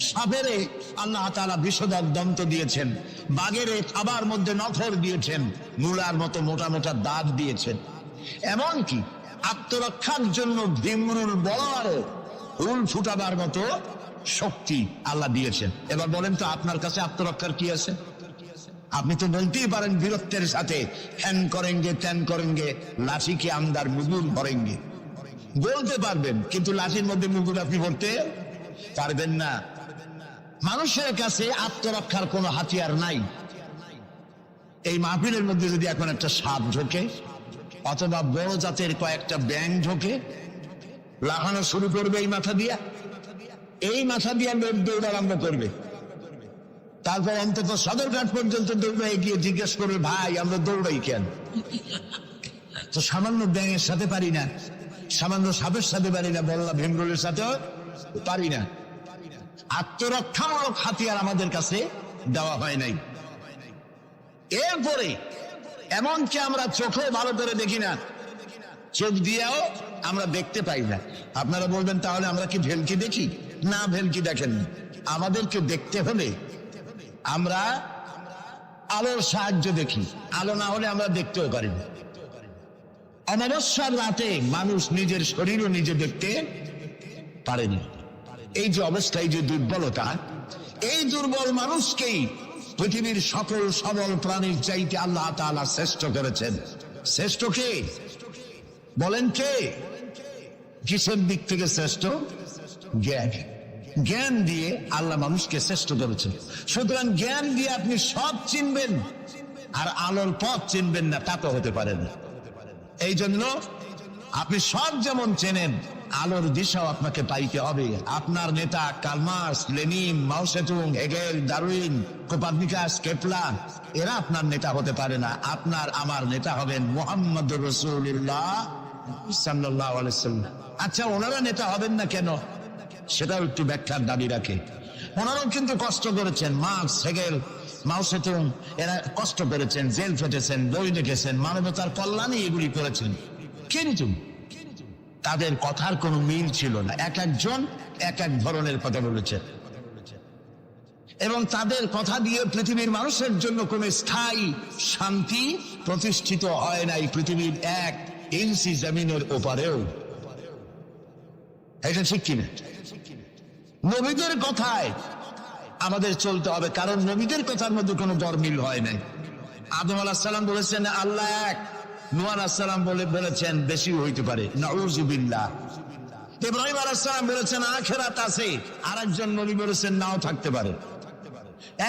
সাপেরে আল্লাহ তাআলা বিষধর দন্ত দিয়েছেন, বাঘেরে খাবার মধ্যে নখর দিয়েছেন, মূলার মতো মোটা মোটা দাঁত দিয়েছেন। এমনকি আত্মরক্ষার জন্য ভিমরুল বড় আরো হুল ফুটাবার মতো শক্তি আল্লাহ দিয়েছেন। এবার বলেন তো, আপনার কাছে আত্মরক্ষার কি আছে? আপনি তো বলতেই পারেন বীরত্বের সাথে, হ্যান করেঙ্গে ত্যান করেঙ্গে, লাঠি কে আমদার মুগুর ভরেঙ্গে, বলতে পারবেন, কিন্তু লাঠির মধ্যে মুগুর আপনি ভরতে পারবেন না। মানুষের কাছে আত্মরক্ষার কোনো হাতিয়ার নাই। এই মাহফিলের মধ্যে যদি এখন একটা সাপ ঢোকে অথবা বড় জাতের কয়েকটা ব্যাঙ ঢোকে, লাগানো শুরু করবে এই মাথা দিয়া, এই মাথা দিয়া লোক দৌড় আরম্ভ করবে। তারপর অন্তত সদরঘাট পর্যন্ত দৌড়ে গিয়ে জিজ্ঞেস করবে, ভাই আমরা দৌড়াই কেন? তো সামান্য ব্যাঙের সাথে পারি না, সামান্য সাপের সাথে পারি না, বললা ভীমরুলের সাথেও পারি না। আত্মরক্ষামূলক হাতিয়ার আমাদের কাছে দেওয়া হয় নাই। এরপরে এমনকি আমরা চোখে ভালো করে দেখি না, চোখ দিয়েও আমরা দেখতে পাই না। আপনারা বলবেন তাহলে আমরা কি ভেলকি দেখি? না, ভেলকি দেখেন। আমাদেরকে দেখতে হলে আমরা আলোর সাহায্য দেখি, আলো না হলে আমরা দেখতেও পারি না। অমাবস্যার রাতে মানুষ নিজের শরীরও নিজে দেখতে পারেনি। এই যে অবস্থা, এই যে দুর্বলতা, এই দুর্বল মানুষকেই পৃথিবীর সকল সবল প্রাণীর চাইতে আল্লাহ তাআলা শ্রেষ্ঠ করেছেন। শ্রেষ্ঠ কে? বলেন কে? কিসের দিক থেকে শ্রেষ্ঠ? জ্ঞান। জ্ঞান দিয়ে আল্লাহ মানুষকে শ্রেষ্ঠ করেছেন। সুতরাং জ্ঞান দিয়ে আপনি সব চিনবেন, আর আলোর পথ চিনবেন না, তা তো হতে পারে না। এই জন্য আপনি সব যেমন চেনেন, আলোর দিশাও আপনাকে পাইতে হবে। আপনার নেতা Karl Marx, Lenin, Mao Tse-tung, Hegel, Darwin, Copernicus, Kepler, এরা আপনার নেতা হতে পারে না। আপনার আমার নেতা হবেন মুহাম্মদুর রাসূলুল্লাহ সাল্লাল্লাহু আলাইহি ওয়াসাল্লাম। আচ্ছা, ওনারা নেতা হবেন না কেন? সেটাও একটু ব্যাখ্যার দাবি রাখে। ওনারাও কিন্তু কষ্ট করেছেন। মার্কস, হেগেল, মাও সেতুং, এরা কষ্ট করেছেন, জেল খেটেছেন, বই লিখেছেন, মানবতার কল্যাণে এগুলি করেছেন। কিন্তু তাদের কথার কোনো মিল ছিল না। এক একজন এক এক ধরনের কথা বলেছে, এবং তাদের কথা দিয়ে পৃথিবীর মানুষের জন্য কোনো স্থায়ী শান্তি প্রতিষ্ঠিত হয় নাই পৃথিবীর এক ইঞ্চি জমিনের ওপারেও। এটা ঠিক কিনা? নবীদের কথায় আমাদের চলতে হবে, কারণ নবীদের কথার মধ্যে কোনো দরমিল হয় নাই। আদম আলাইহিস সালাম বলেছেন আল্লাহ এক, নূহ আলাইহিস সালাম বলেছেন বেশি হইতে পারে, নাউযুবিল্লাহ। ইব্রাহিম আলাইহিস সালাম বলেছেন আখিরাত আছে, আরেকজন নবী বলেছেন নাও থাকতে পারে।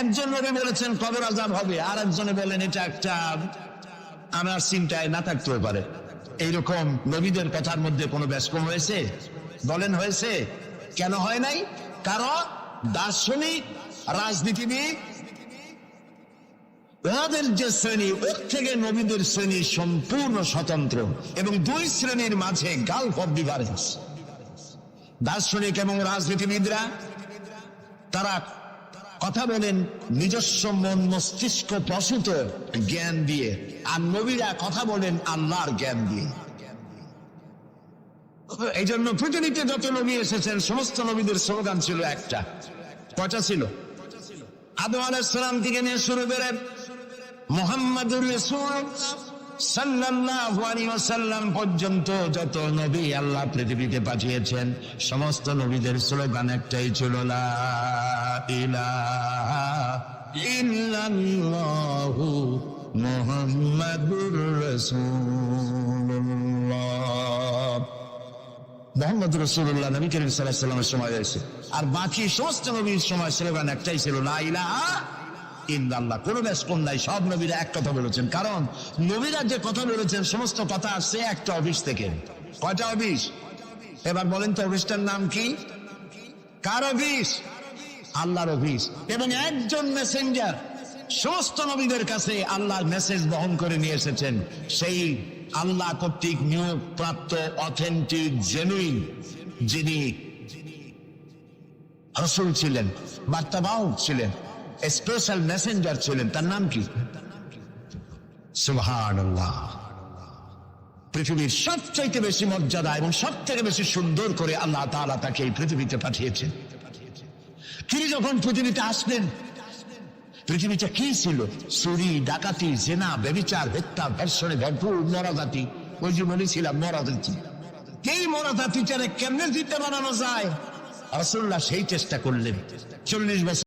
একজন নবী বলেছেন কবর আযাব হবে, আর একজনে বলেন এটা একটা আমার চিন্তায় না থাকতেও পারে। এইরকম নবীদের কথার মধ্যে কোনো ব্যস্কম হয়েছে? বলেন হয়েছে? কেন হয় নাই? কারণ দার্শনিক, রাজনীতিবিদ, ওদের যে শ্রেণী, ওর থেকে নবীদের শ্রেণী সম্পূর্ণ স্বতন্ত্র, এবং দুই শ্রেণীর মাঝে গালফ অফ ডিফারেন্স। দার্শনিক এবং রাজনীতিবিদরা তারা কথা বলেন নিজস্ব মন মস্তিষ্ক প্রসূত জ্ঞান দিয়ে, আর নবীরা কথা বলেন আল্লাহর জ্ঞান দিয়ে। এই জন্য পৃথিবীতে যত নবী এসেছেন সমস্ত নবীদের স্লোগান ছিল একটা। কয়টা ছিল? আদম আলাইহিস সালাম থেকে নিয়ে শুরু করে মুহাম্মাদুর রাসূল সাল্লাল্লাহু আলাইহি ওয়াসাল্লাম পর্যন্ত যত নবী আল্লাহ পৃথিবীতে পাঠিয়েছেন সমস্ত নবীদের স্লোগান একটাই ছিল, লা ইলাহা ইল্লাল্লাহু মুহাম্মাদুর রাসূলুল্লাহ। মুহাম্মাদুর রাসূলুল্লাহ নবী করিম সাল্লাল্লাহু আলাইহি ওয়াসাল্লামের সময় হয়েছে, আর বাকি সমস্ত নবীর সময় স্লোগান একটাই ছিল, লা ইলাহা ইল্লাল্লাহ। কোনো ব্যস্কম নাই, সব নবীরা এক কথা বলেছেন। কারণ নবীরা যে কথা বলেছেন সমস্ত কথা আসছে একটা অফিস থেকে। কয়টা অফিস? এবার বলেন তো অফিসটার নাম কি? কার অফিস? আল্লাহর অফিস। এবং একজন মেসেঞ্জার সমস্ত নবীদের কাছে আল্লাহর মেসেজ বহন করে নিয়ে এসেছেন, সেই আল্লাহ কর্তৃক নিয়োগ প্রাপ্ত অথেন্টিক জেনুইন যিনি রাসূল ছিলেন, বার্তাবাহক ছিলেন, স্পেশাল মেসেঞ্জার ছিলেন, তার নাম কি? সুবহানাল্লাহ। পৃথিবীর সবচাইতে বেশি মর্যাদা এবং সব থেকে বেশি সুন্দর করে আল্লাহ তাআলা তাকে এই পৃথিবীতে পাঠিয়েছেন। তিনি যখন পৃথিবীতে আসলেন পৃথিবীটা কি ছিল? চুরি, ডাকাতি, জেনা, ব্যভিচার, হত্যা, ধর্ষণে ভরপুর মরাজাতি। ওই যে বলেছিলাম মরাজাতি, এই মরাজাতিটারে কেমনে জিতে বানানো যায়, রাসূলুল্লাহ সেই চেষ্টা করলেন। 40 বছর